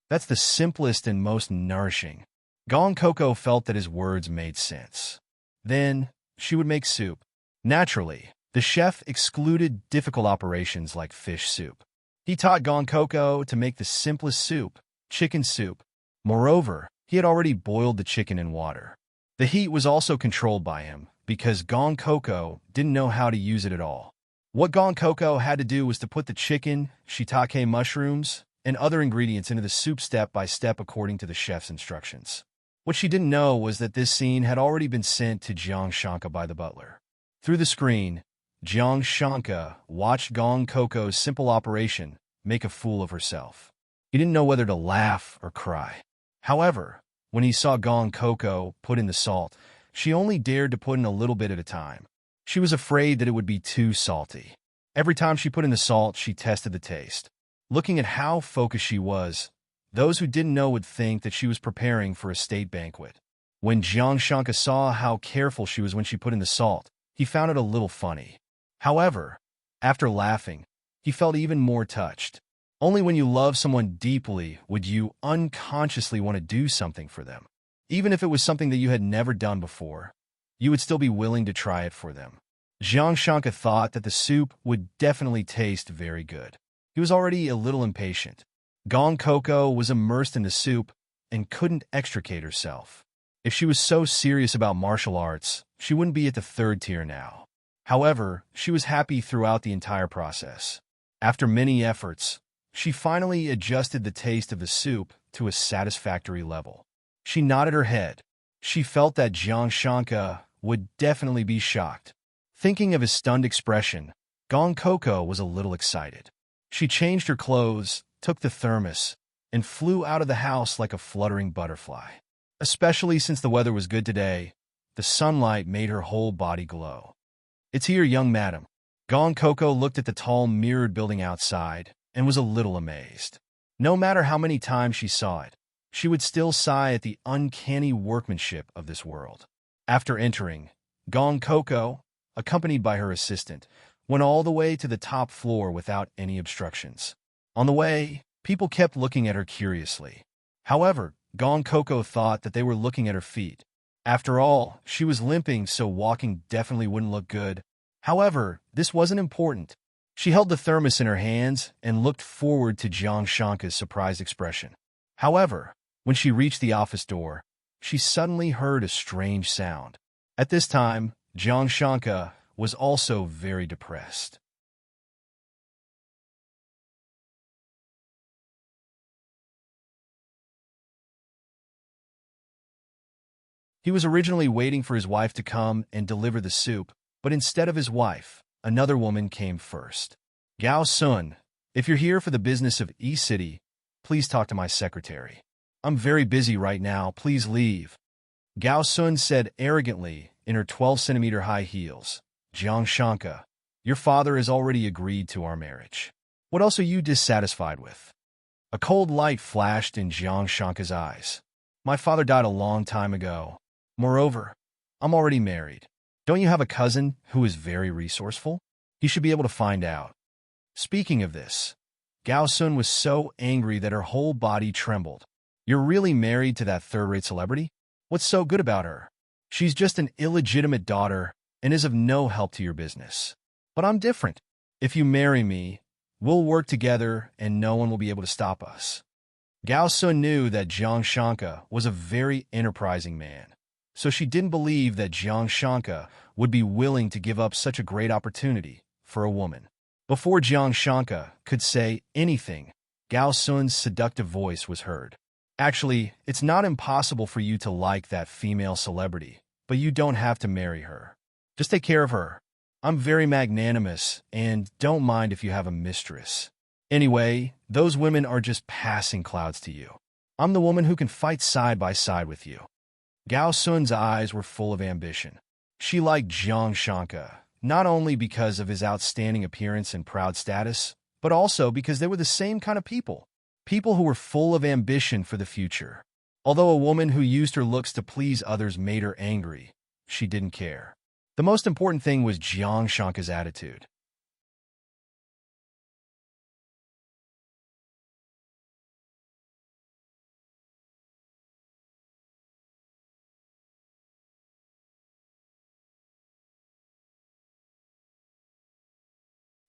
Speaker 1: That's the simplest and most nourishing. Gong Coco felt that his words made sense. Then, she would make soup. Naturally, the chef excluded difficult operations like fish soup. He taught Gong Coco to make the simplest soup, chicken soup. Moreover, he had already boiled the chicken in water. The heat was also controlled by him, because Gong Coco didn't know how to use it at all. What Gong Coco had to do was to put the chicken, shiitake mushrooms, and other ingredients into the soup step by step according to the chef's instructions. What she didn't know was that this scene had already been sent to Jiang Shanka by the butler. Through the screen, Jiang Shanka watched Gong Coco's simple operation make a fool of herself. He didn't know whether to laugh or cry. However, when he saw Gong Coco put in the salt, she only dared to put in a little bit at a time. She was afraid that it would be too salty. Every time she put in the salt, she tested the taste. Looking at how focused she was, those who didn't know would think that she was preparing for a state banquet. When Jiang Shanka saw how careful she was when she put in the salt, he found it a little funny. However, after laughing, he felt even more touched. Only when you love someone deeply would you unconsciously want to do something for them. Even if it was something that you had never done before, you would still be willing to try it for them. Jiang Shanka thought that the soup would definitely taste very good. He was already a little impatient. Gong Coco was immersed in the soup and couldn't extricate herself. If she was so serious about martial arts, she wouldn't be at the third tier now. However, she was happy throughout the entire process. After many efforts, she finally adjusted the taste of the soup to a satisfactory level. She nodded her head. She felt that Jiang Shanka would definitely be shocked. Thinking of his stunned expression, Gong Coco was a little excited. She changed her clothes, took the thermos, and flew out of the house like a fluttering butterfly. Especially since the weather was good today, the sunlight made her whole body glow. "It's here, young madam." Gong Coco looked at the tall mirrored building outside and was a little amazed. No matter how many times she saw it, she would still sigh at the uncanny workmanship of this world. After entering, Gong Coco, accompanied by her assistant, went all the way to the top floor without any obstructions. On the way, people kept looking at her curiously. However, Gong Coco thought that they were looking at her feet. After all, she was limping, so walking definitely wouldn't look good. However, this wasn't important. She held the thermos in her hands and looked forward to Jiang Shanka's surprised expression. However, when she reached the office door, she suddenly heard a strange sound. At this time, Jiang Shanka was also very depressed. He was originally waiting for his wife to come and deliver the soup, but instead of his wife, another woman came first. "Gao Sun, if you're here for the business of E-City, please talk to my secretary. I'm very busy right now, please leave." Gao Sun said arrogantly in her 12-centimeter high heels. "Jiang Shanka, your father has already agreed to our marriage. What else are you dissatisfied with?" A cold light flashed in Jiang Shanka's eyes. "My father died a long time ago. Moreover, I'm already married. Don't you have a cousin who is very resourceful? He should be able to find out." Speaking of this, Gao Sun was so angry that her whole body trembled. "You're really married to that third-rate celebrity? What's so good about her? She's just an illegitimate daughter and is of no help to your business. But I'm different. If you marry me, we'll work together and no one will be able to stop us." Gao Sun knew that Jiang Shanka was a very enterprising man, so she didn't believe that Jiang Shanka would be willing to give up such a great opportunity for a woman. Before Jiang Shanka could say anything, Gao Sun's seductive voice was heard. "Actually, it's not impossible for you to like that female celebrity, but you don't have to marry her. Just take care of her. I'm very magnanimous and don't mind if you have a mistress. Anyway, those women are just passing clouds to you. I'm the woman who can fight side by side with you." Gao Sun's eyes were full of ambition. She liked Jiang Shanka, not only because of his outstanding appearance and proud status, but also because they were the same kind of people. People who were full of ambition for the future. Although a woman who used her looks to please others made her angry, she didn't care. The most important thing was Jiang Shanka's attitude.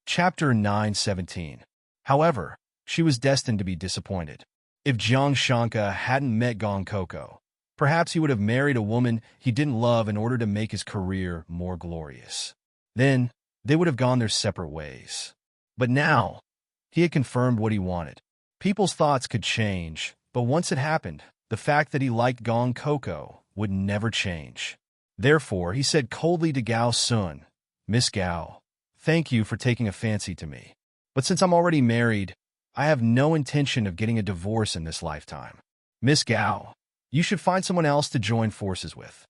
Speaker 1: Chapter 9:17. However, she was destined to be disappointed. If Jiang Shanka hadn't met Gong Koko, perhaps he would have married a woman he didn't love in order to make his career more glorious. Then, they would have gone their separate ways. But now, he had confirmed what he wanted. People's thoughts could change, but once it happened, the fact that he liked Gong Koko would never change. Therefore, he said coldly to Gao Sun, "Miss Gao, thank you for taking a fancy to me. But since I'm already married, I have no intention of getting a divorce in this lifetime. Miss Gao, you should find someone else to join forces with."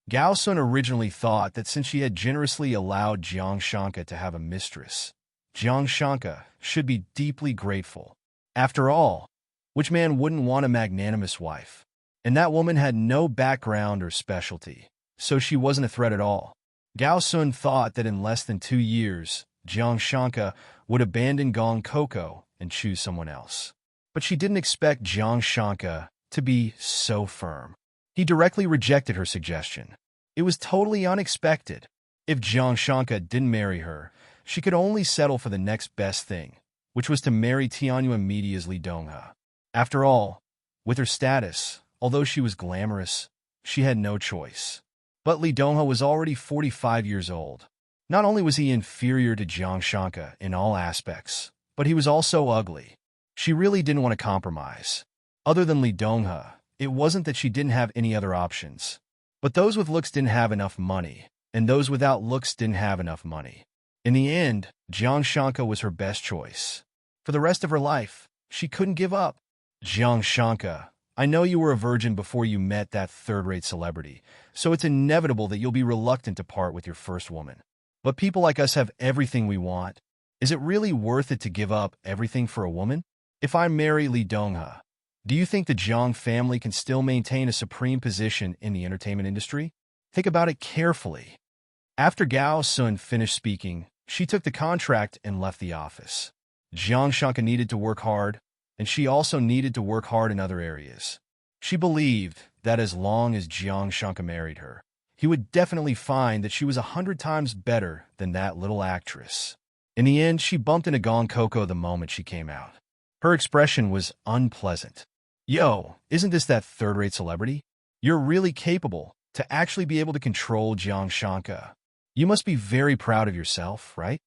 Speaker 1: Gao Sun originally thought that since she had generously allowed Jiang Shanka to have a mistress, Jiang Shanka should be deeply grateful. After all, which man wouldn't want a magnanimous wife? And that woman had no background or specialty, so she wasn't a threat at all. Gao Sun thought that in less than 2 years, Jiang Shanka would abandon Gong Koko and choose someone else. But she didn't expect Jiang Shanka to be so firm. He directly rejected her suggestion. It was totally unexpected. If Jiang Shanka didn't marry her, she could only settle for the next best thing, which was to marry Tianyuan Media's Li Donghe. After all, with her status, although she was glamorous, she had no choice. But Li Donghe was already 45 years old. Not only was he inferior to Jiang Shanka in all aspects, but he was also ugly. She really didn't want to compromise. Other than Li Donghe, it wasn't that she didn't have any other options. But those with looks didn't have enough money, and those without looks didn't have enough money. In the end, Jiang Shanka was her best choice. For the rest of her life, she couldn't give up. "Jiang Shanka, I know you were a virgin before you met that third-rate celebrity, so it's inevitable that you'll be reluctant to part with your first woman. But people like us have everything we want. Is it really worth it to give up everything for a woman? If I marry Li Donghe, do you think the Jiang family can still maintain a supreme position in the entertainment industry? Think about it carefully." After Gao Sun finished speaking, she took the contract and left the office. Jiang Shanka needed to work hard, and she also needed to work hard in other areas. She believed that as long as Jiang Shanka married her, he would definitely find that she was 100 times better than that little actress. In the end, she bumped into Gong Koko the moment she came out. Her expression was unpleasant. "Yo, isn't this that third-rate celebrity? You're really capable to actually be able to control Jiang Shanka. You must be very proud of yourself, right?"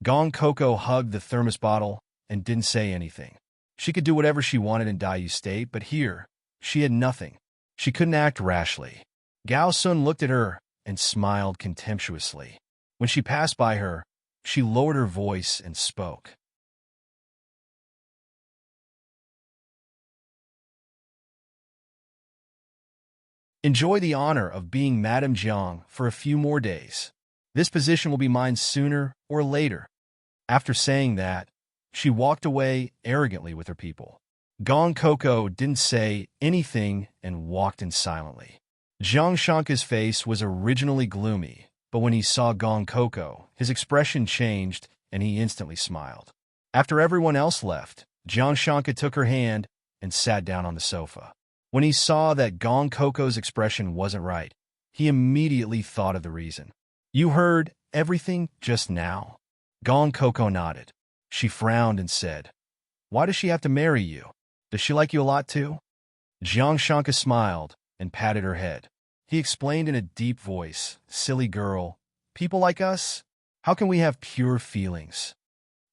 Speaker 1: Gong Koko hugged the thermos bottle and didn't say anything. She could do whatever she wanted in Dayu State, but here, she had nothing. She couldn't act rashly. Gao Sun looked at her and smiled contemptuously. When she passed by her, she lowered her voice and spoke. "Enjoy the honor of being Madame Jiang for a few more days. This position will be mine sooner or later." After saying that, she walked away arrogantly with her people. Gong Koko didn't say anything and walked in silently. Jiang Shanka's face was originally gloomy, but when he saw Gong Koko, his expression changed and he instantly smiled. After everyone else left, Jiang Shanka took her hand and sat down on the sofa. When he saw that Gong Koko's expression wasn't right, he immediately thought of the reason. "You heard everything just now?" Gong Koko nodded. She frowned and said, "Why does she have to marry you? Does she like you a lot too?" Jiang Shanka smiled and patted her head. He explained in a deep voice, "Silly girl, people like us, how can we have pure feelings?"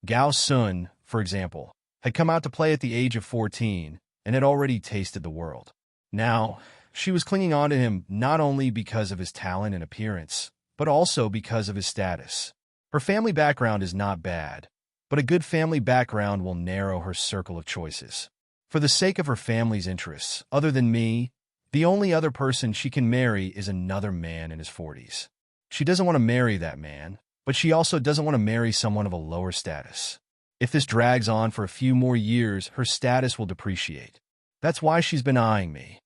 Speaker 1: Gao Sun, for example, had come out to play at the age of 14 and had already tasted the world. Now, she was clinging on to him not only because of his talent and appearance, but also because of his status. Her family background is not bad, but a good family background will narrow her circle of choices. For the sake of her family's interests, other than me, the only other person she can marry is another man in his 40s. She doesn't want to marry that man, but she also doesn't want to marry someone of a lower status. If this drags on for a few more years, her status will depreciate. That's why she's been eyeing me.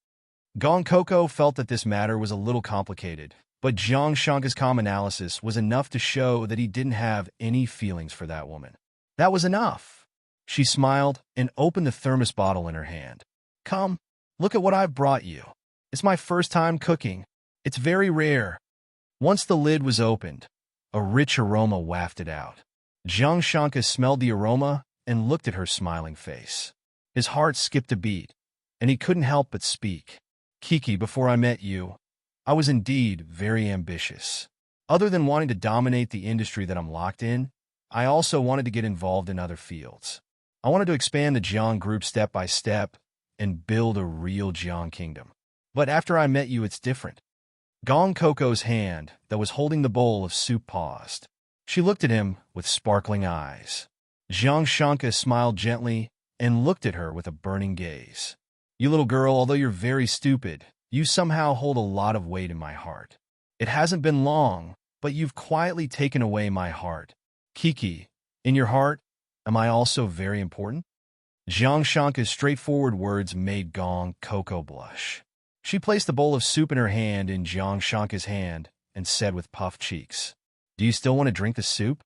Speaker 1: Gong Coco felt that this matter was a little complicated, but Jiang Shanka's calm analysis was enough to show that he didn't have any feelings for that woman. That was enough. She smiled and opened the thermos bottle in her hand. Come, look at what I've brought you. It's my first time cooking. It's very rare. Once the lid was opened, a rich aroma wafted out. Jiang Shanka smelled the aroma and looked at her smiling face. His heart skipped a beat, and he couldn't help but speak. Kiki, before I met you, I was indeed very ambitious. Other than wanting to dominate the industry that I'm locked in, I also wanted to get involved in other fields. I wanted to expand the Jiang group step by step and build a real Jiang kingdom. But after I met you, it's different. Gong Coco's hand that was holding the bowl of soup paused. She looked at him with sparkling eyes. Jiang Shanka smiled gently and looked at her with a burning gaze. You little girl, although you're very stupid, you somehow hold a lot of weight in my heart. It hasn't been long, but you've quietly taken away my heart. Kiki, in your heart, am I also very important? Jiang Shanka's straightforward words made Gong Coco blush. She placed the bowl of soup in her hand in Jiang Shanka's hand and said with puffed cheeks, Do you still want to drink the soup?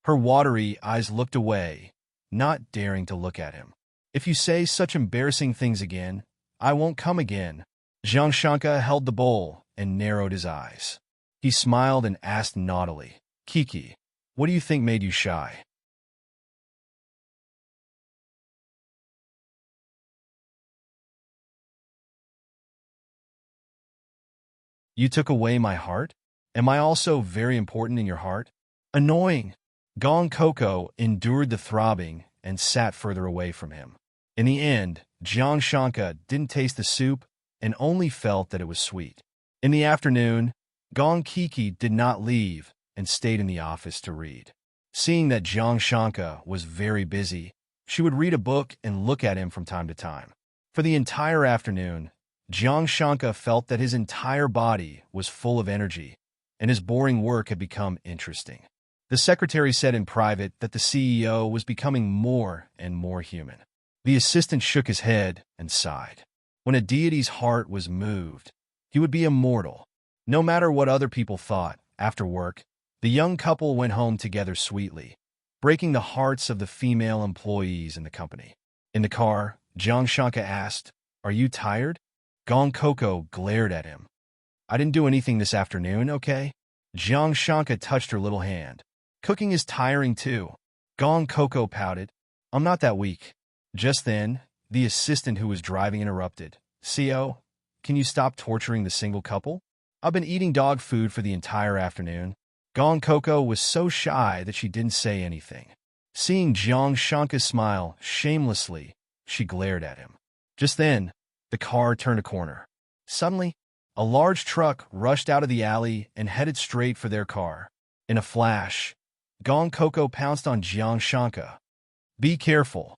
Speaker 1: Her watery eyes looked away, not daring to look at him. If you say such embarrassing things again, I won't come again. Jiang Shanka held the bowl and narrowed his eyes. He smiled and asked naughtily, Kiki, what do you think made you shy? You took away my heart? Am I also very important in your heart? Annoying. Gong Coco endured the throbbing and sat further away from him. In the end, Jiang Shanka didn't taste the soup and only felt that it was sweet. In the afternoon, Gong Kiki did not leave and stayed in the office to read. Seeing that Jiang Shanka was very busy, she would read a book and look at him from time to time. For the entire afternoon, Jiang Shanka felt that his entire body was full of energy, and his boring work had become interesting. The secretary said in private that the CEO was becoming more and more human. The assistant shook his head and sighed. When a deity's heart was moved, he would be immortal. No matter what other people thought, after work, the young couple went home together sweetly, breaking the hearts of the female employees in the company. In the car, Jiang Shanka asked, Are you tired? Gong Coco glared at him. I didn't do anything this afternoon, okay? Jiang Shanka touched her little hand. Cooking is tiring too. Gong Coco pouted. I'm not that weak. Just then, the assistant who was driving interrupted. CO, can you stop torturing the single couple? I've been eating dog food for the entire afternoon. Gong Coco was so shy that she didn't say anything. Seeing Jiang Shanka smile shamelessly, she glared at him. Just then, the car turned a corner. Suddenly, a large truck rushed out of the alley and headed straight for their car. In a flash, Gong Coco pounced on Jiang Shanka. Be careful.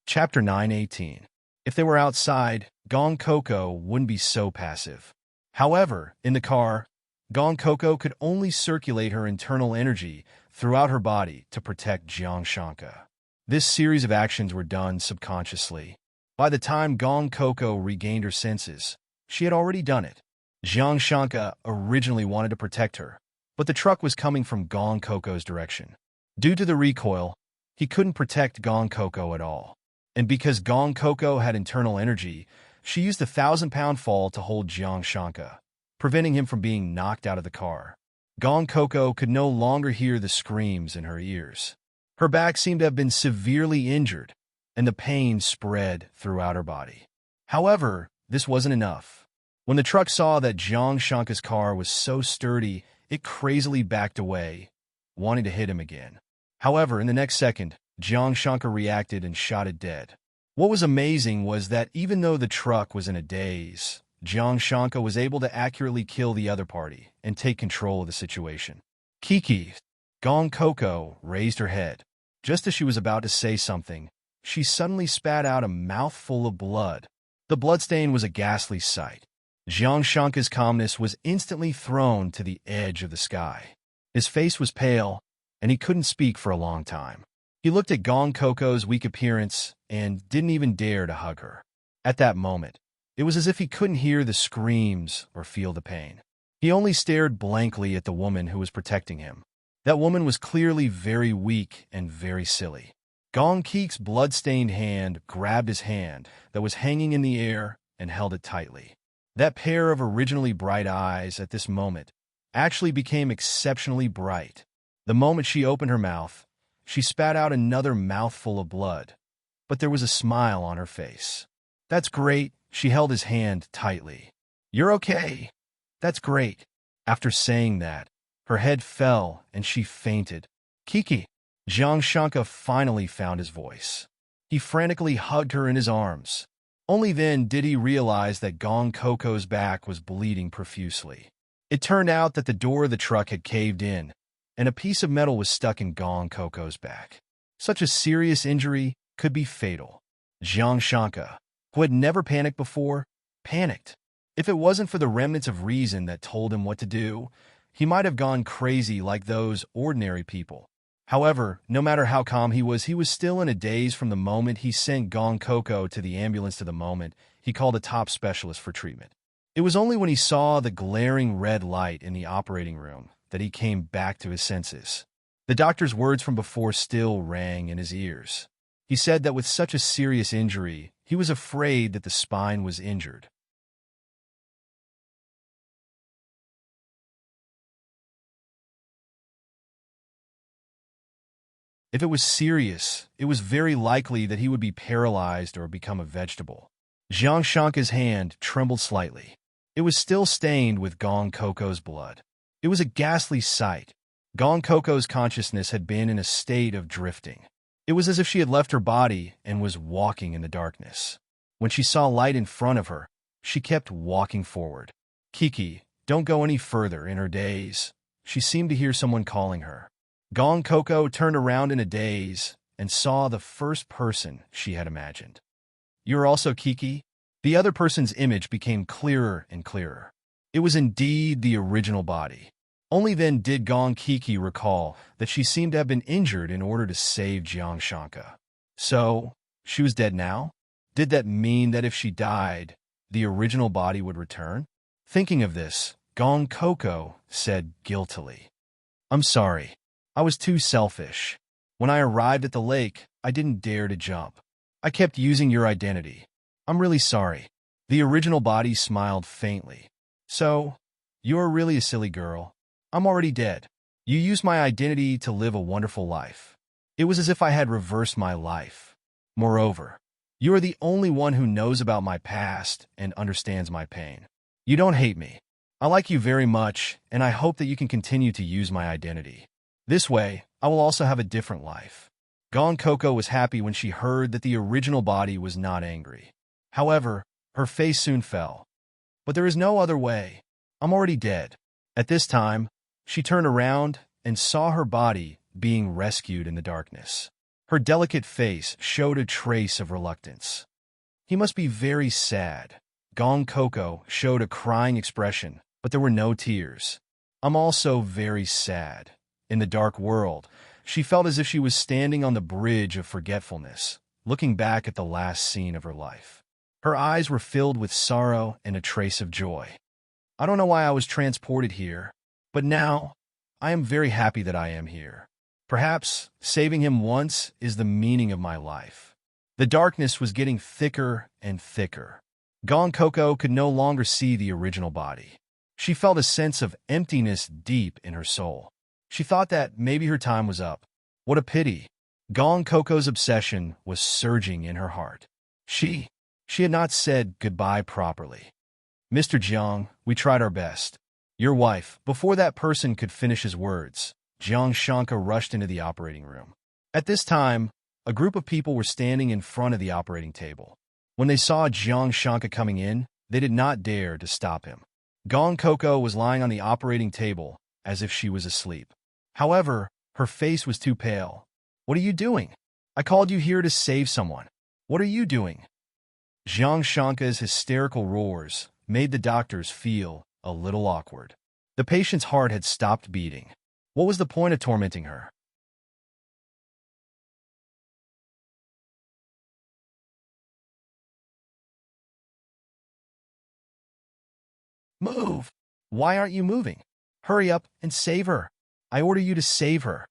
Speaker 1: Chapter 9:18. If they were outside, Gong Coco wouldn't be so passive. However, in the car, Gong Coco could only circulate her internal energy throughout her body to protect Jiang Shanka. This series of actions were done subconsciously. By the time Gong Coco regained her senses, she had already done it. Jiang Shanka originally wanted to protect her, but the truck was coming from Gong Coco's direction. Due to the recoil, he couldn't protect Gong Coco at all. And because Gong Coco had internal energy, she used the 1,000-pound fall to hold Jiang Shanka, preventing him from being knocked out of the car. Gong Coco could no longer hear the screams in her ears. Her back seemed to have been severely injured, and the pain spread throughout her body. However, this wasn't enough. When the truck saw that Jiang Shanka's car was so sturdy, it crazily backed away, wanting to hit him again. However, in the next second, Jiang Shanka reacted and shot it dead. What was amazing was that even though the truck was in a daze, Jiang Shanka was able to accurately kill the other party and take control of the situation. Kiki. Gong Coco raised her head. Just as she was about to say something, she suddenly spat out a mouthful of blood. The bloodstain was a ghastly sight. Jiang Shanka's calmness was instantly thrown to the edge of the sky. His face was pale, and he couldn't speak for a long time. He looked at Gong Coco's weak appearance and didn't even dare to hug her. At that moment, it was as if he couldn't hear the screams or feel the pain. He only stared blankly at the woman who was protecting him. That woman was clearly very weak and very silly. Gong Keek's blood-stained hand grabbed his hand that was hanging in the air and held it tightly. That pair of originally bright eyes at this moment actually became exceptionally bright. The moment she opened her mouth, she spat out another mouthful of blood, but there was a smile on her face. "That's great." She held his hand tightly. "You're okay. That's great." After saying that, her head fell and she fainted. "Kiki." Jiang Shanka finally found his voice. He frantically hugged her in his arms. Only then did he realize that Gong Coco's back was bleeding profusely. It turned out that the door of the truck had caved in, and a piece of metal was stuck in Gong Coco's back. Such a serious injury could be fatal. Jiang Shanka, who had never panicked before, panicked. If it wasn't for the remnants of reason that told him what to do, he might have gone crazy like those ordinary people. However, no matter how calm he was still in a daze from the moment he sent Gong Coco to the ambulance to the moment he called a top specialist for treatment. It was only when he saw the glaring red light in the operating room that he came back to his senses. The doctor's words from before still rang in his ears. He said that with such a serious injury, he was afraid that the spine was injured. If it was serious, it was very likely that he would be paralyzed or become a vegetable. Jiang Shanka's hand trembled slightly. It was still stained with Gong Coco's blood. It was a ghastly sight. Gong Coco's consciousness had been in a state of drifting. It was as if she had left her body and was walking in the darkness. When she saw light in front of her, she kept walking forward. "Kiki, don't go any further." In her daze, she seemed to hear someone calling her. Gong Coco turned around in a daze and saw the first person she had imagined. "You're also Kiki?" The other person's image became clearer and clearer. It was indeed the original body. Only then did Gong Kiki recall that she seemed to have been injured in order to save Jiang Shanka. So, she was dead now? Did that mean that if she died, the original body would return? Thinking of this, Gong Coco said guiltily, "I'm sorry. I was too selfish. When I arrived at the lake, I didn't dare to jump. I kept using your identity. I'm really sorry." The original body smiled faintly. "So, you're really a silly girl. I'm already dead. You used my identity to live a wonderful life. It was as if I had reversed my life. Moreover, you are the only one who knows about my past and understands my pain. You don't hate me. I like you very much, and I hope that you can continue to use my identity. This way, I will also have a different life." Gong Coco was happy when she heard that the original body was not angry. However, her face soon fell. "But there is no other way. I'm already dead." At this time, she turned around and saw her body being rescued in the darkness. Her delicate face showed a trace of reluctance. "He must be very sad." Gong Coco showed a crying expression, but there were no tears. "I'm also very sad." In the dark world, she felt as if she was standing on the bridge of forgetfulness, looking back at the last scene of her life. Her eyes were filled with sorrow and a trace of joy. "I don't know why I was transported here, but now I am very happy that I am here. Perhaps saving him once is the meaning of my life." The darkness was getting thicker and thicker. Gong Coco could no longer see the original body. She felt a sense of emptiness deep in her soul. She thought that maybe her time was up. What a pity. Gong Coco's obsession was surging in her heart. She had not said goodbye properly. "Mr. Jiang, we tried our best. Your wife." Before that person could finish his words, Jiang Shanka rushed into the operating room. At this time, a group of people were standing in front of the operating table. When they saw Jiang Shanka coming in, they did not dare to stop him. Gong Coco was lying on the operating table as if she was asleep. However, Her face was too pale. What are you doing? I called you here to save someone. What are you doing? Jiang Shanka's hysterical roars made the doctors feel a little awkward. The patient's heart had stopped beating. What was the point of tormenting her? Move! Why aren't you moving? Hurry up and save her. I order you to save her.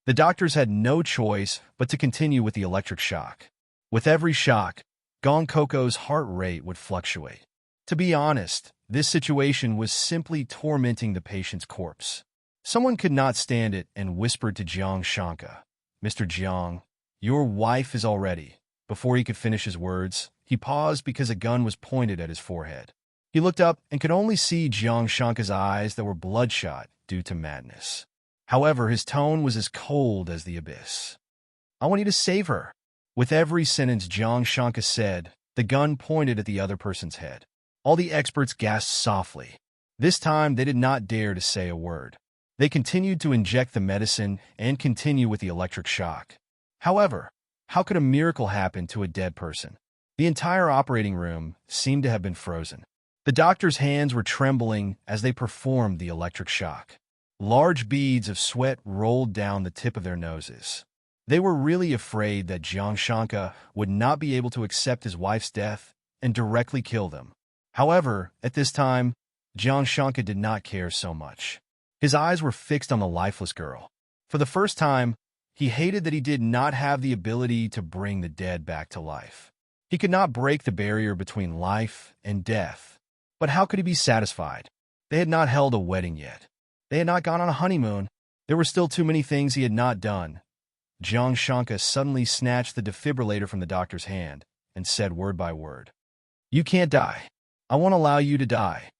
Speaker 1: The doctors had no choice but to continue with the electric shock. With every shock, Gong Coco's heart rate would fluctuate. To be honest, this situation was simply tormenting the patient's corpse. Someone could not stand it and whispered to Jiang Shanka, "Mr. Jiang, your wife is all ready." Before he could finish his words, he paused because a gun was pointed at his forehead. He looked up and could only see Jiang Shanka's eyes that were bloodshot due to madness. However, his tone was as cold as the abyss. "I want you to save her." With every sentence Jiang Shanka said, the gun pointed at the other person's head. All the experts gasped softly. This time, they did not dare to say a word. They continued to inject the medicine and continue with the electric shock. However, how could a miracle happen to a dead person? The entire operating room seemed to have been frozen. The doctor's hands were trembling as they performed the electric shock. Large beads of sweat rolled down the tip of their noses. They were really afraid that Jiang Shanka would not be able to accept his wife's death and directly kill them. However, at this time, Jiang Shanka did not care so much. His eyes were fixed on the lifeless girl. For the first time, he hated that he did not have the ability to bring the dead back to life. He could not break the barrier between life and death. But how could he be satisfied? They had not held a wedding yet. They had not gone on a honeymoon. There were still too many things he had not done. Jiang Shanka suddenly snatched the defibrillator from the doctor's hand and said word by word, "You can't die. I won't allow you to die."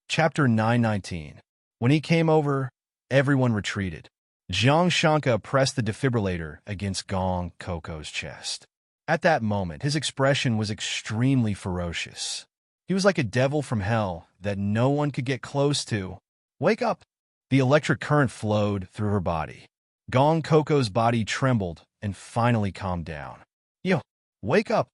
Speaker 1: Chapter 919. When he came over, everyone retreated. Jiang Shanka pressed the defibrillator against Gong Coco's chest. At that moment, his expression was extremely ferocious. He was like a devil from hell that no one could get close to. "Wake up!" The electric current flowed through her body. Gong Coco's body trembled and finally calmed down. "Yo, wake up!"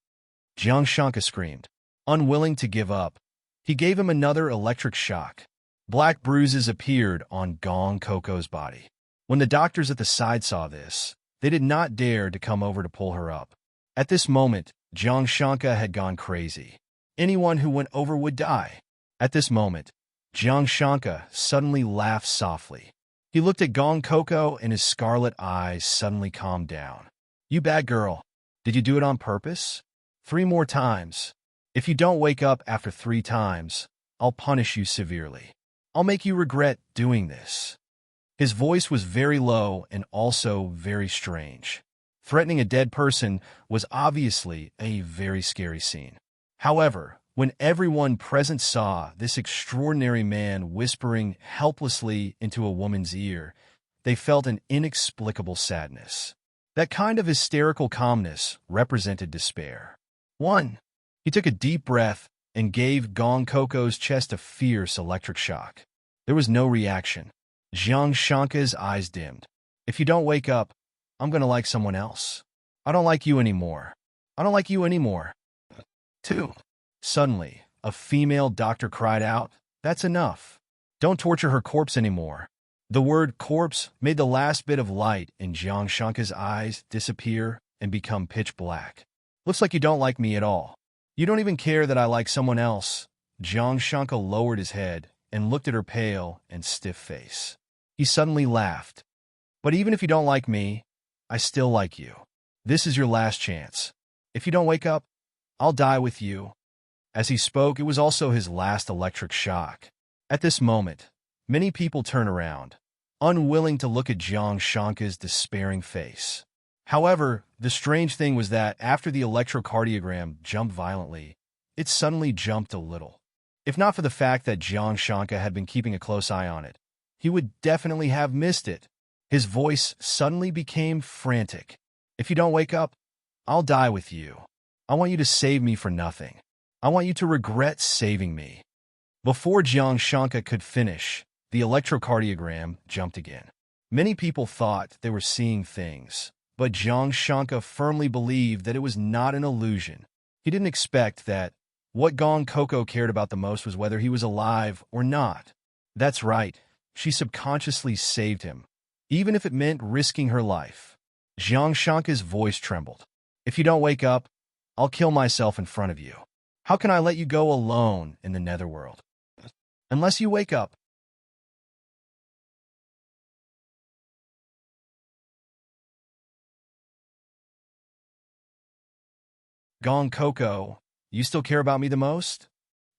Speaker 1: Jiang Shanka screamed. Unwilling to give up, he gave him another electric shock. Black bruises appeared on Gong Coco's body. When the doctors at the side saw this, they did not dare to come over to pull her up. At this moment, Jiang Shanka had gone crazy. Anyone who went over would die. At this moment, Jiang Shanka suddenly laughed softly. He looked at Gong Coco and his scarlet eyes suddenly calmed down. "You bad girl. Did you do it on purpose? 3 more times. If you don't wake up after 3 times, I'll punish you severely. I'll make you regret doing this." His voice was very low and also very strange. Threatening a dead person was obviously a very scary scene. However, when everyone present saw this extraordinary man whispering helplessly into a woman's ear, they felt an inexplicable sadness. That kind of hysterical calmness represented despair. 1. He took a deep breath and gave Gong Coco's chest a fierce electric shock. There was no reaction. Jiang Shanka's eyes dimmed. "If you don't wake up, I'm going to like someone else. I don't like you anymore. I don't like you anymore." 2. Suddenly, a female doctor cried out, "That's enough. Don't torture her corpse anymore." The word corpse made the last bit of light in Jiang Shanka's eyes disappear and become pitch black. "Looks like you don't like me at all. You don't even care that I like someone else." Jiang Shanka lowered his head and looked at her pale and stiff face. He suddenly laughed. "But even if you don't like me, I still like you. This is your last chance. If you don't wake up, I'll die with you." As he spoke, it was also his last electric shock. At this moment, many people turned around, unwilling to look at Jiang Shanka's despairing face. However, the strange thing was that after the electrocardiogram jumped violently, it suddenly jumped a little. If not for the fact that Jiang Shanka had been keeping a close eye on it, he would definitely have missed it. His voice suddenly became frantic. If you don't wake up, I'll die with you. I want you to save me for nothing. I want you to regret saving me. Before Jiang Shanka could finish, the electrocardiogram jumped again. Many people thought they were seeing things, but Jiang Shanka firmly believed that it was not an illusion. He didn't expect that what Gong Coco cared about the most was whether he was alive or not. That's right, she subconsciously saved him, even if it meant risking her life. Jiang Shanka's voice trembled. If you don't wake up, I'll kill myself in front of you. How can I let you go alone in the netherworld? Unless you wake up. Gong Coco, you still care about me the most?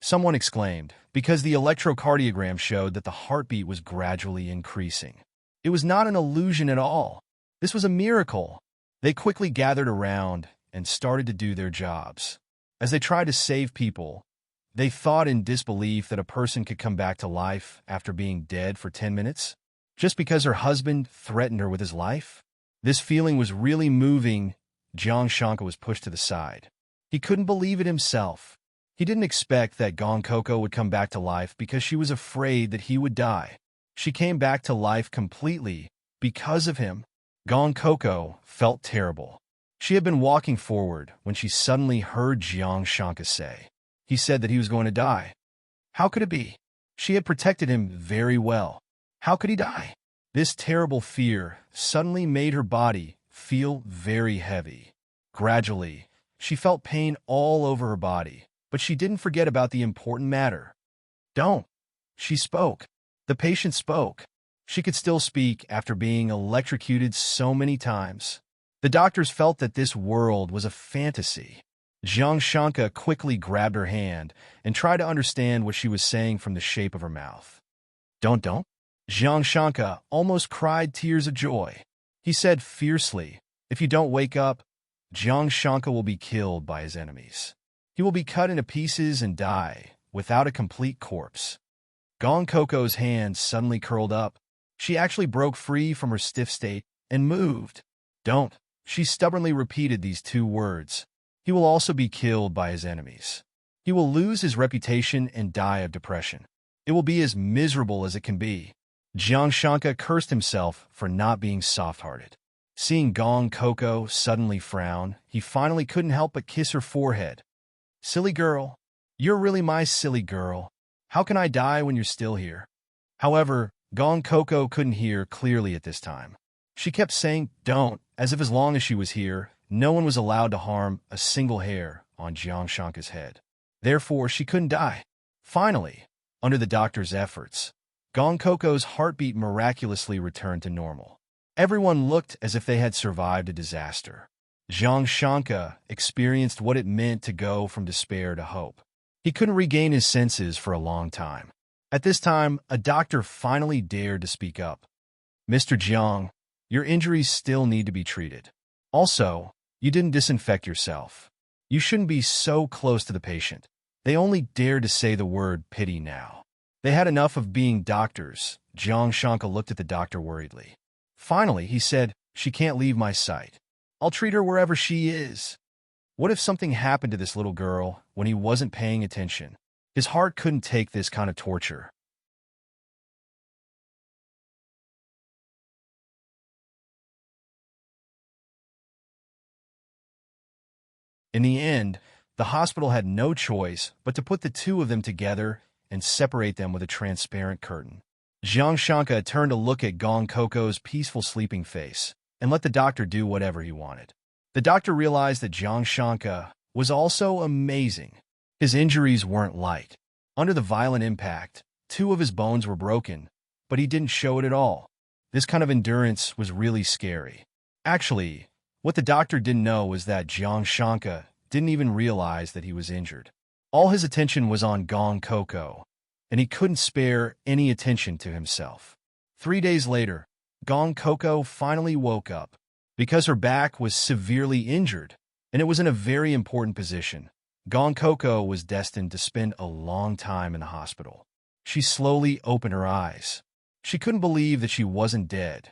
Speaker 1: Someone exclaimed, because the electrocardiogram showed that the heartbeat was gradually increasing. It was not an illusion at all. This was a miracle. They quickly gathered around and started to do their jobs. As they tried to save people, they thought in disbelief that a person could come back to life after being dead for 10 minutes, just because her husband threatened her with his life. This feeling was really moving. Jiang Shanka was pushed to the side. He couldn't believe it himself. He didn't expect that Gong Coco would come back to life because she was afraid that he would die. She came back to life completely because of him. Gong Coco felt terrible. She had been walking forward when she suddenly heard Jiang Shanka say. He said that he was going to die. How could it be? She had protected him very well. How could he die? This terrible fear suddenly made her body feel very heavy. Gradually, she felt pain all over her body, but she didn't forget about the important matter. Don't. She spoke. The patient spoke. She could still speak after being electrocuted so many times. The doctors felt that this world was a fantasy. Jiang Shanka quickly grabbed her hand and tried to understand what she was saying from the shape of her mouth. Don't. Jiang Shanka almost cried tears of joy. He said fiercely, if you don't wake up, Jiang Shanka will be killed by his enemies. He will be cut into pieces and die without a complete corpse. Gong Coco's hand suddenly curled up. She actually broke free from her stiff state and moved. Don't. She stubbornly repeated these two words. He will also be killed by his enemies. He will lose his reputation and die of depression. It will be as miserable as it can be. Jiang Shanka cursed himself for not being soft-hearted. Seeing Gong Coco suddenly frown, he finally couldn't help but kiss her forehead. Silly girl. You're really my silly girl. How can I die when you're still here? However, Gong Coco couldn't hear clearly at this time. She kept saying, don't, as if as long as she was here, no one was allowed to harm a single hair on Jiang Shanka's head. Therefore, she couldn't die. Finally, under the doctor's efforts, Gong Coco's heartbeat miraculously returned to normal. Everyone looked as if they had survived a disaster. Jiang Shanka experienced what it meant to go from despair to hope. He couldn't regain his senses for a long time. At this time, a doctor finally dared to speak up. Mr. Jiang, your injuries still need to be treated. Also, you didn't disinfect yourself. You shouldn't be so close to the patient. They only dared to say the word pity now. They had enough of being doctors. Jiang Shanka looked at the doctor worriedly. Finally, he said, she can't leave my sight. I'll treat her wherever she is. What if something happened to this little girl when he wasn't paying attention? His heart couldn't take this kind of torture. In the end, the hospital had no choice but to put the two of them together and separate them with a transparent curtain. Jiang Shanka turned to look at Gong Coco's peaceful sleeping face and let the doctor do whatever he wanted. The doctor realized that Jiang Shanka was also amazing. His injuries weren't light. Under the violent impact, 2 of his bones were broken, but he didn't show it at all. This kind of endurance was really scary. Actually, what the doctor didn't know was that Jiang Shanka didn't even realize that he was injured. All his attention was on Gong Coco, and he couldn't spare any attention to himself. 3 days later, Gong Coco finally woke up. Because her back was severely injured, and it was in a very important position, Gong Coco was destined to spend a long time in the hospital. She slowly opened her eyes. She couldn't believe that she wasn't dead.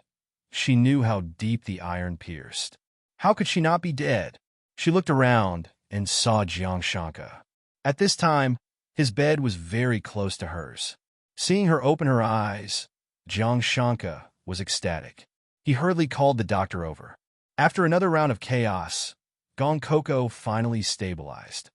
Speaker 1: She knew how deep the iron pierced. How could she not be dead? She looked around and saw Jiang Shanka. At this time, his bed was very close to hers. Seeing her open her eyes, Jiang Shanka was ecstatic. He hurriedly called the doctor over. After another round of chaos, Gong Coco finally stabilized.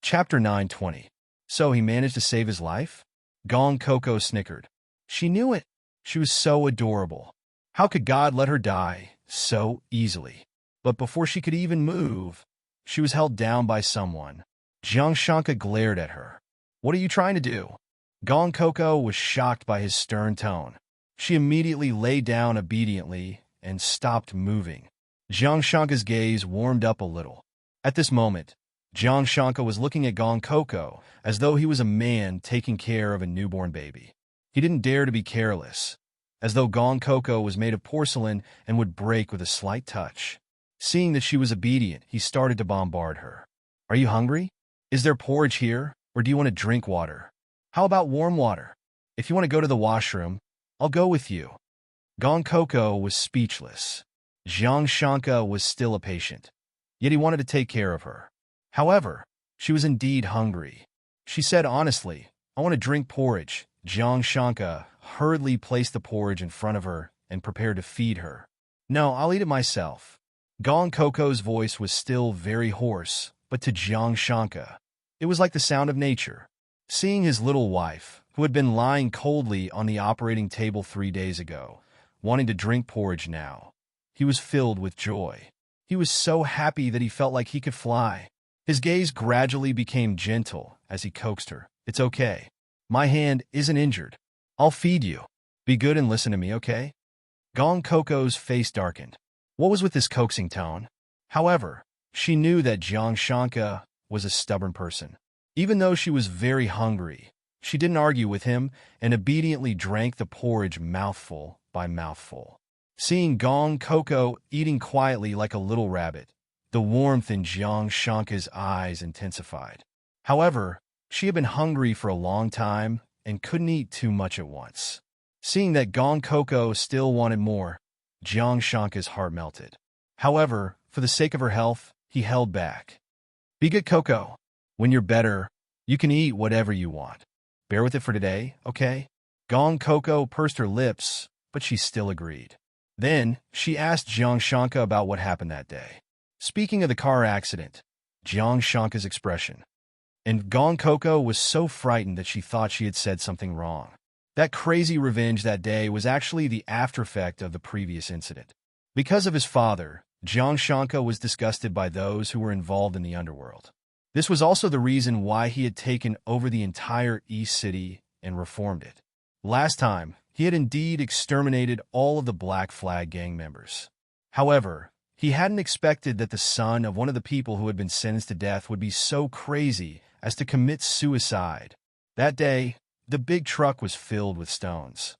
Speaker 1: Chapter 920. So he managed to save his life? Gong Coco snickered. She knew it. She was so adorable. How could God let her die so easily? But before she could even move, she was held down by someone. Jiang Shanka glared at her. What are you trying to do? Gong Coco was shocked by his stern tone. She immediately lay down obediently and stopped moving. Jiang Shanka's gaze warmed up a little. At this moment, Jiang Shanka was looking at Gong Coco as though he was a man taking care of a newborn baby. He didn't dare to be careless, as though Gong Coco was made of porcelain and would break with a slight touch. Seeing that she was obedient, he started to bombard her. Are you hungry? Is there porridge here, or do you want to drink water? How about warm water? If you want to go to the washroom, I'll go with you. Gong Coco was speechless. Jiang Shanka was still a patient, yet he wanted to take care of her. However, she was indeed hungry. She said honestly, I want to drink porridge. Jiang Shanka hurriedly placed the porridge in front of her and prepared to feed her. No, I'll eat it myself. Gong Coco's voice was still very hoarse, but to Jiang Shanka, it was like the sound of nature. Seeing his little wife, who had been lying coldly on the operating table 3 days ago, wanting to drink porridge now, he was filled with joy. He was so happy that he felt like he could fly. His gaze gradually became gentle as he coaxed her. It's okay. My hand isn't injured. I'll feed you. Be good and listen to me, okay? Gong Coco's face darkened. What was with this coaxing tone? However, she knew that Jiang Shanka was a stubborn person. Even though she was very hungry, she didn't argue with him and obediently drank the porridge mouthful by mouthful. Seeing Gong Coco eating quietly like a little rabbit, the warmth in Jiang Shanka's eyes intensified. However, she had been hungry for a long time and couldn't eat too much at once. Seeing that Gong Coco still wanted more, Jiang Shanka's heart melted. However, for the sake of her health, he held back. Be good, Coco. When you're better, you can eat whatever you want. Bear with it for today, okay? Gong Coco pursed her lips, but she still agreed. Then, she asked Jiang Shanka about what happened that day. Speaking of the car accident, Jiang Shanka's expression. And Gong Coco was so frightened that she thought she had said something wrong. That crazy revenge that day was actually the aftereffect of the previous incident. Because of his father, Jiang Shanka was disgusted by those who were involved in the underworld. This was also the reason why he had taken over the entire East City and reformed it. Last time, he had indeed exterminated all of the Black Flag gang members. However, he hadn't expected that the son of one of the people who had been sentenced to death would be so crazy as to commit suicide. That day, the big truck was filled with stones.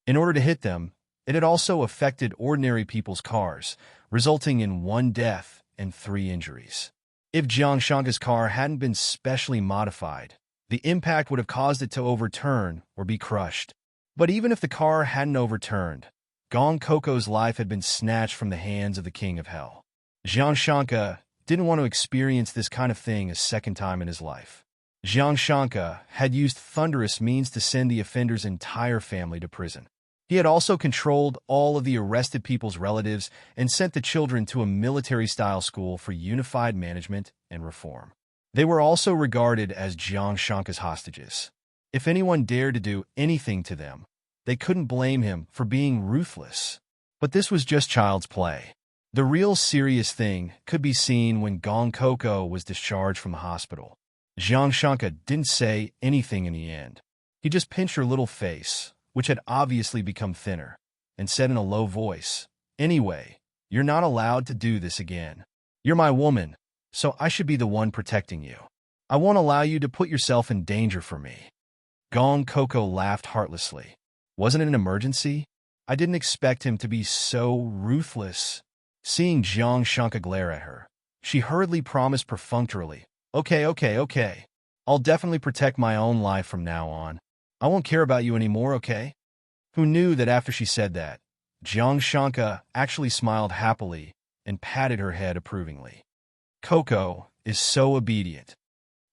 Speaker 1: In order to hit them, it had also affected ordinary people's cars, resulting in 1 death and 3 injuries. If Jiang Shanka's car hadn't been specially modified, the impact would have caused it to overturn or be crushed. But even if the car hadn't overturned, Gong Coco's life had been snatched from the hands of the King of Hell. Jiang Shanka didn't want to experience this kind of thing a second time in his life. Jiang Shanka had used thunderous means to send the offender's entire family to prison. He had also controlled all of the arrested people's relatives and sent the children to a military-style school for unified management and reform. They were also regarded as Jiang Shanka's hostages. If anyone dared to do anything to them, they couldn't blame him for being ruthless. But this was just child's play. The real serious thing could be seen when Gong Coco was discharged from the hospital. Jiang Shanka didn't say anything in the end. He just pinched her little face, which had obviously become thinner, and said in a low voice, "Anyway, You're not allowed to do this again. You're my woman, so I should be the one protecting you. I won't allow you to put yourself in danger for me." Gong Coco laughed heartlessly. Wasn't it an emergency? I didn't expect him to be so ruthless. Seeing Jiang Shanka glare at her, she hurriedly promised perfunctorily, Okay. I'll definitely protect my own life from now on. I won't care about you anymore, okay?" Who knew that after she said that, Jiang Shanka actually smiled happily and patted her head approvingly. Coco is so obedient.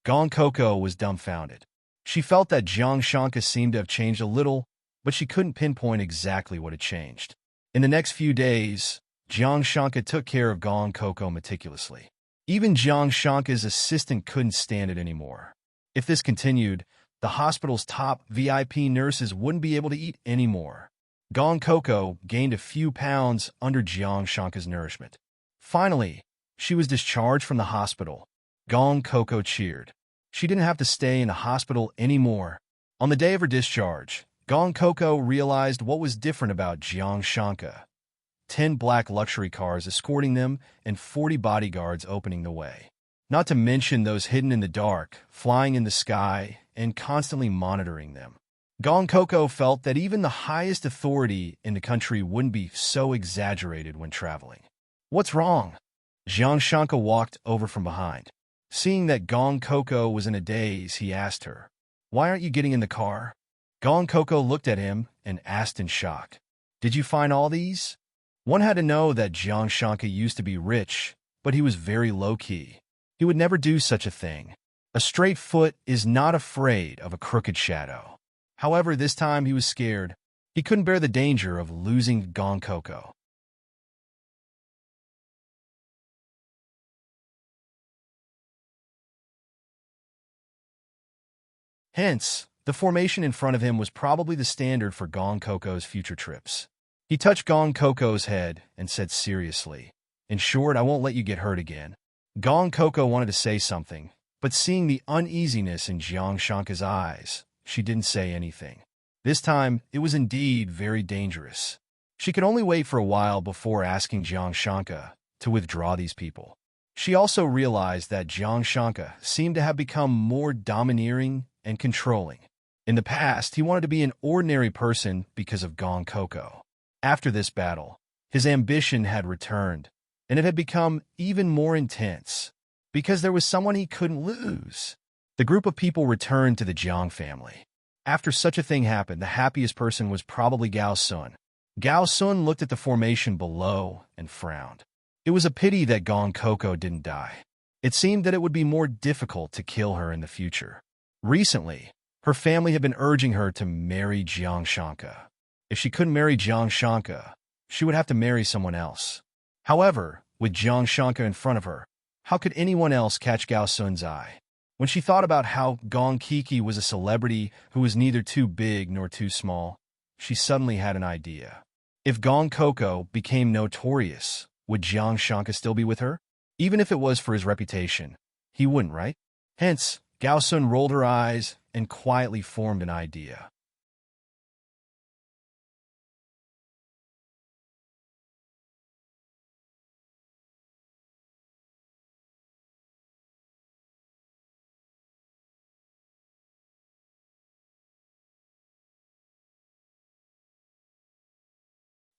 Speaker 1: Gong Coco was dumbfounded. She felt that Jiang Shanka seemed to have changed a little, but she couldn't pinpoint exactly what had changed. In the next few days, Jiang Shanka took care of Gong Coco meticulously. Even Jiang Shanka's assistant couldn't stand it anymore. If this continued, the hospital's top VIP nurses wouldn't be able to eat anymore. Gong Coco gained a few pounds under Jiang Shanka's nourishment. Finally, she was discharged from the hospital. Gong Coco cheered. She didn't have to stay in the hospital anymore. On the day of her discharge, Gong Coco realized what was different about Jiang Shanka. 10 black luxury cars escorting them and 40 bodyguards opening the way. Not to mention those hidden in the dark, flying in the sky, and constantly monitoring them. Gong Coco felt that even the highest authority in the country wouldn't be so exaggerated when traveling. "What's wrong?" Jiang Shanka walked over from behind. Seeing that Gong Coco was in a daze, he asked her, "Why aren't you getting in the car?" Gong Coco looked at him and asked in shock, "Did you find all these?" One had to know that Jiang Shanka used to be rich, but he was very low-key. He would never do such a thing. A straight foot is not afraid of a crooked shadow. However, this time he was scared. He couldn't bear the danger of losing Gong Coco. Hence, the formation in front of him was probably the standard for Gong Coco's future trips. He touched Gong Coco's head and said seriously, "In short, I won't let you get hurt again." Gong Coco wanted to say something, but seeing the uneasiness in Jiang Shanka's eyes, she didn't say anything. This time, it was indeed very dangerous. She could only wait for a while before asking Jiang Shanka to withdraw these people. She also realized that Jiang Shanka seemed to have become more domineering and controlling. In the past, he wanted to be an ordinary person because of Gong Coco. After this battle, his ambition had returned, and it had become even more intense, because there was someone he couldn't lose. The group of people returned to the Jiang family. After such a thing happened, the happiest person was probably Gao Sun. Gao Sun looked at the formation below and frowned. It was a pity that Gong Coco didn't die. It seemed that it would be more difficult to kill her in the future. Recently, her family had been urging her to marry Jiang Shanka. If she couldn't marry Jiang Shanka, she would have to marry someone else. However, with Jiang Shanka in front of her, how could anyone else catch Gao Sun's eye? When she thought about how Gong Kiki was a celebrity who was neither too big nor too small, she suddenly had an idea. If Gong Coco became notorious, would Jiang Shanka still be with her? Even if it was for his reputation, he wouldn't, right? Hence, Gao Sun rolled her eyes and quietly formed an idea.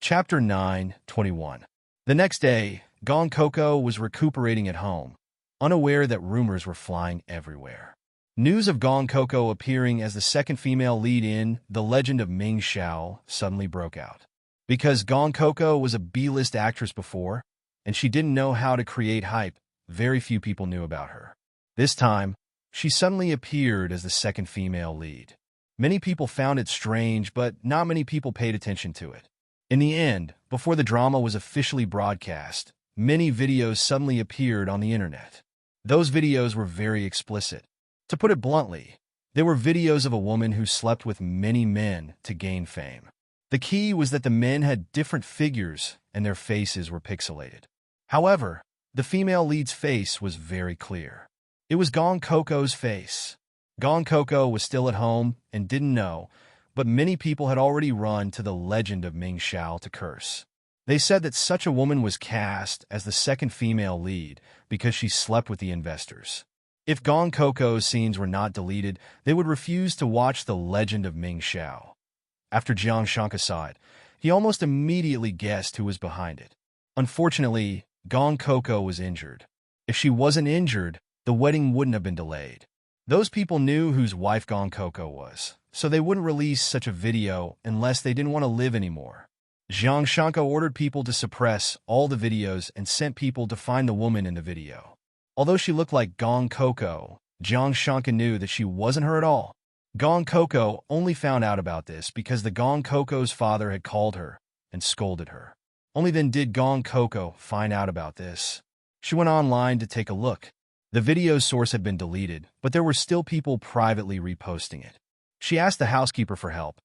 Speaker 1: Chapter 9:21. The next day, Gong Coco was recuperating at home, unaware that rumors were flying everywhere. News of Gong Coco appearing as the second female lead in The Legend of Ming Xiao suddenly broke out. Because Gong Coco was a B-list actress before, and she didn't know how to create hype, very few people knew about her. This time, she suddenly appeared as the second female lead. Many people found it strange, but not many people paid attention to it. In the end, before the drama was officially broadcast, many videos suddenly appeared on the internet. Those videos were very explicit. To put it bluntly, they were videos of a woman who slept with many men to gain fame. The key was that the men had different figures and their faces were pixelated. However, the female lead's face was very clear. It was Gong Coco's face. Gong Coco was still at home and didn't know, but many people had already run to the Legend of Ming Xiao to curse. They said that such a woman was cast as the second female lead because she slept with the investors. If Gong Coco's scenes were not deleted, they would refuse to watch The Legend of Ming Xiao. After Jiang Shanka saw it, he almost immediately guessed who was behind it. Unfortunately, Gong Coco was injured. If she wasn't injured, the wedding wouldn't have been delayed. Those people knew whose wife Gong Coco was, so they wouldn't release such a video unless they didn't want to live anymore. Jiang Shanka ordered people to suppress all the videos and sent people to find the woman in the video. Although she looked like Gong Coco, Jiang Shanka knew that she wasn't her at all. Gong Coco only found out about this because the Gong Coco's father had called her and scolded her. Only then did Gong Coco find out about this. She went online to take a look. The video's source had been deleted, but there were still people privately reposting it. She asked the housekeeper for help,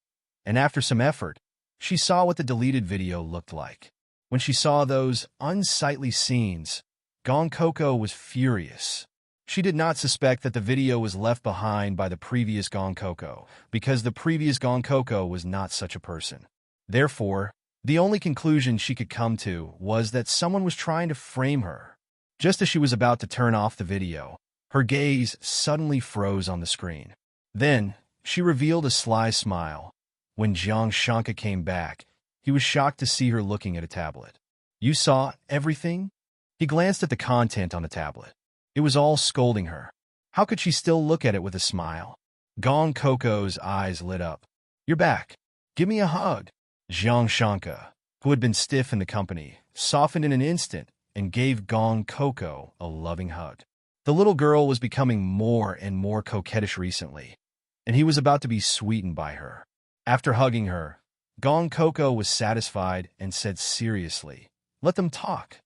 Speaker 1: and after some effort, she saw what the deleted video looked like. When she saw those unsightly scenes, Gong Coco was furious. She did not suspect that the video was left behind by the previous Gong Coco, because the previous Gong Coco was not such a person. Therefore, the only conclusion she could come to was that someone was trying to frame her. Just as she was about to turn off the video, her gaze suddenly froze on the screen. Then, she revealed a sly smile. When Jiang Shanka came back, he was shocked to see her looking at a tablet. "You saw everything?" He glanced at the content on the tablet. It was all scolding her. How could she still look at it with a smile? Gong Coco's eyes lit up. "You're back. Give me a hug." Jiang Shanka, who had been stiff in the company, softened in an instant and gave Gong Coco a loving hug. The little girl was becoming more and more coquettish recently, and he was about to be sweetened by her. After hugging her, Gong Coco was satisfied and said seriously, "Let them talk."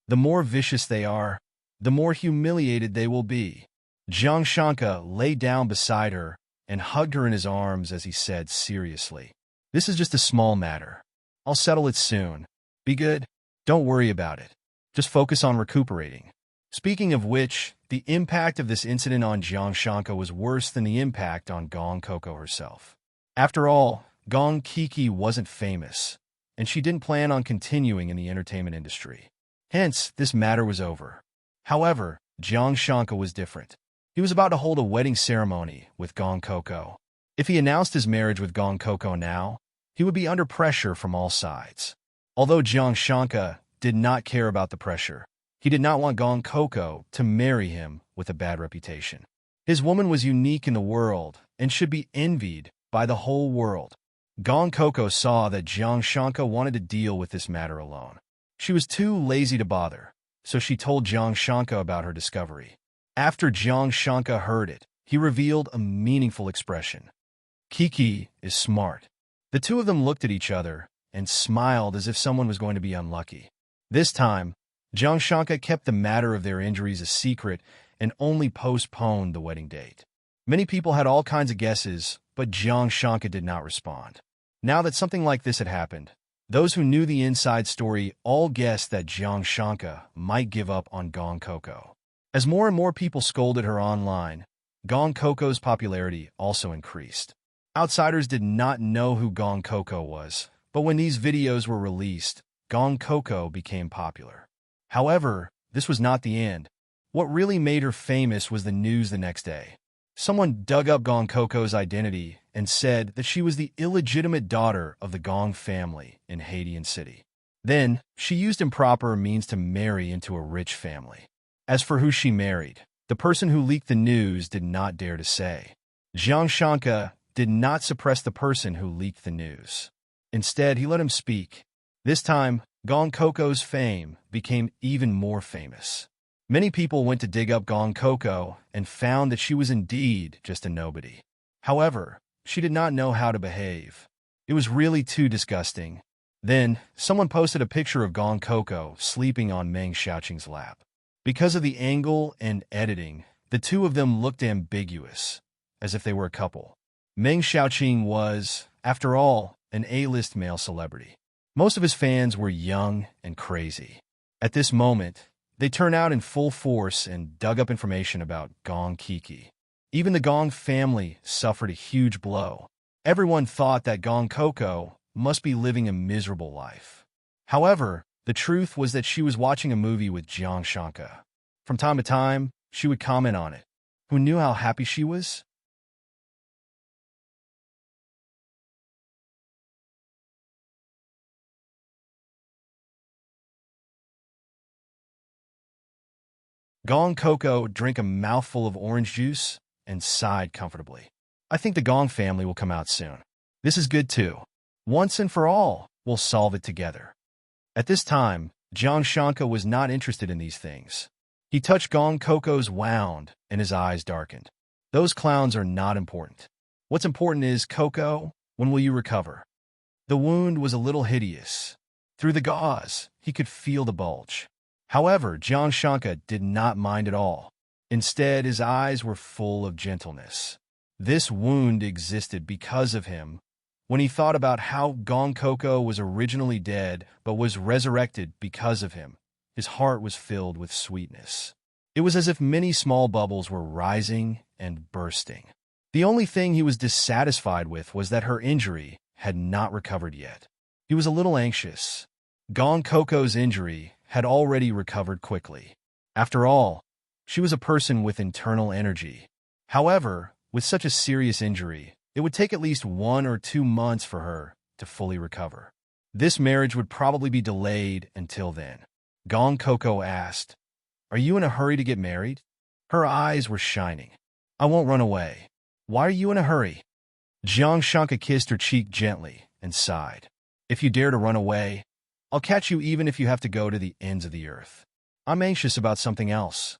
Speaker 1: The more vicious they are, the more humiliated they will be. Jiang Shanka lay down beside her and hugged her in his arms as he said seriously, "This is just a small matter. I'll settle it soon. Be good. Don't worry about it. Just focus on recuperating." Speaking of which, the impact of this incident on Jiang Shanka was worse than the impact on Gong Coco herself. After all, Gong Kiki wasn't famous, and she didn't plan on continuing in the entertainment industry. Hence, this matter was over. However, Jiang Shanka was different. He was about to hold a wedding ceremony with Gong Coco. If he announced his marriage with Gong Coco now, he would be under pressure from all sides. Although Jiang Shanka did not care about the pressure, he did not want Gong Coco to marry him with a bad reputation. His woman was unique in the world and should be envied by the whole world. Gong Coco saw that Jiang Shanka wanted to deal with this matter alone. She was too lazy to bother, so she told Jiang Shanka about her discovery. After Jiang Shanka heard it, he revealed a meaningful expression. "Kiki is smart." The two of them looked at each other and smiled as if someone was going to be unlucky. This time, Jiang Shanka kept the matter of their injuries a secret and only postponed the wedding date. Many people had all kinds of guesses, but Jiang Shanka did not respond. Now that something like this had happened, those who knew the inside story all guessed that Jiang Shanka might give up on Gong Coco. As more and more people scolded her online, Gong Coco's popularity also increased. Outsiders did not know who Gong Coco was, but when these videos were released, Gong Coco became popular. However, this was not the end. What really made her famous was the news the next day. Someone dug up Gong Coco's identity and said that she was the illegitimate daughter of the Gong family in Haitian City. Then, she used improper means to marry into a rich family. As for who she married, the person who leaked the news did not dare to say. Jiang Shanka did not suppress the person who leaked the news. Instead, he let him speak. This time, Gong Coco's fame became even more famous. Many people went to dig up Gong Coco and found that she was indeed just a nobody. However, she did not know how to behave. It was really too disgusting. Then, someone posted a picture of Gong Coco sleeping on Meng Xiaoqing's lap. Because of the angle and editing, the two of them looked ambiguous, as if they were a couple. Meng Xiaoqing was, after all, an A-list male celebrity. Most of his fans were young and crazy. At this moment, They turned out in full force and dug up information about Gong Kiki. Even the Gong family suffered a huge blow. Everyone thought that Gong Coco must be living a miserable life. However, the truth was that she was watching a movie with Jiang Shanka. From time to time, she would comment on it. Who knew how happy she was? Gong Coco drank a mouthful of orange juice and sighed comfortably. I think the Gong family will come out soon. This is good too. Once and for all, we'll solve it together. At this time, Jiang Shanka was not interested in these things. He touched Gong Coco's wound, and his eyes darkened. Those clowns are not important. What's important is, Coco, when will you recover? The wound was a little hideous. Through the gauze, he could feel the bulge. However, Jiang Shanka did not mind at all. Instead, his eyes were full of gentleness. This wound existed because of him. When he thought about how Gong Coco was originally dead but was resurrected because of him, his heart was filled with sweetness. It was as if many small bubbles were rising and bursting. The only thing he was dissatisfied with was that her injury had not recovered yet. He was a little anxious. Gong Coco's injury had already recovered quickly. After all, she was a person with internal energy. However, with such a serious injury, it would take at least 1 or 2 months for her to fully recover. This marriage would probably be delayed until then. Gong Coco asked, "Are you in a hurry to get married?" Her eyes were shining. "I won't run away." "Why are you in a hurry?" Jiang Shanka kissed her cheek gently and sighed. "If you dare to run away, I'll catch you even if you have to go to the ends of the earth. I'm anxious about something else."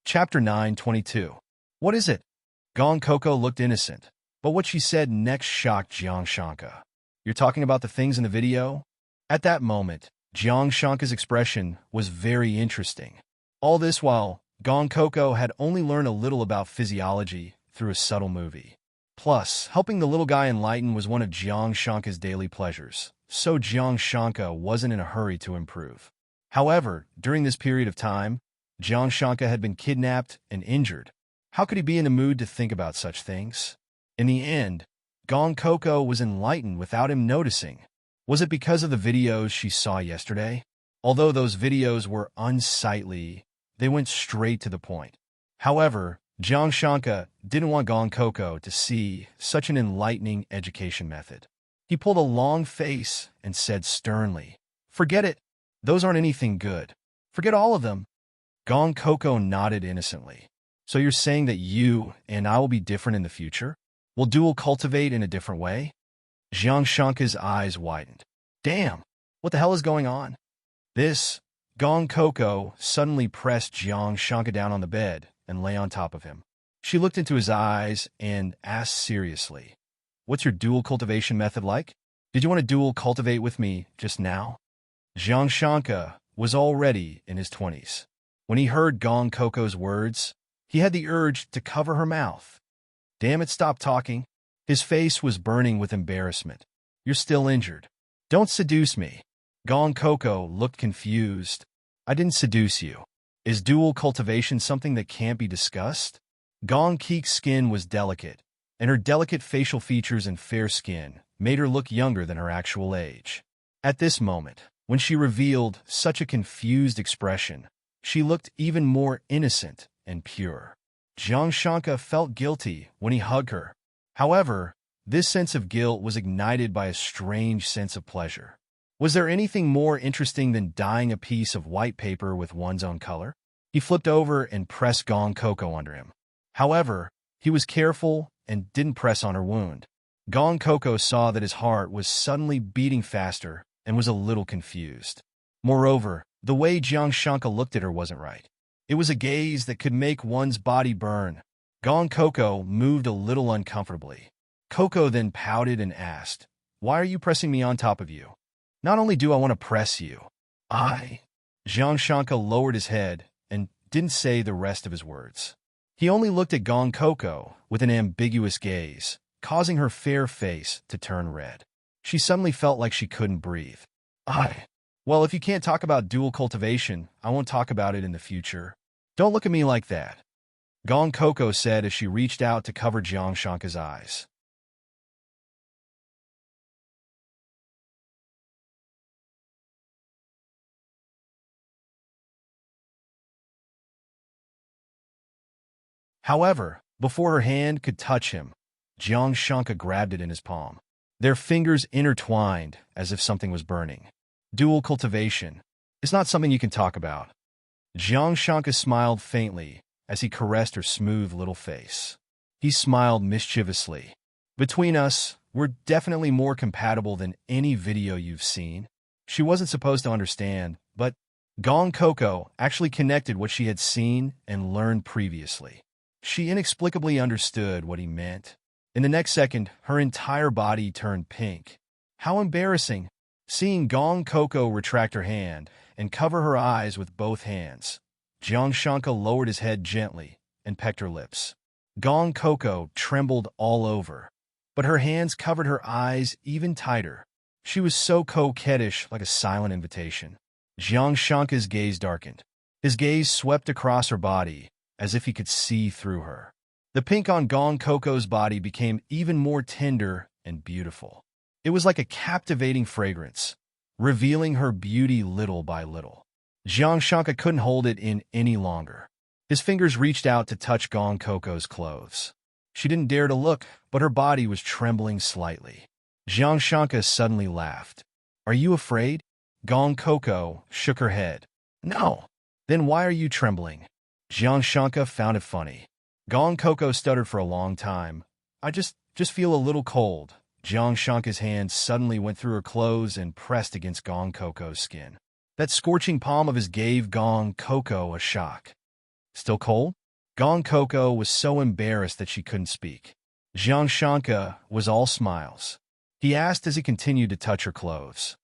Speaker 1: Chapter 9:22. What is it? Gong Coco looked innocent, but what she said next shocked Jiang Shanka. "You're talking about the things in the video?" At that moment, Jiang Shanka's expression was very interesting. All this while, Gong Coco had only learned a little about physiology through a subtle movie. Plus, helping the little guy enlighten was one of Jiang Shanka's daily pleasures, so Jiang Shanka wasn't in a hurry to improve. However, during this period of time, Jiang Shanka had been kidnapped and injured. How could he be in the mood to think about such things? In the end, Gong Coco was enlightened without him noticing. Was it because of the videos she saw yesterday? Although those videos were unsightly, they went straight to the point. However, Jiang Shanka didn't want Gong Coco to see such an enlightening education method. He pulled a long face and said sternly, "Forget it. Those aren't anything good. Forget all of them." Gong Coco nodded innocently. "So you're saying that you and I will be different in the future? We'll dual cultivate in a different way?" Jiang Shanka's eyes widened. "Damn, what the hell is going on?" Gong Coco suddenly pressed Jiang Shanka down on the bed and lay on top of him. She looked into his eyes and asked seriously, "What's your dual cultivation method like? Did you want to dual cultivate with me just now?" Jiang Shanka was already in his 20s. When he heard Gong Coco's words, he had the urge to cover her mouth. "Damn it, stop talking." His face was burning with embarrassment. "You're still injured. Don't seduce me." Gong Coco looked confused. "I didn't seduce you. Is dual cultivation something that can't be discussed?" Gong Kiki's skin was delicate, and her delicate facial features and fair skin made her look younger than her actual age. At this moment, when she revealed such a confused expression, she looked even more innocent and pure. Jiang Shanka felt guilty when he hugged her. However, this sense of guilt was ignited by a strange sense of pleasure. Was there anything more interesting than dyeing a piece of white paper with one's own color? He flipped over and pressed Gong Coco under him. However, he was careful and didn't press on her wound. Gong Coco saw that his heart was suddenly beating faster and was a little confused. Moreover, the way Jiang Shanka looked at her wasn't right. It was a gaze that could make one's body burn. Gong Coco moved a little uncomfortably. Coco then pouted and asked, "Why are you pressing me on top of you?" Not only do I want to press you, I... Jiang Shanka lowered his head and didn't say the rest of his words. He only looked at Gong Coco with an ambiguous gaze, causing her fair face to turn red. She suddenly felt like she couldn't breathe. Well, if you can't talk about dual cultivation, I won't talk about it in the future. Don't look at me like that, Gong Coco said as she reached out to cover Jiang Shanka's eyes. However, before her hand could touch him, Jiang Shanka grabbed it in his palm. Their fingers intertwined as if something was burning. Dual cultivation is not something you can talk about. Jiang Shanka smiled faintly as he caressed her smooth little face. He smiled mischievously. Between us, we're definitely more compatible than any video you've seen. She wasn't supposed to understand, but Gong Coco actually connected what she had seen and learned previously. She inexplicably understood what he meant. In the next second, her entire body turned pink. How embarrassing! Seeing Gong Coco retract her hand and cover her eyes with both hands, Jiang Shanka lowered his head gently and pecked her lips. Gong Coco trembled all over, but her hands covered her eyes even tighter. She was so coquettish, like a silent invitation. Jiang Shanka's gaze darkened. His gaze swept across her body, as if he could see through her. The pink on Gong Coco's body became even more tender and beautiful. It was like a captivating fragrance, revealing her beauty little by little. Jiang Shanka couldn't hold it in any longer. His fingers reached out to touch Gong Coco's clothes. She didn't dare to look, but her body was trembling slightly. Jiang Shanka suddenly laughed. "Are you afraid?" Gong Coco shook her head. "No." "Then why are you trembling?" Jiang Shanka found it funny. Gong Coco stuttered for a long time. I just feel a little cold." Jiang Shanka's hand suddenly went through her clothes and pressed against Gong Coco's skin. That scorching palm of his gave Gong Coco a shock. "Still cold?" Gong Coco was so embarrassed that she couldn't speak. Jiang Shanka was all smiles. He asked as he continued to touch her clothes.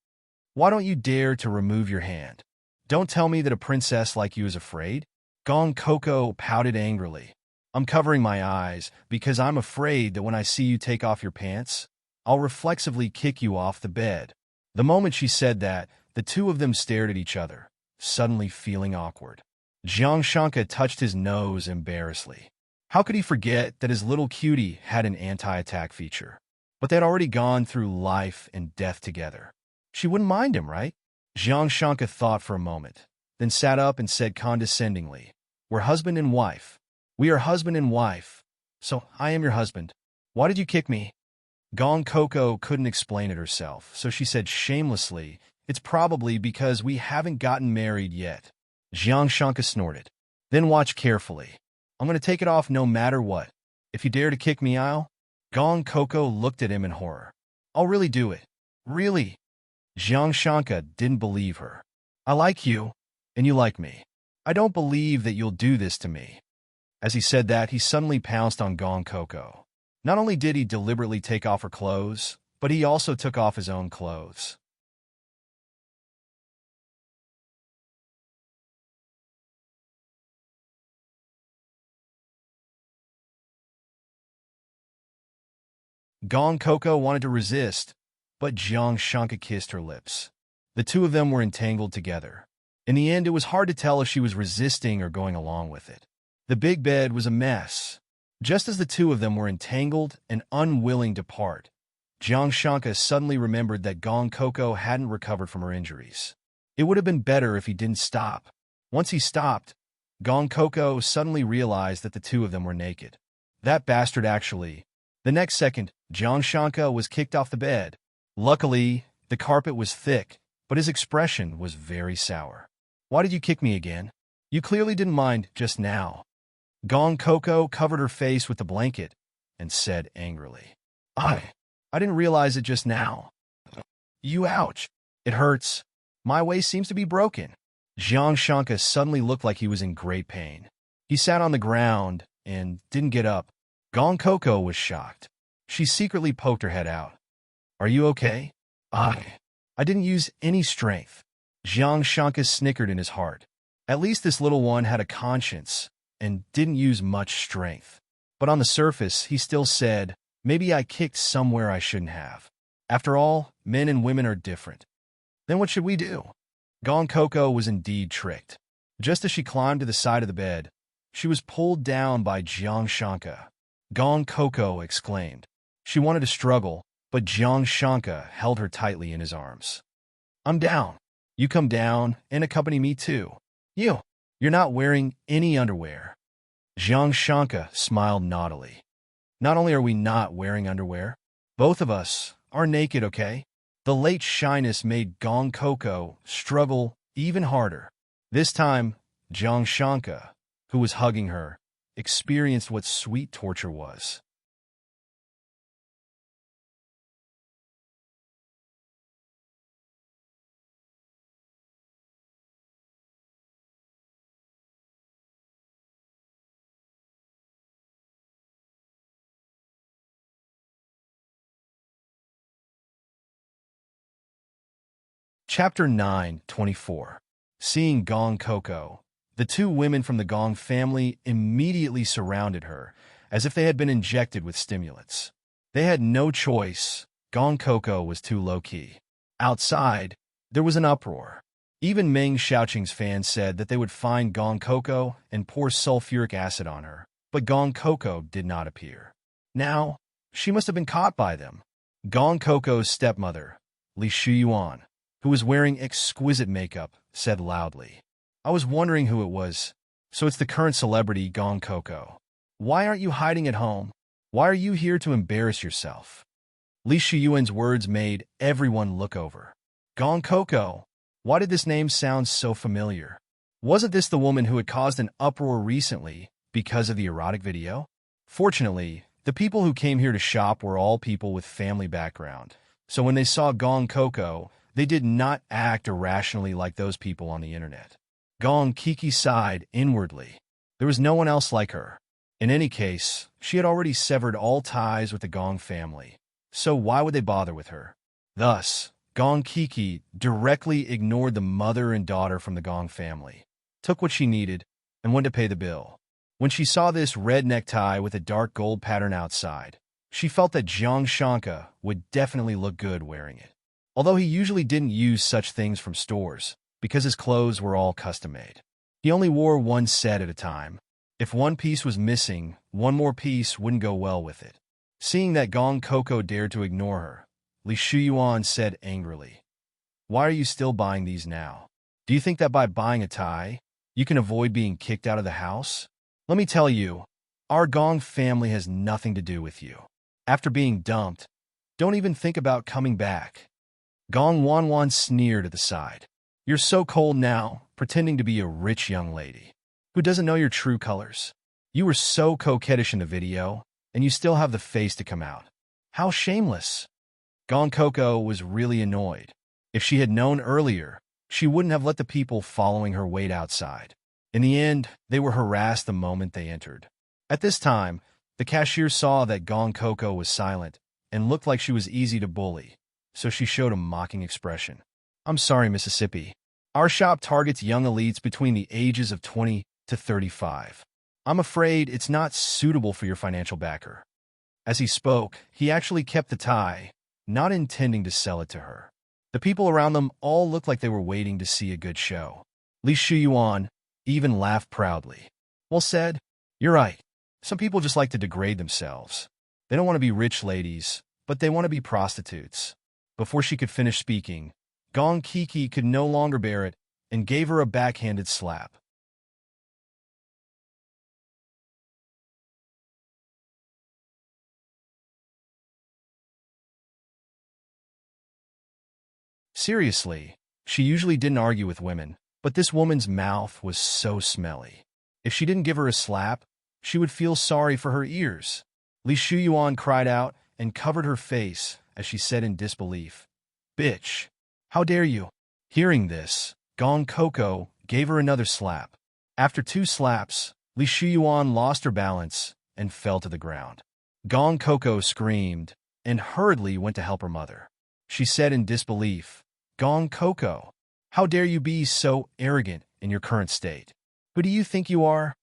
Speaker 1: "Why don't you dare to remove your hand? Don't tell me that a princess like you is afraid?" Gong Coco pouted angrily. "I'm covering my eyes because I'm afraid that when I see you take off your pants, I'll reflexively kick you off the bed." The moment she said that, the two of them stared at each other, suddenly feeling awkward. Jiang Shanka touched his nose embarrassedly. How could he forget that his little cutie had an anti-attack feature? But they'd already gone through life and death together. She wouldn't mind him, right? Jiang Shanka thought for a moment, then sat up and said condescendingly, "We're husband and wife. We are husband and wife. So I am your husband. Why did you kick me?" Gong Coco couldn't explain it herself, so she said shamelessly, "It's probably because we haven't gotten married yet." Jiang Shanka snorted. "Then watch carefully. I'm going to take it off no matter what. If you dare to kick me, I'll..." Gong Coco looked at him in horror. "I'll really do it." "Really?" Jiang Shanka didn't believe her. "I like you, and you like me. I don't believe that you'll do this to me." As he said that, he suddenly pounced on Gong Coco. Not only did he deliberately take off her clothes, but he also took off his own clothes. Gong Coco wanted to resist, but Jiang Shanka kissed her lips. The two of them were entangled together. In the end, it was hard to tell if she was resisting or going along with it. The big bed was a mess. Just as the two of them were entangled and unwilling to part, Jiang Shanka suddenly remembered that Gong Coco hadn't recovered from her injuries. It would have been better if he didn't stop. Once he stopped, Gong Coco suddenly realized that the two of them were naked. That bastard actually. The next second, Jiang Shanka was kicked off the bed. Luckily, the carpet was thick, but his expression was very sour. "Why did you kick me again? You clearly didn't mind just now." Gong Coco covered her face with the blanket and said angrily, I didn't realize it just now." "You ouch. It hurts. My waist seems to be broken." Jiang Shanka suddenly looked like he was in great pain. He sat on the ground and didn't get up. Gong Coco was shocked. She secretly poked her head out. "Are you okay?" I I didn't use any strength. Jiang Shanka snickered in his heart. At least this little one had a conscience and didn't use much strength. But on the surface, he still said, maybe I kicked somewhere I shouldn't have. After all, men and women are different. Then what should we do? Gong Coco was indeed tricked. Just as she climbed to the side of the bed, she was pulled down by Jiang Shanka. Gong Coco exclaimed. She wanted to struggle, but Jiang Shanka held her tightly in his arms. I'm down. You come down and accompany me too. You're not wearing any underwear. Jiang Shanka smiled naughtily. Not only are we not wearing underwear, both of us are naked, okay? The late shyness made Gong Coco struggle even harder. This time, Jiang Shanka, who was hugging her, experienced what sweet torture was. Chapter 9:24. Seeing Gong Coco, the two women from the Gong family immediately surrounded her, as if they had been injected with stimulants. They had no choice. Gong Coco was too low-key. Outside, there was an uproar. Even Meng Xiaoqing's fans said that they would find Gong Coco and pour sulfuric acid on her, but Gong Coco did not appear. Now, she must have been caught by them. Gong Coco's stepmother, Li Shuyuan, who was wearing exquisite makeup, said loudly. I was wondering who it was. So it's the current celebrity, Gong Coco. Why aren't you hiding at home? Why are you here to embarrass yourself? Li Shuyuan's words made everyone look over. Gong Coco. Why did this name sound so familiar? Wasn't this the woman who had caused an uproar recently because of the erotic video? Fortunately, the people who came here to shop were all people with family background. So when they saw Gong Coco, they did not act irrationally like those people on the internet. Gong Kiki sighed inwardly. There was no one else like her. In any case, she had already severed all ties with the Gong family. So why would they bother with her? Thus, Gong Kiki directly ignored the mother and daughter from the Gong family, took what she needed, and went to pay the bill. When she saw this red necktie with a dark gold pattern outside, she felt that Jiang Shanka would definitely look good wearing it. Although he usually didn't use such things from stores, because his clothes were all custom-made. He only wore one set at a time. If one piece was missing, one more piece wouldn't go well with it. Seeing that Gong Coco dared to ignore her, Li Shuyuan said angrily, Why are you still buying these now? Do you think that by buying a tie, you can avoid being kicked out of the house? Let me tell you, our Gong family has nothing to do with you. After being dumped, don't even think about coming back. Gong Wanwan sneered at the side. You're so cold now, pretending to be a rich young lady who doesn't know your true colors. You were so coquettish in the video, and you still have the face to come out. How shameless. Gong Coco was really annoyed. If she had known earlier, she wouldn't have let the people following her wait outside. In the end, they were harassed the moment they entered. At this time, the cashier saw that Gong Coco was silent and looked like she was easy to bully, so she showed a mocking expression. I'm sorry, Mississippi. Our shop targets young elites between the ages of 20 to 35. I'm afraid it's not suitable for your financial backer. As he spoke, he actually kept the tie, not intending to sell it to her. The people around them all looked like they were waiting to see a good show. Li Shuyuan even laughed proudly. Well said. You're right. Some people just like to degrade themselves. They don't want to be rich ladies, but they want to be prostitutes. Before she could finish speaking, Gong Kiki could no longer bear it and gave her a backhanded slap. Seriously, she usually didn't argue with women, but this woman's mouth was so smelly. If she didn't give her a slap, she would feel sorry for her ears. Li Shuyuan cried out and covered her face as she said in disbelief, Bitch, how dare you? Hearing this, Gong Coco gave her another slap. After 2 slaps, Li Shuyuan lost her balance and fell to the ground. Gong Coco screamed and hurriedly went to help her mother. She said in disbelief, Gong Coco, how dare you be so arrogant in your current state? Who do you think you are?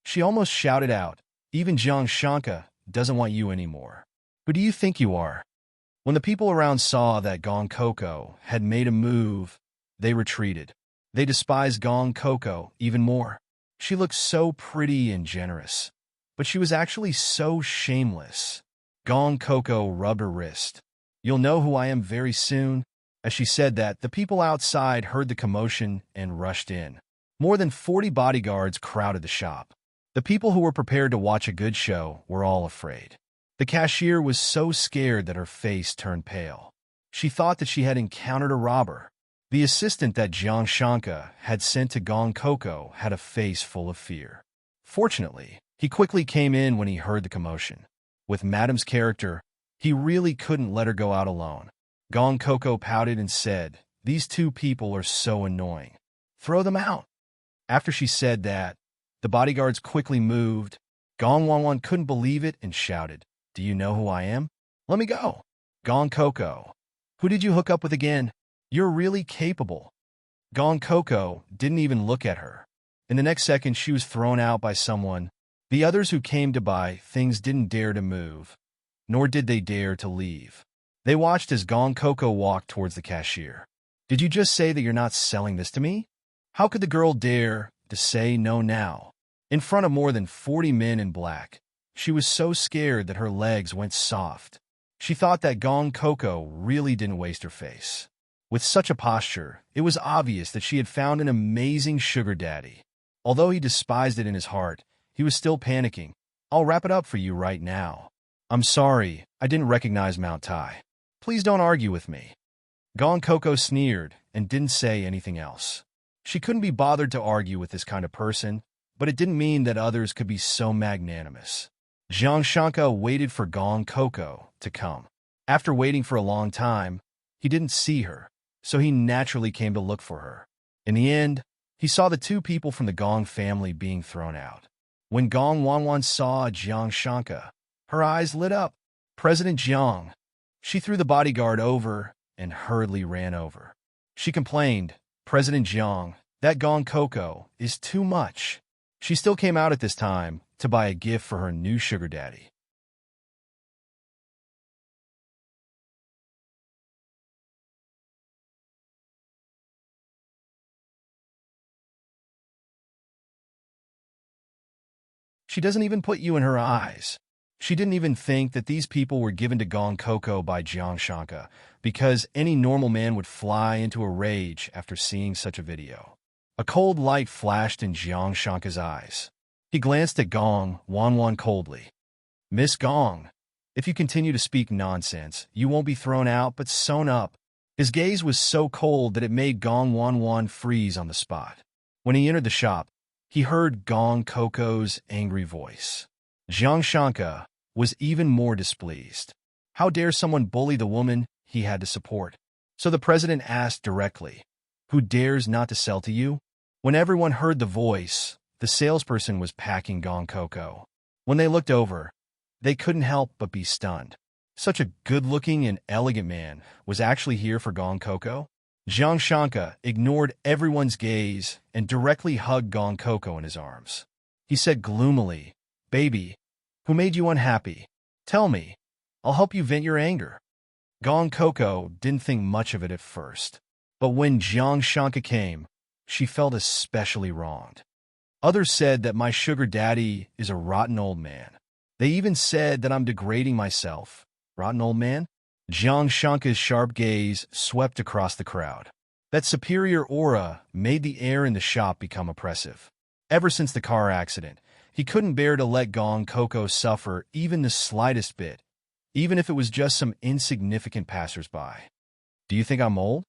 Speaker 1: She almost shouted out, even Jiang Shanka doesn't want you anymore. Who do you think you are? When the people around saw that Gong Coco had made a move, they retreated. They despised Gong Coco even more. She looked so pretty and generous, but she was actually so shameless. Gong Coco rubbed her wrist. You'll know who I am very soon. As she said that, the people outside heard the commotion and rushed in. More than 40 bodyguards crowded the shop. The people who were prepared to watch a good show were all afraid. The cashier was so scared that her face turned pale. She thought that she had encountered a robber. The assistant that Jiang Shanka had sent to Gong Coco had a face full of fear. Fortunately, he quickly came in when he heard the commotion. With Madame's character, he really couldn't let her go out alone. Gong Coco pouted and said, "These two people are so annoying. Throw them out." After she said that, the bodyguards quickly moved. Gong Wanwan couldn't believe it and shouted, "Do you know who I am? Let me go." Gong Coco, who did you hook up with again? You're really capable. Gong Coco didn't even look at her. In the next second, she was thrown out by someone. The others who came to buy things didn't dare to move, nor did they dare to leave. They watched as Gong Coco walked towards the cashier. Did you just say that you're not selling this to me? How could the girl dare to say no now? In front of more than 40 men in black, she was so scared that her legs went soft. She thought that Gong Coco really didn't waste her face. With such a posture, it was obvious that she had found an amazing sugar daddy. Although he despised it in his heart, he was still panicking. I'll wrap it up for you right now. I'm sorry, I didn't recognize Mount Tai. Please don't argue with me. Gong Coco sneered and didn't say anything else. She couldn't be bothered to argue with this kind of person, but it didn't mean that others could be so magnanimous. Jiang Shanka waited for Gong Coco to come. After waiting for a long time, he didn't see her, so he naturally came to look for her. In the end, he saw the two people from the Gong family being thrown out. When Gong Wanwan saw Jiang Shanka, her eyes lit up. President Jiang. She threw the bodyguard over and hurriedly ran over. She complained, President Jiang, that Gong Coco is too much. She still came out at this time to buy a gift for her new sugar daddy. She doesn't even put you in her eyes. She didn't even think that these people were given to Gong Coco by Jiang Shanka, because any normal man would fly into a rage after seeing such a video. A cold light flashed in Jiang Shanka's eyes. He glanced at Gong Wanwan coldly. Miss Gong, if you continue to speak nonsense, you won't be thrown out but sewn up. His gaze was so cold that it made Gong Wanwan freeze on the spot. When he entered the shop, he heard Gong Coco's angry voice. Jiang Shanka was even more displeased. How dare someone bully the woman he had to support? So the president asked directly, who dares not to sell to you? When everyone heard the voice, the salesperson was packing Gong Coco. When they looked over, they couldn't help but be stunned. Such a good-looking and elegant man was actually here for Gong Coco? Jiang Shanka ignored everyone's gaze and directly hugged Gong Coco in his arms. He said gloomily, Baby, who made you unhappy? Tell me. I'll help you vent your anger. Gong Coco didn't think much of it at first, but when Jiang Shanka came, she felt especially wronged. Others said that my sugar daddy is a rotten old man. They even said that I'm degrading myself. Rotten old man? Jiang Shanka's sharp gaze swept across the crowd. That superior aura made the air in the shop become oppressive. Ever since the car accident, he couldn't bear to let Gong Coco suffer even the slightest bit, even if it was just some insignificant passersby. Do you think I'm old?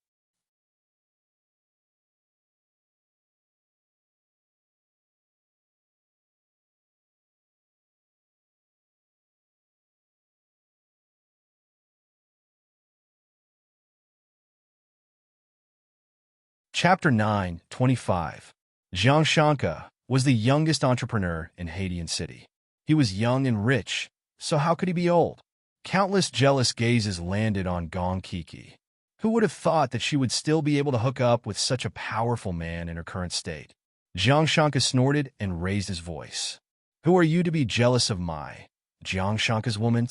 Speaker 1: Chapter 9:25. Jiang Shanka was the youngest entrepreneur in Haitian City. He was young and rich, so how could he be old? Countless jealous gazes landed on Gong Kiki. Who would have thought that she would still be able to hook up with such a powerful man in her current state? Jiang Shanka snorted and raised his voice. Who are you to be jealous of my Jiang Shanka's woman?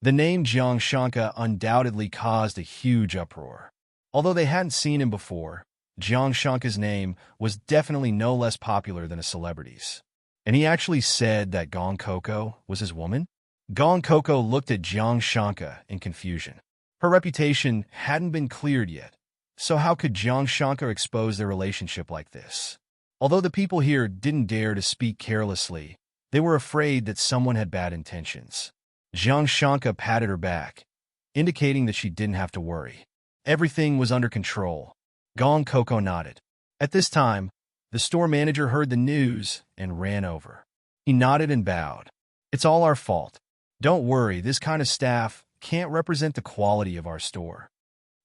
Speaker 1: The name Jiang Shanka undoubtedly caused a huge uproar. Although they hadn't seen him before, Jiang Shanka's name was definitely no less popular than a celebrity's. And he actually said that Gong Coco was his woman? Gong Coco looked at Jiang Shanka in confusion. Her reputation hadn't been cleared yet, so how could Jiang Shanka expose their relationship like this? Although the people here didn't dare to speak carelessly, they were afraid that someone had bad intentions. Jiang Shanka patted her back, indicating that she didn't have to worry. Everything was under control. Gong Coco nodded. At this time, the store manager heard the news and ran over. He nodded and bowed. It's all our fault. Don't worry, this kind of staff can't represent the quality of our store.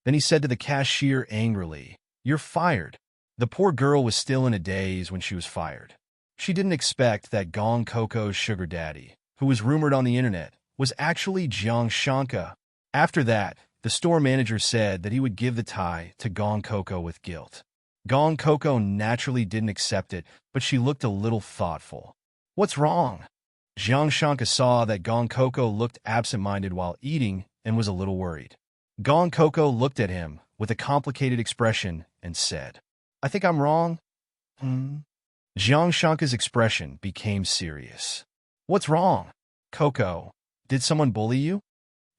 Speaker 1: Then he said to the cashier angrily, You're fired. The poor girl was still in a daze when she was fired. She didn't expect that Gong Coco's sugar daddy, who was rumored on the internet, was actually Jiang Shanka. After that, the store manager said that he would give the tie to Gong Coco with guilt. Gong Coco naturally didn't accept it, but she looked a little thoughtful. What's wrong? Jiang Shanka saw that Gong Coco looked absent-minded while eating and was a little worried. Gong Coco looked at him with a complicated expression and said, I think I'm wrong. Jiang Shanka's expression became serious. What's wrong? Coco, did someone bully you?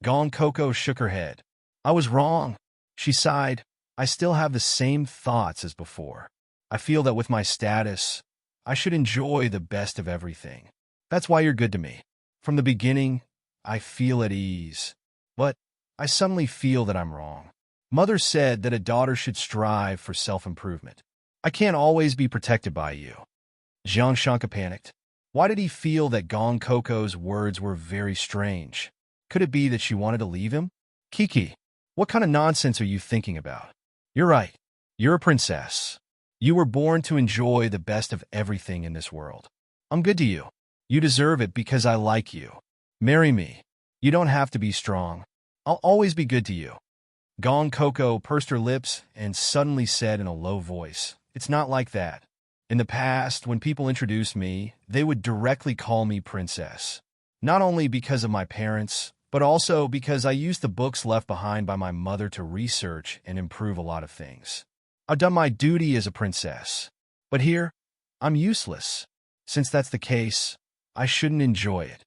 Speaker 1: Gong Coco shook her head. I was wrong. She sighed. I still have the same thoughts as before. I feel that with my status, I should enjoy the best of everything. That's why you're good to me. From the beginning, I feel at ease. But I suddenly feel that I'm wrong. Mother said that a daughter should strive for self-improvement. I can't always be protected by you. Jiang Shanka panicked. Why did he feel that Gong Coco's words were very strange? Could it be that she wanted to leave him? Kiki, what kind of nonsense are you thinking about? You're right. You're a princess. You were born to enjoy the best of everything in this world. I'm good to you. You deserve it because I like you. Marry me. You don't have to be strong. I'll always be good to you. Gong Coco pursed her lips and suddenly said in a low voice, It's not like that. In the past, when people introduced me, they would directly call me princess. Not only because of my parents, but also because I used the books left behind by my mother to research and improve a lot of things. I've done my duty as a princess. But here, I'm useless. Since that's the case, I shouldn't enjoy it.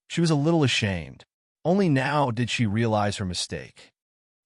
Speaker 1: She was a little ashamed. Only now did she realize her mistake.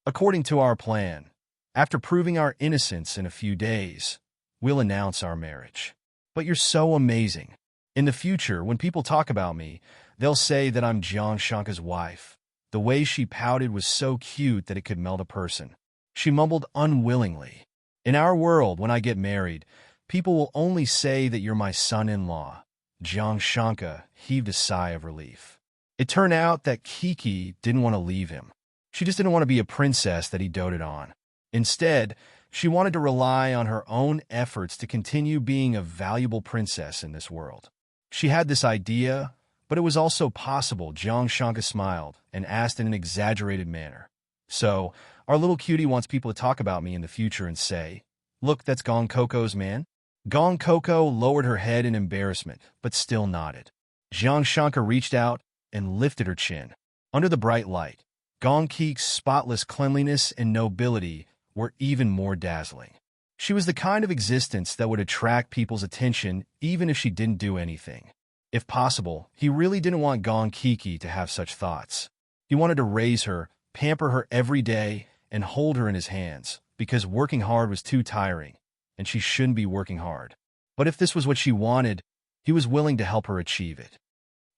Speaker 1: According to our plan, after proving our innocence in a few days, we'll announce our marriage. But you're so amazing. In the future, when people talk about me, they'll say that I'm Jiang Shanka's wife. The way she pouted was so cute that it could melt a person. She mumbled unwillingly. In our world, when I get married, people will only say that you're my son-in-law. Jiang Shanka heaved a sigh of relief. It turned out that Kiki didn't want to leave him. She just didn't want to be a princess that he doted on. Instead, she wanted to rely on her own efforts to continue being a valuable princess in this world. She had this idea, but it was also possible. Jiang Shanka smiled and asked in an exaggerated manner. So, our little cutie wants people to talk about me in the future and say, Look, that's Gong Coco's man? Gong Coco lowered her head in embarrassment, but still nodded. Jiang Shanka reached out and lifted her chin. Under the bright light, Gong Kik's spotless cleanliness and nobility were even more dazzling. She was the kind of existence that would attract people's attention even if she didn't do anything. If possible, he really didn't want Gong Kiki to have such thoughts. He wanted to raise her, pamper her every day, and hold her in his hands, because working hard was too tiring, and she shouldn't be working hard. But if this was what she wanted, he was willing to help her achieve it.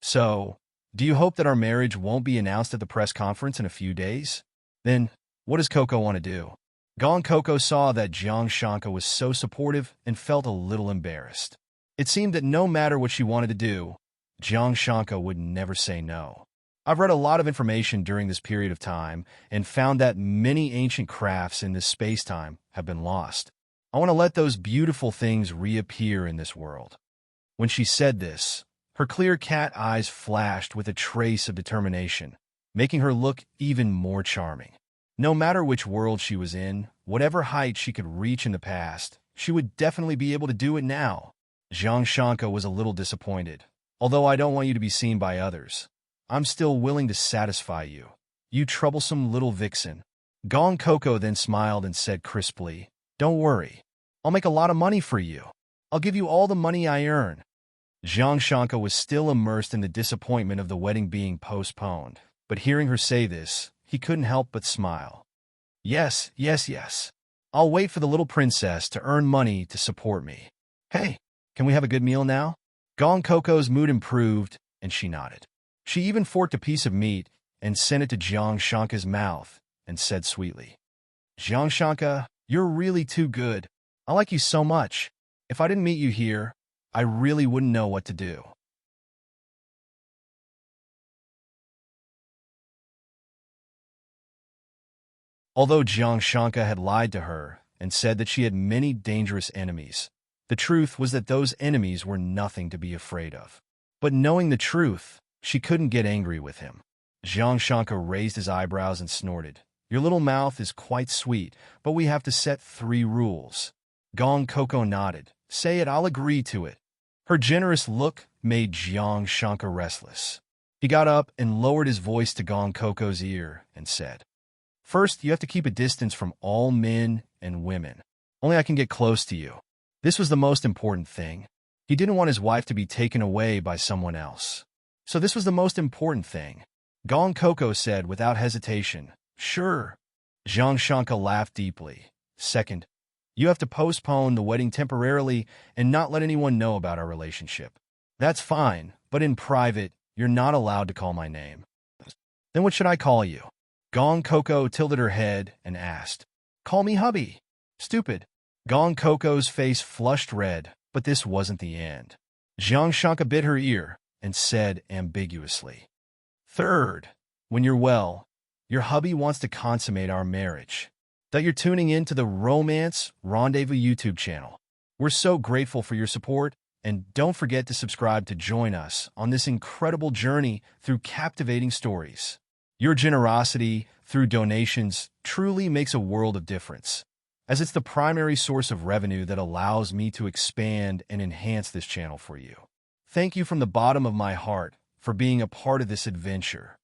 Speaker 1: So, do you hope that our marriage won't be announced at the press conference in a few days? Then, what does Coco want to do? Gong Coco saw that Jiang Shanka was so supportive and felt a little embarrassed. It seemed that no matter what she wanted to do, Jiang Shanka would never say no. I've read a lot of information during this period of time and found that many ancient crafts in this space-time have been lost. I want to let those beautiful things reappear in this world. When she said this, Her clear cat eyes flashed with a trace of determination, making her look even more charming. No matter which world she was in, whatever height she could reach in the past, she would definitely be able to do it now. Zhang Shanka was a little disappointed. Although I don't want you to be seen by others, I'm still willing to satisfy you. You troublesome little vixen. Gong Coco then smiled and said crisply, "Don't worry. I'll make a lot of money for you. I'll give you all the money I earn." Zhang Shanka was still immersed in the disappointment of the wedding being postponed, but hearing her say this, he couldn't help but smile. Yes, yes, yes. I'll wait for the little princess to earn money to support me. Hey, can we have a good meal now? Gong Coco's mood improved, and she nodded. She even forked a piece of meat and sent it to Zhang Shanka's mouth and said sweetly, "Zhang Shanka, you're really too good. I like you so much. If I didn't meet you here, I really wouldn't know what to do." Although Zhang Shanka had lied to her and said that she had many dangerous enemies, the truth was that those enemies were nothing to be afraid of. But knowing the truth, she couldn't get angry with him. Zhang Shanka raised his eyebrows and snorted, "Your little mouth is quite sweet, but we have to set 3 rules." Gong Coco nodded. "Say it, I'll agree to it." Her generous look made Zhang Shanka restless. He got up and lowered his voice to Gong Coco's ear and said, "First, you have to keep a distance from all men and women. Only I can get close to you." This was the most important thing. He didn't want his wife to be taken away by someone else. So this was the most important thing. Gong Coco said without hesitation, "Sure." Zhang Shanka laughed deeply. "Second, you have to postpone the wedding temporarily and not let anyone know about our relationship. That's fine, but in private, you're not allowed to call my name." "Then what should I call you?" Gong Coco tilted her head and asked. "Call me hubby." "Stupid." Gong Coco's face flushed red, but this wasn't the end. Zhang Shanka bit her ear and said ambiguously, "Third, when you're well, your hubby wants to consummate our marriage." That you're tuning in to the Romance Rendezvous YouTube channel. We're so grateful for your support, and don't forget to subscribe to join us on this incredible journey through captivating stories. Your generosity through donations truly makes a world of difference, as it's the primary source of revenue that allows me to expand and enhance this channel for you. Thank you from the bottom of my heart for being a part of this adventure.